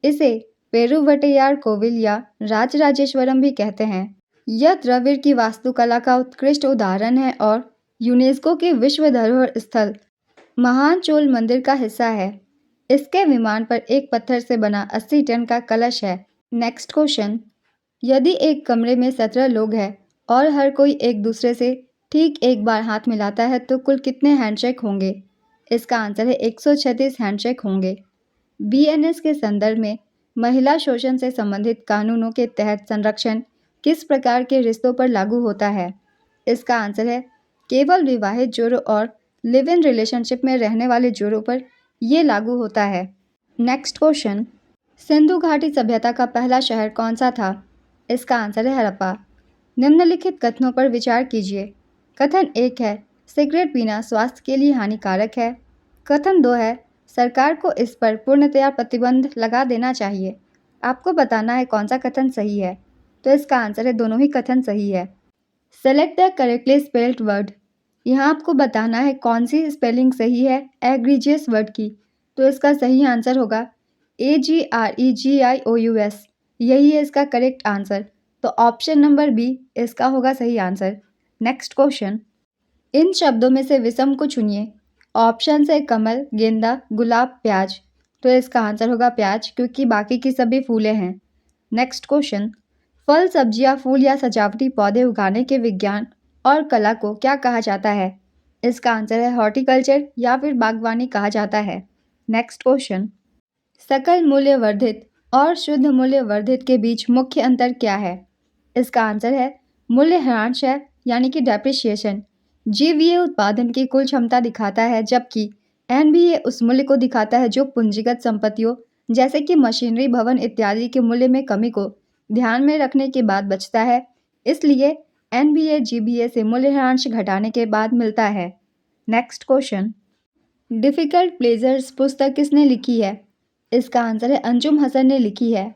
इसे पेरुवट्टैयार कोविल या राजराजेश्वरम भी कहते हैं। यह द्रविड़ की वास्तुकला का उत्कृष्ट उदाहरण है और यूनेस्को के विश्व धरोहर स्थल महान चोल मंदिर का हिस्सा है। इसके विमान पर एक पत्थर से बना 80 टन का कलश है। नेक्स्ट क्वेश्चन, यदि एक कमरे में 17 लोग हैं और हर कोई एक दूसरे से ठीक एक बार हाथ मिलाता है तो कुल कितने हैंडशेक होंगे? इसका आंसर है 136 हैंडशेक होंगे। बीएनएस के संदर्भ में महिला शोषण से संबंधित कानूनों के तहत संरक्षण किस प्रकार के रिश्तों पर लागू होता है? इसका आंसर है केवल विवाहित जोड़ों और लिव इन रिलेशनशिप में रहने वाले जोड़ों पर यह लागू होता है। नेक्स्ट क्वेश्चन, सिंधु घाटी सभ्यता का पहला शहर कौन सा था? इसका आंसर है हड़प्पा। निम्नलिखित कथनों पर विचार कीजिए। कथन 1 है सिगरेट पीना स्वास्थ्य के लिए हानिकारक है। कथन 2 है सरकार को इस पर पूर्णतया प्रतिबंध लगा देना चाहिए। आपको बताना है कौन सा कथन सही है। तो इसका आंसर है दोनों ही कथन सही है। Select the correctly spelled word. यहाँ आपको बताना है कौन सी स्पेलिंग सही है एग्रीजियस वर्ड की। तो इसका सही आंसर होगा AGREGIOUS। यही है इसका करेक्ट आंसर। तो ऑप्शन नंबर बी इसका होगा सही आंसर। नेक्स्ट क्वेश्चन, इन शब्दों में से विषम को चुनिए। ऑप्शन है कमल, गेंदा, गुलाब, प्याज। तो इसका आंसर होगा प्याज, क्योंकि बाकी की सभी फूलें हैं। नेक्स्ट क्वेश्चन, फल, सब्जियां, फूल या सजावटी पौधे उगाने के विज्ञान और कला को क्या कहा जाता है? इसका आंसर है हॉर्टिकल्चर या फिर बागवानी कहा जाता है। नेक्स्ट क्वेश्चन, सकल मूल्य वर्धित और शुद्ध मूल्य वर्धित के बीच मुख्य अंतर क्या है? इसका आंसर है मूल्यह्रास है, यानी कि डेप्रिसिएशन। जीवीए उत्पादन की कुल क्षमता दिखाता है, जबकि एनबीए उस मूल्य को दिखाता है जो पूंजीगत संपत्तियों जैसे कि मशीनरी, भवन इत्यादि के मूल्य में कमी को ध्यान में रखने के बाद बचता है। इसलिए एनबीए जीबीए से मूल्यह्रास घटाने के बाद मिलता है। नेक्स्ट क्वेश्चन, डिफिकल्ट प्लेजर्स पुस्तक किसने लिखी है? इसका आंसर है अंजुम हसन ने लिखी है।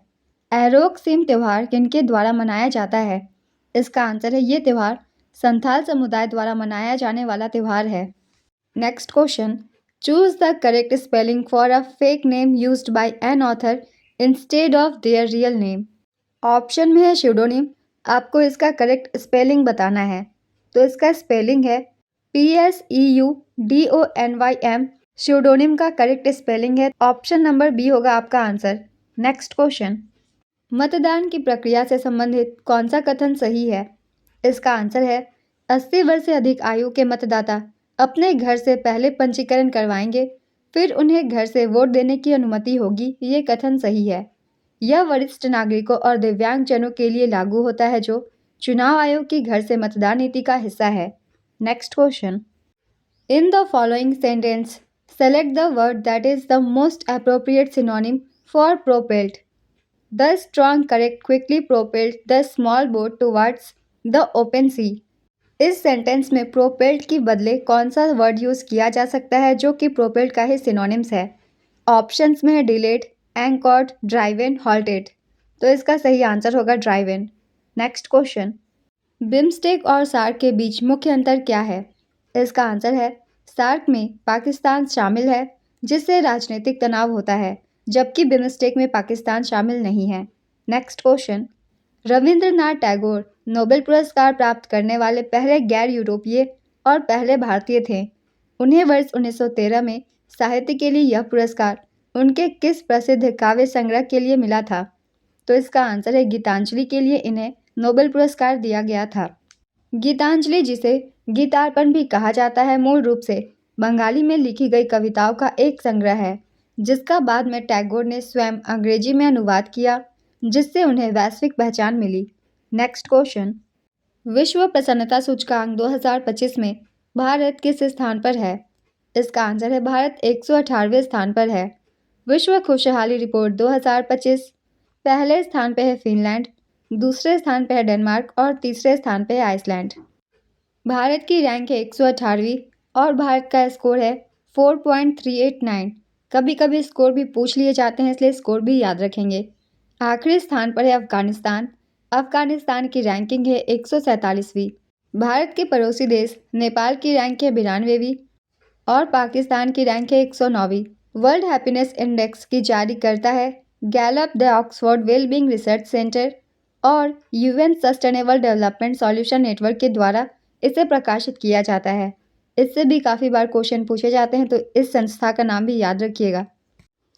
एरोक सिम त्यौहार किनके द्वारा मनाया जाता है? इसका आंसर है ये त्यौहार संथाल समुदाय द्वारा मनाया जाने वाला त्यौहार है। Next question, choose the correct spelling for a fake name used by an author instead of their real name. Option में है स्यूडोनिम। आपको इसका करेक्ट स्पेलिंग बताना है। तो इसका स्पेलिंग है PSEUDONYM। स्यूडोनिम का करेक्ट स्पेलिंग है। ऑप्शन नंबर बी होगा आपका आंसर। नेक्स्ट क्वेश्चन, मतदान की प्रक्रिया से संबंधित कौन सा कथन सही है? इसका आंसर है 80 वर्ष से अधिक आयु के मतदाता अपने घर से पहले पंजीकरण करवाएंगे, फिर उन्हें घर से वोट देने की अनुमति होगी। ये कथन सही है। यह वरिष्ठ नागरिकों और दिव्यांगजनों के लिए लागू होता है जो चुनाव आयोग की घर से मतदान नीति का हिस्सा है। Next question, in the following sentence select the word that is the most appropriate synonym for propelled. The strong current quickly propelled the small boat towards the open sea. इस सेंटेंस में प्रोपेल्ड की बदले कौन सा word use किया जा सकता है जो कि प्रोपेल्ड का ही सिनोनिम्स है? ऑप्शंस में है डिलेड, एंकर्ड, ड्राइवन, हॉल्टेड। तो इसका सही आंसर होगा ड्राइवन। नेक्स्ट क्वेश्चन, बिम्स्टेक और सार्क के बीच मुख्य अंतर क्या है? इसका आंसर है सार्क में पाकिस्तान शामिल है, जिससे राजनीतिक तनाव होता है, जबकि बिम्स्टेक में पाकिस्तान शामिल नहीं है। Next question, Rabindranath Tagore Nobel पुरस्कार प्राप्त करने वाले पहले गैर यूरोपीय और पहले भारतीय थे। उन्हें वर्ष 1913 में साहित्य के लिए यह पुरस्कार उनके किस प्रसिद्ध काव्य संग्रह के लिए मिला था? तो इसका आंसर है गीतांजलि के लिए इन्हें नोबेल पुरस्कार दिया गया था। गीतांजलि, जिसे गीतार्पण भी कहा जाता है, मूल रूप से बंगाली में लिखी गई कविताओं का एक संग्रह है, जिसका बाद में टैगोर ने स्वयं अंग्रेजी में अनुवाद किया, जिससे उन्हें वैश्विक पहचान मिली। नेक्स्ट क्वेश्चन, विश्व प्रसन्नता सूचकांक 2025 में भारत किस स्थान पर है? इसका आंसर है भारत 118वें स्थान पर है। विश्व खुशहाली रिपोर्ट 2025 पहले स्थान पे है फिनलैंड, दूसरे स्थान पे है डेनमार्क और तीसरे स्थान पे है आइसलैंड। भारत की रैंक है 118वीं और भारत का स्कोर है 4.389। कभी कभी स्कोर भी पूछ लिए जाते हैं, इसलिए स्कोर भी याद रखेंगे। आखिरी स्थान पर है अफगानिस्तान। अफगानिस्तान की रैंकिंग है 147वीं। भारत के पड़ोसी देश नेपाल की रैंक है 92वीं और पाकिस्तान की रैंक है 109वीं। वर्ल्ड हैप्पीनेस इंडेक्स की जारी करता है Gallup, the Oxford wellbeing research centre और UN sustainable development solution network के द्वारा इसे प्रकाशित किया जाता है। इससे भी काफ़ी बार क्वेश्चन पूछे जाते हैं, तो इस संस्था का नाम भी याद रखिएगा।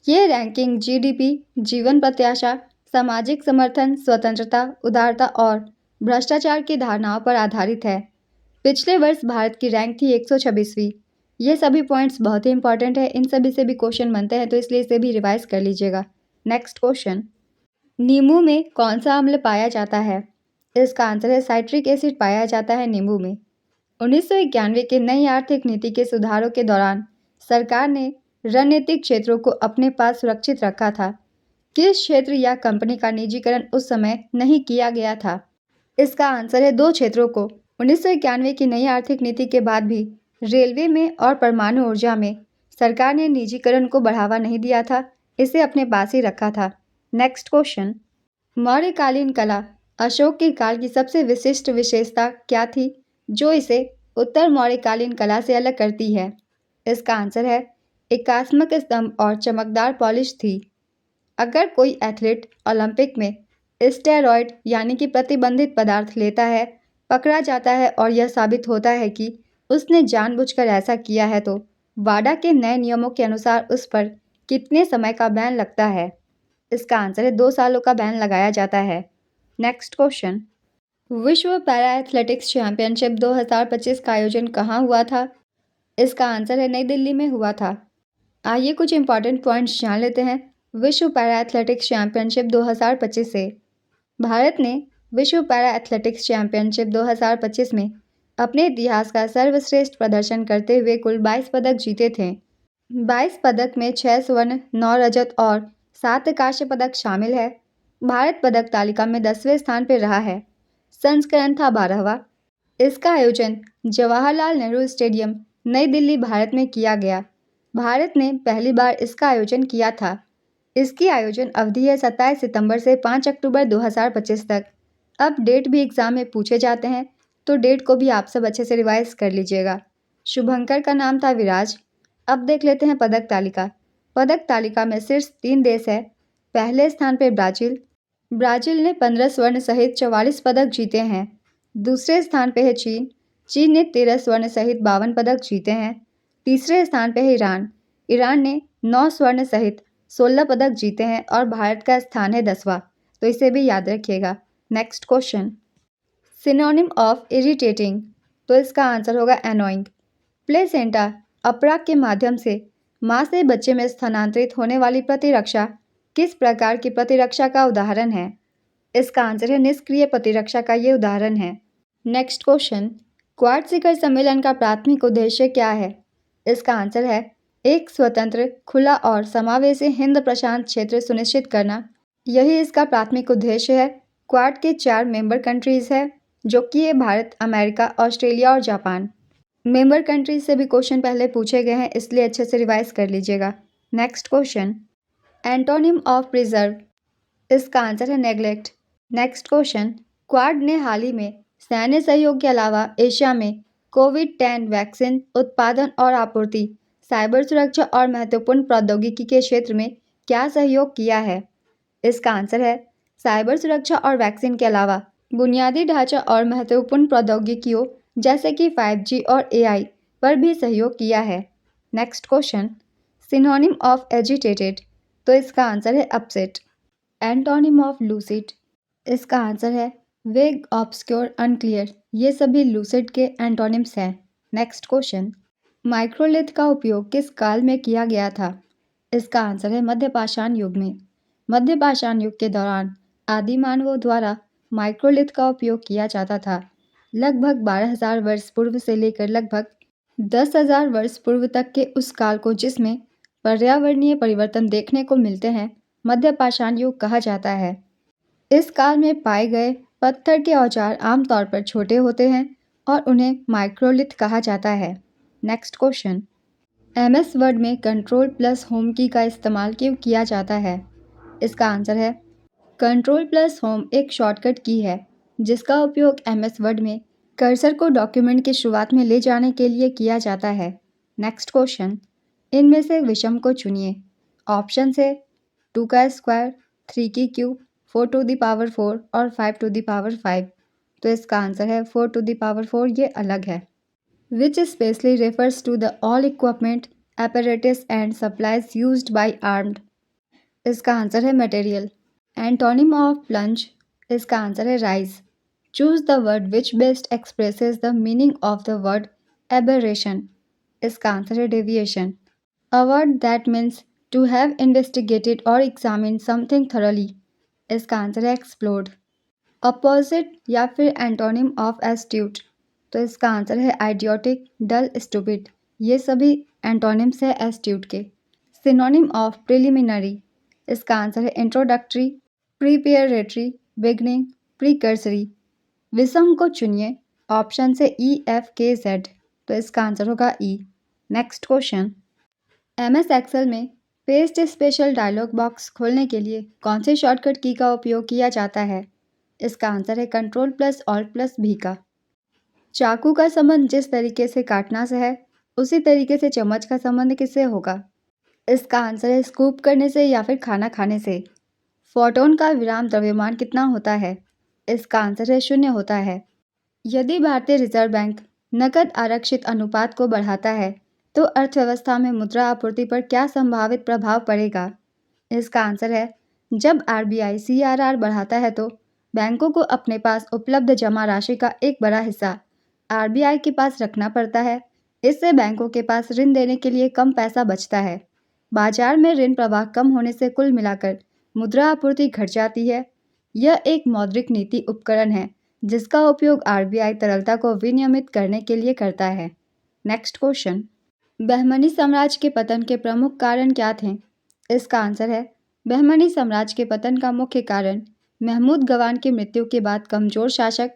ये रैंकिंग जीडीपी, जीवन प्रत्याशा, सामाजिक समर्थन, स्वतंत्रता, उदारता और भ्रष्टाचार की धारणाओं पर आधारित है। पिछले वर्ष भारत की रैंक थी 126वीं। ये सभी पॉइंट्स बहुत ही इंपॉर्टेंट है, इन सभी से भी क्वेश्चन बनते हैं, तो इसलिए इसे भी रिवाइज कर लीजिएगा। नेक्स्ट क्वेश्चन, नींबू में कौन सा अम्ल पाया जाता है? इसका आंसर है साइट्रिक एसिड पाया जाता है नींबू में। 1991 के नई आर्थिक नीति के सुधारों के दौरान सरकार ने रणनीतिक क्षेत्रों को अपने पास सुरक्षित रखा था। किस क्षेत्र या कंपनी का निजीकरण उस समय नहीं किया गया था? इसका आंसर है दो क्षेत्रों को। 1991 की नई आर्थिक नीति के बाद भी रेलवे में और परमाणु ऊर्जा में सरकार ने निजीकरण को बढ़ावा नहीं दिया था, इसे अपने पास ही रखा था। नेक्स्ट क्वेश्चन, मौर्यकालीन कला अशोक के काल की सबसे विशिष्ट विशेषता क्या थी जो इसे उत्तर मौर्यकालीन कला से अलग करती है? इसका आंसर है एकात्मक स्तंभ और चमकदार पॉलिश थी। अगर कोई एथलीट ओलंपिक में स्टेरॉयड यानी कि प्रतिबंधित पदार्थ लेता है, पकड़ा जाता है और यह साबित होता है कि उसने जानबूझकर ऐसा किया है, तो वाडा के नए नियमों के अनुसार उस पर कितने समय का बैन लगता है? इसका आंसर है 2 सालों का बैन लगाया जाता है। नेक्स्ट क्वेश्चन, विश्व पैरा एथलेटिक्स चैंपियनशिप 2025 का आयोजन कहाँ हुआ था? इसका आंसर है नई दिल्ली में हुआ था। आइए कुछ इंपॉर्टेंट पॉइंट्स जान लेते हैं विश्व पैरा एथलेटिक्स चैंपियनशिप 2025 से। भारत ने विश्व पैरा एथलेटिक्स चैंपियनशिप 2025 में अपने इतिहास का सर्वश्रेष्ठ प्रदर्शन करते हुए कुल 22 पदक जीते थे। 22 पदक में 6 स्वर्ण, 9 रजत और 7 कांस्य पदक शामिल है। भारत पदक तालिका में 10वें स्थान पर रहा है। संस्करण था 12वां। इसका आयोजन जवाहरलाल नेहरू स्टेडियम, नई दिल्ली, भारत में किया गया। भारत ने पहली बार इसका आयोजन किया था। इसकी आयोजन अवधि है 27 सितंबर से 5 अक्टूबर 2025 तक। अब डेट भी एग्जाम में पूछे जाते हैं, तो डेट को भी आप सब अच्छे से रिवाइज कर लीजिएगा। शुभंकर का नाम था विराज। अब देख लेते हैं पदक तालिका। पदक तालिका में शीर्ष 3 देश है। पहले स्थान पर ब्राज़ील। ब्राज़ील ने 15 स्वर्ण सहित 44 पदक जीते हैं। दूसरे स्थान पर है चीन। चीन ने 13 स्वर्ण सहित 52 पदक जीते हैं। तीसरे स्थान पर है ईरान। ईरान ने 9 स्वर्ण सहित 16 पदक जीते हैं और भारत का स्थान है 10वां, तो इसे भी याद रखिएगा। Next question, synonym of irritating, तो इसका आंसर होगा एनोइंग। प्लेसेंटा अपराग के माध्यम से मां से बच्चे में स्थानांतरित होने वाली प्रतिरक्षा किस प्रकार की प्रतिरक्षा का उदाहरण है? इसका आंसर है निष्क्रिय प्रतिरक्षा का ये उदाहरण है। नेक्स्ट क्वेश्चन, क्वाड शिखर सम्मेलन का प्राथमिक उद्देश्य क्या है? इसका आंसर है एक स्वतंत्र, खुला और समावेशी हिंद प्रशांत क्षेत्र सुनिश्चित करना। यही इसका प्राथमिक उद्देश्य है। क्वाड के 4 मेंबर कंट्रीज है, जो कि है भारत, अमेरिका, ऑस्ट्रेलिया और जापान। मेंबर कंट्रीज से भी क्वेश्चन पहले पूछे गए हैं, इसलिए अच्छे से रिवाइज कर लीजिएगा। Next question, antonym of preserve, इसका आंसर है नेग्लेक्ट। नेक्स्ट क्वेश्चन, क्वाड ने हाल ही में सैन्य सहयोग के अलावा एशिया में कोविड-10 वैक्सीन उत्पादन और आपूर्ति, साइबर सुरक्षा और महत्वपूर्ण प्रौद्योगिकी के क्षेत्र में क्या सहयोग किया है? इसका आंसर है साइबर सुरक्षा और वैक्सीन के अलावा बुनियादी ढांचा और महत्वपूर्ण प्रौद्योगिकियों जैसे कि 5G और AI पर भी सहयोग किया है। Next question, synonym of agitated, तो इसका आंसर है अपसेट। एंटोनिम ऑफ लूसिड, इसका आंसर है वेग, ऑब्सक्योर, अनक्लियर। ये सभी लूसिड के एंटोनिम्स हैं। नेक्स्ट क्वेश्चन, माइक्रोलिथ का उपयोग किस काल में किया गया था? इसका आंसर है मध्यपाषाण युग में। मध्यपाषाण युग के दौरान आदि मानवों द्वारा माइक्रोलिथ का उपयोग किया जाता था। लगभग 12,000 वर्ष पूर्व से लेकर लगभग 10,000 वर्ष पूर्व तक के उस काल को जिसमें पर्यावरणीय परिवर्तन देखने को मिलते हैं मध्य पाषाण युग कहा जाता है। इस काल में पाए गए पत्थर के औजार आमतौर पर छोटे होते हैं और उन्हें माइक्रोलिथ कहा जाता है। नेक्स्ट क्वेश्चन, एमएस वर्ड में कंट्रोल प्लस होम की का इस्तेमाल क्यों किया जाता है? इसका आंसर है कंट्रोल प्लस होम एक शॉर्टकट की है जिसका उपयोग एमएस वर्ड में कर्सर को डॉक्यूमेंट की शुरुआत में ले जाने के लिए किया जाता है। नेक्स्ट क्वेश्चन, इनमें से विषम को चुनिए। ऑप्शन है 2 का स्क्वायर, 3 की क्यूब, 4 टू द पावर 4 और 5 टू द पावर 5। तो इसका आंसर है 4 टू द पावर 4, ये अलग है। Which specially refers to the all equipment apparatus and supplies used by armed. इसका आंसर है मटेरियल। एंटोनिम ऑफ प्लंज, इसका आंसर है rise. Choose the word which best expresses the meaning of the word aberration. इसका answer है deviation. A word that means to have investigated or examine something thoroughly. इसका answer है explored. Opposite या फिर antonym of astute, तो इसका answer है idiotic, डल, stupid. ये सभी एंटोनिम्स है एस्ट्यूट के। सिनोनिम ऑफ प्रिलिमिनरी, इसका आंसर है इंट्रोडक्टरी, प्रीपेरेटरी, बिगनिंग, प्रीकर्सरी। विषम को चुनिए। ऑप्शन से EFKZ, तो इसका आंसर होगा ई। नेक्स्ट क्वेश्चन, MS एक्सेल में पेस्ट स्पेशल डायलॉग बॉक्स खोलने के लिए कौन से शॉर्टकट की का उपयोग किया जाता है? इसका आंसर है कंट्रोल प्लस ऑल्ट प्लस भी का। चाकू का संबंध जिस तरीके से काटना से है उसी तरीके से चम्मच का संबंध किससे होगा? इसका आंसर है स्कूप करने से या फिर खाना खाने से। फोटोन का विराम द्रव्यमान कितना होता है? इसका आंसर है 0 होता है। यदि भारतीय रिजर्व बैंक नकद आरक्षित अनुपात को बढ़ाता है तो अर्थव्यवस्था में मुद्रा आपूर्ति पर क्या संभावित प्रभाव पड़ेगा? इसका आंसर है जब RBI CRR बढ़ाता है तो बैंकों को अपने पास उपलब्ध जमा राशि का एक बड़ा हिस्सा RBI के पास रखना पड़ता है। इससे बैंकों के पास ऋण देने के लिए कम पैसा बचता है। बाजार में ऋण प्रवाह कम होने से कुल मिलाकर मुद्रा आपूर्ति घट जाती है। यह एक मौद्रिक नीति उपकरण है जिसका उपयोग RBI तरलता को विनियमित करने के लिए करता है। नेक्स्ट क्वेश्चन, बहमनी साम्राज्य के पतन के प्रमुख कारण क्या थे? इसका आंसर है बहमनी साम्राज्य के पतन का मुख्य कारण महमूद गवान की मृत्यु के बाद कमजोर शासक,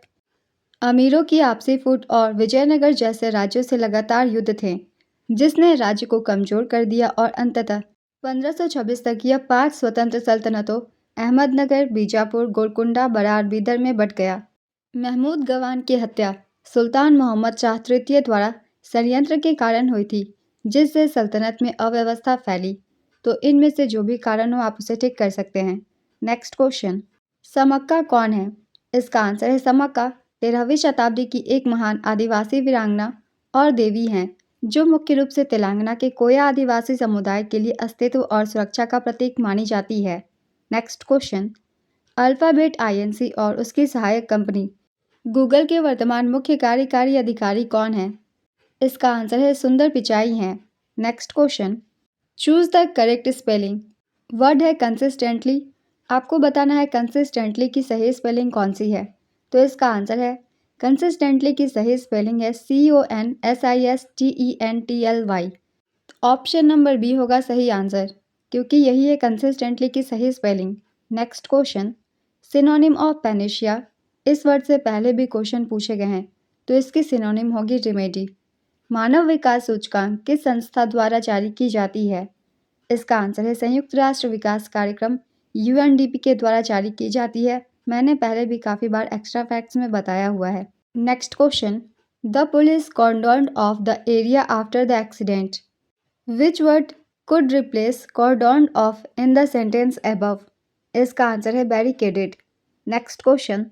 अमीरों की आपसी फूट और विजयनगर जैसे राज्यों से लगातार युद्ध थे जिसने राज्य को कमजोर कर दिया और अंततः 1526 तक यह 5 स्वतंत्र सल्तनतों अहमदनगर, बीजापुर, गोलकुंडा, बरार, बीदर में बंट गया। महमूद गवान की हत्या सुल्तान मोहम्मद शाह तृतीय द्वारा षड्यंत्र के कारण हुई थी जिससे सल्तनत में अव्यवस्था फैली। तो इनमें से जो भी कारण हो आप उसे ठीक कर सकते हैं। नेक्स्ट क्वेश्चन, समक्का कौन है? इसका आंसर है समक्का 13वीं शताब्दी की एक महान आदिवासी वीरांगना और देवी हैं जो मुख्य रूप से तेलंगाना के कोया आदिवासी समुदाय के लिए अस्तित्व और सुरक्षा का प्रतीक मानी जाती है। नेक्स्ट क्वेश्चन, अल्फाबेट INC और उसकी सहायक कंपनी गूगल के वर्तमान मुख्य कार्यकारी अधिकारी कौन है? इसका आंसर है सुंदर पिचाई हैं। Next question, choose the correct spelling. Word है कंसिस्टेंटली, आपको बताना है कंसिस्टेंटली की सही स्पेलिंग कौन सी है। तो इसका आंसर है कंसिस्टेंटली की सही स्पेलिंग है CONSISTENTLY। ऑप्शन नंबर बी होगा सही आंसर क्योंकि यही है कंसिस्टेंटली की सही spelling. Next question, synonym of panacea. इस वर्ड से पहले भी क्वेश्चन पूछे गए हैं तो इसकी सिनोनिम होगी रिमेडी। मानव विकास सूचकांक किस संस्था द्वारा जारी की जाती है? इसका आंसर है संयुक्त राष्ट्र विकास कार्यक्रम UNDP के द्वारा जारी की जाती है। मैंने पहले भी काफ़ी बार एक्स्ट्रा फैक्ट्स में बताया हुआ है। Next question, the police cordoned off the area after the accident. Which word could replace cordoned off in the sentence above? इसका आंसर है बैरिकेडेड। नेक्स्ट क्वेश्चन,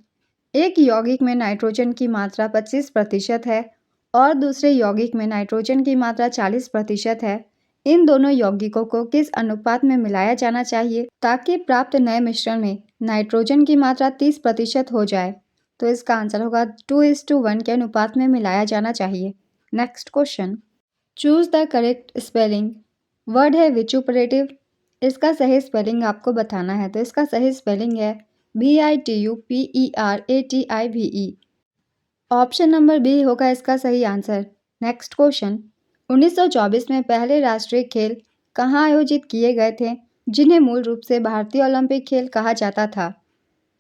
एक यौगिक में नाइट्रोजन की मात्रा 25% है और दूसरे यौगिक में नाइट्रोजन की मात्रा 40% है। इन दोनों यौगिकों को किस अनुपात में मिलाया जाना चाहिए ताकि प्राप्त नए मिश्रण में नाइट्रोजन की मात्रा 30% हो जाए? तो इसका आंसर होगा 2:1 के अनुपात में मिलाया जाना चाहिए। Next question, choose the correct spelling. Word है विचुपरेटिव, इसका सही स्पेलिंग आपको बताना है। तो इसका सही स्पेलिंग है VITUPERATIVE। ऑप्शन नंबर बी होगा इसका सही आंसर नेक्स्ट क्वेश्चन, 1924 में पहले राष्ट्रीय खेल कहाँ आयोजित किए गए थे जिन्हें मूल रूप से भारतीय ओलंपिक खेल कहा जाता था?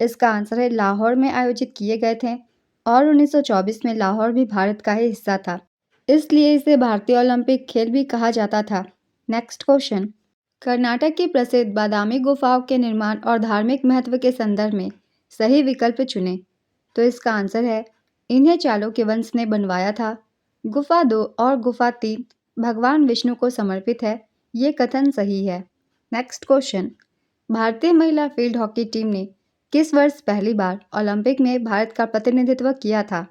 इसका आंसर है लाहौर में आयोजित किए गए थे और 1924 में लाहौर भी भारत का ही हिस्सा था, इसलिए इसे भारतीय ओलंपिक खेल भी कहा जाता था। नेक्स्ट क्वेश्चन, कर्नाटक की प्रसिद्ध बादामी गुफाओं के निर्माण और धार्मिक महत्व के संदर्भ में सही विकल्प चुनें। तो इसका आंसर है इन्हें चालुक्य वंश ने बनवाया था। गुफा 2 और गुफा 3 भगवान विष्णु को समर्पित है, ये कथन सही है। नेक्स्ट क्वेश्चन, भारतीय महिला फील्ड हॉकी टीम ने किस वर्ष पहली बार ओलंपिक में भारत का प्रतिनिधित्व किया था?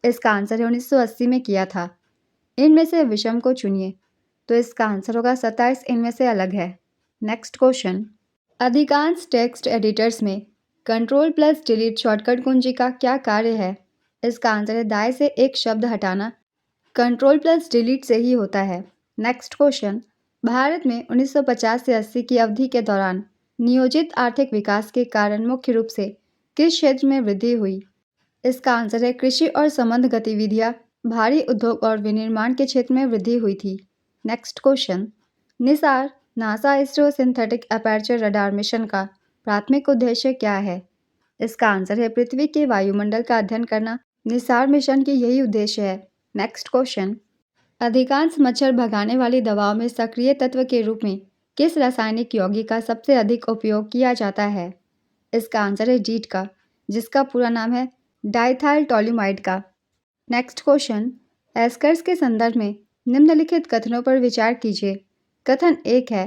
इसका आंसर है 1980 में किया था। इनमें से विषम को चुनिए। तो इसका आंसर होगा 27 इनमें से अलग है। नेक्स्ट क्वेश्चन, अधिकांश टेक्स्ट एडिटर्स में कंट्रोल प्लस डिलीट शॉर्टकट कुंजी का क्या कार्य है? इसका आंसर है दाएं से एक शब्द हटाना कंट्रोल प्लस डिलीट से ही होता है। नेक्स्ट क्वेश्चन, भारत में 1950 से 80 की अवधि के दौरान नियोजित आर्थिक विकास के कारण मुख्य रूप से किस क्षेत्र में वृद्धि हुई? इसका आंसर है कृषि और संबद्ध गतिविधियां, भारी उद्योग और विनिर्माण के क्षेत्र में वृद्धि हुई थी। Next question, Nisar NASA ISRO synthetic aperture radar mission का प्राथमिक उद्देश्य क्या है? इसका आंसर है पृथ्वी के वायुमंडल का अध्ययन करना। निसार मिशन की यही उद्देश्य है। नेक्स्ट क्वेश्चन, अधिकांश मच्छर भगाने वाली दवाओं में सक्रिय तत्व के रूप में किस रासायनिक यौगिक का सबसे अधिक उपयोग किया जाता है? इसका आंसर है डीट का, जिसका पूरा नाम है डाइथाइल टोल्यूमाइड का। नेक्स्ट क्वेश्चन, एस्कर्स के संदर्भ में निम्नलिखित कथनों पर विचार कीजिए। कथन 1 है,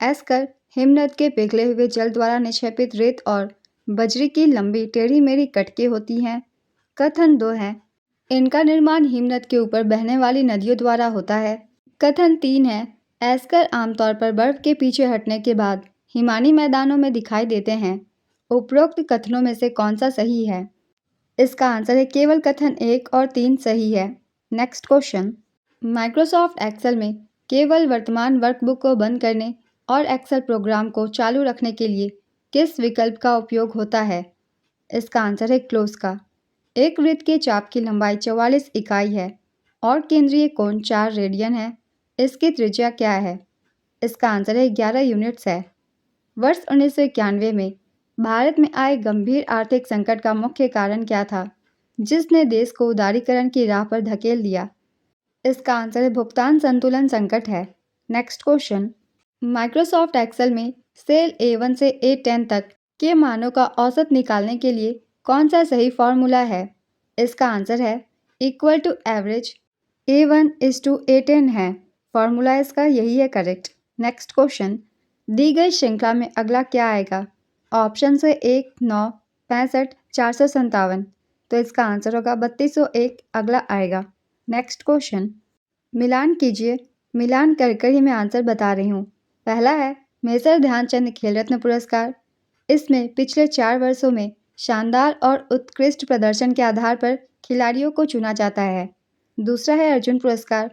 एस्कर हिमनद के पिघले हुए जल द्वारा निक्षेपित रेत और बजरी की लंबी टेढ़ी मेढ़ी कटकें होती हैं। कथन 2 है, इनका निर्माण हिमनद के ऊपर बहने वाली नदियों द्वारा होता है। कथन 3 है, एस्कर आमतौर पर बर्फ के पीछे हटने के बाद हिमानी मैदानों में दिखाई देते हैं। उपरोक्त कथनों में से कौन सा सही है? इसका आंसर है केवल कथन 1 और 3 सही है। नेक्स्ट क्वेश्चन, माइक्रोसॉफ्ट एक्सेल में केवल वर्तमान वर्कबुक को बंद करने और एक्सेल प्रोग्राम को चालू रखने के लिए किस विकल्प का उपयोग होता है? इसका आंसर है क्लोज का। एक वृत्त के चाप की लंबाई 44 इकाई है और केंद्रीय कोण 4 रेडियन है। इसकी त्रिज्या क्या है? इसका आंसर है 11 यूनिट्स है। वर्ष 1991 में भारत में आए गंभीर आर्थिक संकट का मुख्य कारण क्या था, जिसने देश को उदारीकरण की राह पर धकेल दिया? इसका आंसर है भुगतान संतुलन संकट है। नेक्स्ट क्वेश्चन, माइक्रोसॉफ्ट एक्सेल में सेल A1 से A10 तक के मानों का औसत निकालने के लिए कौन सा सही फॉर्मूला है? इसका आंसर है equal to average A1 is to A10 है। फॉर्मूला इसका यही है करेक्ट। नेक्स्ट क्वेश्चन, दी गई श्रृंखला में अगला क्या आएगा? ऑप्शन से 1, 9, 65, 457। तो इसका आंसर होगा 3201 अगला आएगा। नेक्स्ट क्वेश्चन, मिलान कीजिए। मिलान कर ही मैं आंसर बता रही हूँ। पहला है मेजर ध्यानचंद खेल रत्न पुरस्कार। इसमें पिछले 4 वर्षों में शानदार और उत्कृष्ट प्रदर्शन के आधार पर खिलाड़ियों को चुना जाता है। दूसरा है अर्जुन पुरस्कार।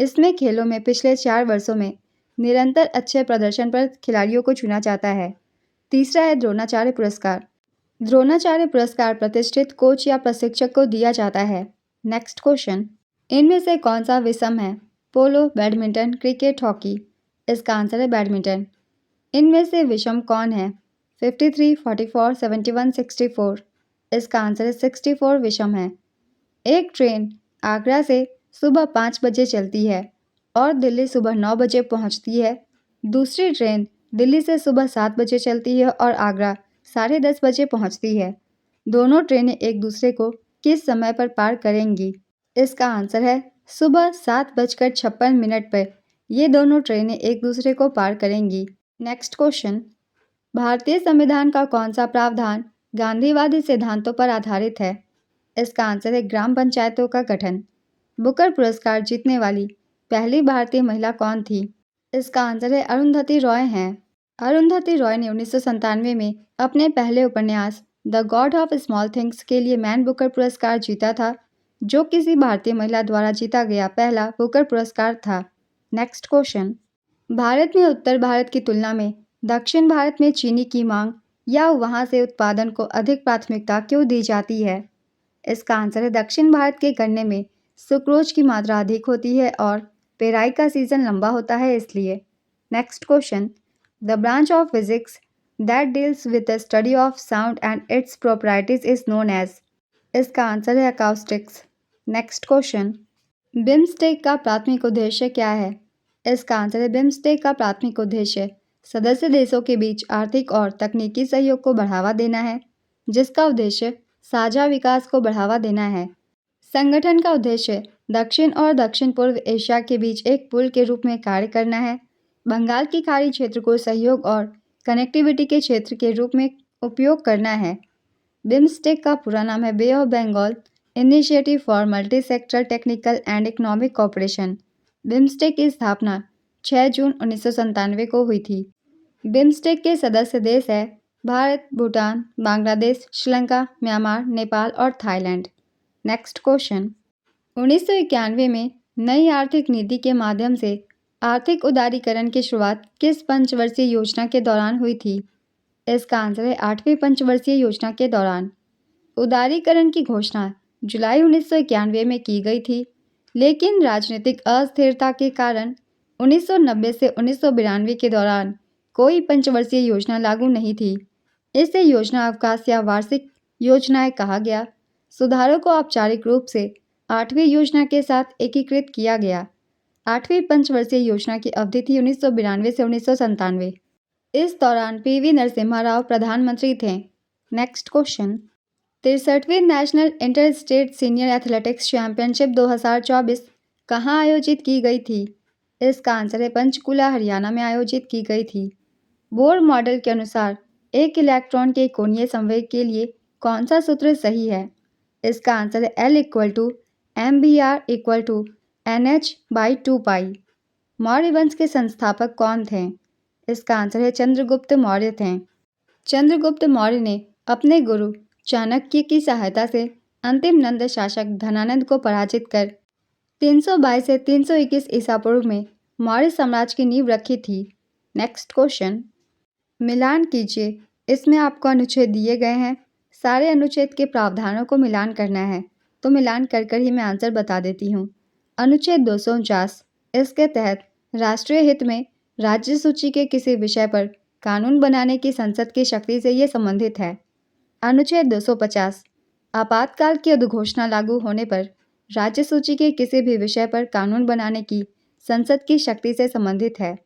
इसमें खेलों में पिछले 4 वर्षों में निरंतर अच्छे प्रदर्शन पर खिलाड़ियों को चुना जाता है। तीसरा है द्रोणाचार्य पुरस्कार। द्रोणाचार्य पुरस्कार प्रतिष्ठित कोच या प्रशिक्षक को दिया जाता है। नेक्स्ट क्वेश्चन, इनमें से कौन सा विषम है? पोलो, बैडमिंटन, क्रिकेट, हॉकी। इसका आंसर है बैडमिंटन। इनमें से विषम कौन है? 53, 44, 71, 64। इसका आंसर है 64 विषम है। एक ट्रेन आगरा से सुबह 5 बजे चलती है और दिल्ली सुबह 9 बजे पहुंचती है। दूसरी ट्रेन दिल्ली से सुबह 7 बजे चलती है और आगरा 10:30 बजे पहुंचती है। दोनों ट्रेनें एक दूसरे को किस समय पर पार करेंगी? इसका आंसर है सुबह 7:56 पर ये दोनों ट्रेनें एक दूसरे को पार करेंगी। नेक्स्ट क्वेश्चन, भारतीय संविधान का कौन सा प्रावधान गांधीवादी सिद्धांतों पर आधारित है? इसका आंसर है ग्राम पंचायतों का गठन। बुकर पुरस्कार जीतने वाली पहली भारतीय महिला कौन थी? इसका आंसर है अरुंधति रॉय हैं। अरुंधति रॉय ने 1997 में अपने पहले उपन्यास the God of small things के लिए मैन बुकर पुरस्कार जीता था, जो किसी भारतीय महिला द्वारा जीता गया पहला बुकर पुरस्कार था। नेक्स्ट क्वेश्चन, भारत में उत्तर भारत की तुलना में दक्षिण भारत में चीनी की मांग या वहां से उत्पादन को अधिक प्राथमिकता क्यों दी जाती है? इसका आंसर है दक्षिण भारत के गन्ने में सुक्रोज की मात्रा अधिक होती है और पेराई का सीजन लंबा होता है इसलिए। Next question, the branch of physics that deals with the study of sound and its properties is known as. इसका आंसर है अकाउस्टिक्स। नेक्स्ट क्वेश्चन, बिम्स्टेक का प्राथमिक उद्देश्य क्या है? इसका आंसर है बिम्स्टेक का प्राथमिक उद्देश्य सदस्य देशों के बीच आर्थिक और तकनीकी सहयोग को बढ़ावा देना है, जिसका उद्देश्य साझा विकास को बढ़ावा देना है। संगठन का उद्देश्य दक्षिण और दक्षिण पूर्व एशिया के बीच एक पुल के रूप में कार्य करना है। बंगाल की खाड़ी क्षेत्र को सहयोग और कनेक्टिविटी के क्षेत्र के रूप में उपयोग करना है। बिम्स्टेक का पूरा नाम है bay of Bengal initiative for multi sectoral technical and economic cooperation. BIMSTEC की स्थापना 6 जून 1997 को हुई थी। बिम्स्टेक के सदस्य देश है भारत, भूटान, बांग्लादेश, श्रीलंका, म्यांमार, नेपाल और थाईलैंड। नेक्स्ट क्वेश्चन, 1991 में नई आर्थिक नीति के माध्यम से आर्थिक उदारीकरण की शुरुआत किस पंचवर्षीय योजना के दौरान हुई थी? इसका आंसर है 8वीं पंचवर्षीय योजना के दौरान। उदारीकरण की घोषणा जुलाई 1991 में की गई थी, लेकिन राजनीतिक अस्थिरता के कारण 1990 से 1992 के दौरान कोई पंचवर्षीय योजना लागू नहीं थी। इसे योजना अवकाश या वार्षिक योजनाएं कहा गया। सुधारों को औपचारिक रूप से 8वीं योजना के साथ एकीकृत किया गया। 8वीं पंचवर्षीय योजना की अवधि थी 1992 से 1997। इस दौरान पीवी नरसिम्हा राव प्रधानमंत्री थे। नेक्स्ट क्वेश्चन, 63वीं national inter state senior athletics championship 2024 कहाँ आयोजित की गई थी? इसका आंसर है पंचकुला, हरियाणा में आयोजित की गई थी। बोर मॉडल के अनुसार एक इलेक्ट्रॉन के कोणीय संवेग के लिए कौन सा सूत्र सही है? इसका आंसर है L = mvr = nh/2π। मौर्य वंश के संस्थापक कौन थे? इसका आंसर है चंद्रगुप्त मौर्य थे। चंद्रगुप्त मौर्य ने अपने गुरु चाणक्य की सहायता से अंतिम नंद शासक धनानंद को पराजित कर 322 से 321 ईसा पूर्व में मौर्य साम्राज्य की नींव रखी थी। नेक्स्ट क्वेश्चन, मिलान कीजिए, इसमें आपको अनुच्छेद दिए गए हैं। सारे अनुच्छेद के प्रावधानों को मिलान करना है, तो मिलान कर कर ही मैं आंसर बता देती हूँ। अनुच्छेद 249, इसके तहत राष्ट्रीय हित में राज्य सूची के किसी विषय पर कानून बनाने की संसद की शक्ति से ये संबंधित है। अनुच्छेद 250, आपातकाल की उद्घोषणा लागू होने पर राज्य सूची के किसी भी विषय पर कानून बनाने की संसद की शक्ति से संबंधित है।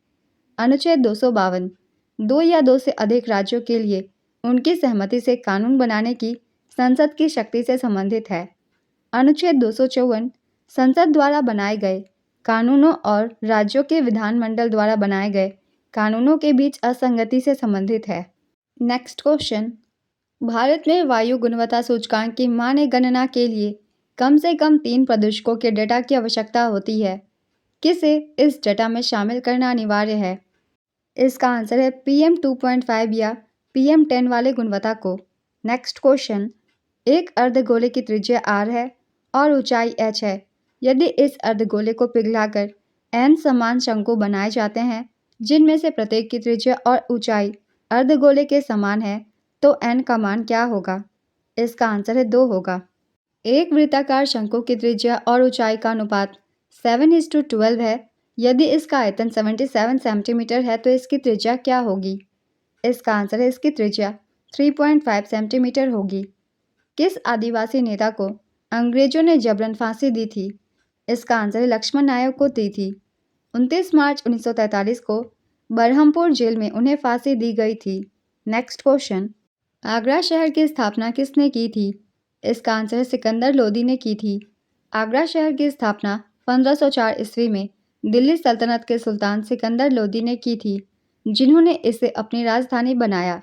अनुच्छेद 252, 2 या 2 से अधिक राज्यों के लिए उनकी सहमति से कानून बनाने की संसद की शक्ति से संबंधित है। अनुच्छेद 254, संसद द्वारा बनाए गए कानूनों और राज्यों के विधानमंडल द्वारा बनाए गए कानूनों के बीच असंगति से संबंधित है। नेक्स्ट क्वेश्चन, भारत में वायु गुणवत्ता सूचकांक की मान्य गणना के लिए कम से कम 3 प्रदूषकों के डेटा की आवश्यकता होती है। किसे इस डेटा में शामिल करना अनिवार्य है? इसका आंसर है PM 2.5 या PM 10 वाले गुणवत्ता को। नेक्स्ट क्वेश्चन, एक अर्धगोले की त्रिज्या r है और ऊंचाई h है। यदि इस अर्धगोले को पिघलाकर n समान शंकु बनाए जाते हैं, जिनमें से प्रत्येक की त्रिज्या और ऊंचाई अर्धगोले के समान है, तो n का मान क्या होगा? इसका आंसर है 2 होगा। एक वृत्ताकार शंकु की त्रिज्या और ऊंचाई का अनुपात 7:12 है। यदि इसका आयतन 77 सेंटीमीटर है तो इसकी त्रिज्या क्या होगी? इसका आंसर है इसकी त्रिज्या 3.5 सेंटीमीटर होगी। किस आदिवासी नेता को अंग्रेजों ने जबरन फांसी दी थी? इसका आंसर है लक्ष्मण नायक को दी थी। 29 मार्च 1943 को बरहमपुर जेल में उन्हें फांसी दी गई थी। नेक्स्ट क्वेश्चन, आगरा शहर की स्थापना किसने की थी? इसका आंसर है सिकंदर लोदी ने की थी। आगरा शहर की स्थापना 1504 ईस्वी में दिल्ली सल्तनत के सुल्तान सिकंदर लोदी ने की थी, जिन्होंने इसे अपनी राजधानी बनाया।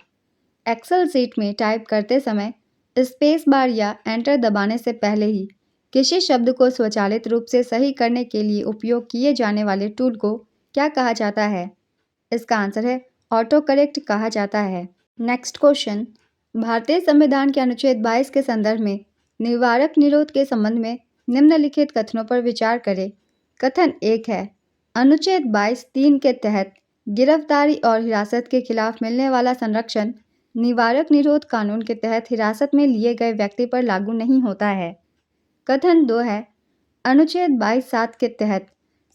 एक्सेल सीट में टाइप करते समय स्पेस बार या एंटर दबाने से पहले ही किसी शब्द को स्वचालित रूप से सही करने के लिए उपयोग किए जाने वाले टूल को क्या कहा जाता है? इसका आंसर है ऑटो करेक्ट कहा जाता है। नेक्स्ट क्वेश्चन, भारतीय संविधान के अनुच्छेद 22 के संदर्भ में निवारक निरोध के संबंध में निम्नलिखित कथनों पर विचार करें। कथन 1 है, अनुच्छेद 22(3) के तहत गिरफ्तारी और हिरासत के खिलाफ मिलने वाला संरक्षण निवारक निरोध कानून के तहत हिरासत में लिए गए व्यक्ति पर लागू नहीं होता है। कथन 2 है, अनुच्छेद 22(7) के तहत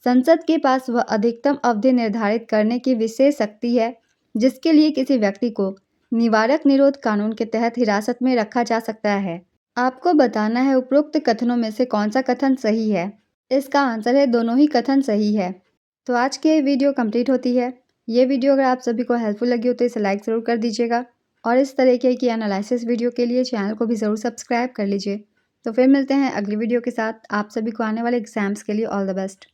संसद के पास वह अधिकतम अवधि निर्धारित करने की विशेष शक्ति है जिसके लिए किसी व्यक्ति को निवारक निरोध कानून के तहत हिरासत में रखा जा सकता है। आपको बताना है उपरोक्त कथनों में से कौन सा कथन सही है। इसका आंसर है दोनों ही कथन सही है। तो आज की ये वीडियो कंप्लीट होती है। ये वीडियो अगर आप सभी को हेल्पफुल लगी हो तो इसे लाइक ज़रूर कर दीजिएगा और इस तरीके की एनालिसिस वीडियो के लिए चैनल को भी ज़रूर सब्सक्राइब कर लीजिए। तो फिर मिलते हैं अगली वीडियो के साथ। आप सभी को आने वाले एग्जाम्स के लिए ऑल द बेस्ट।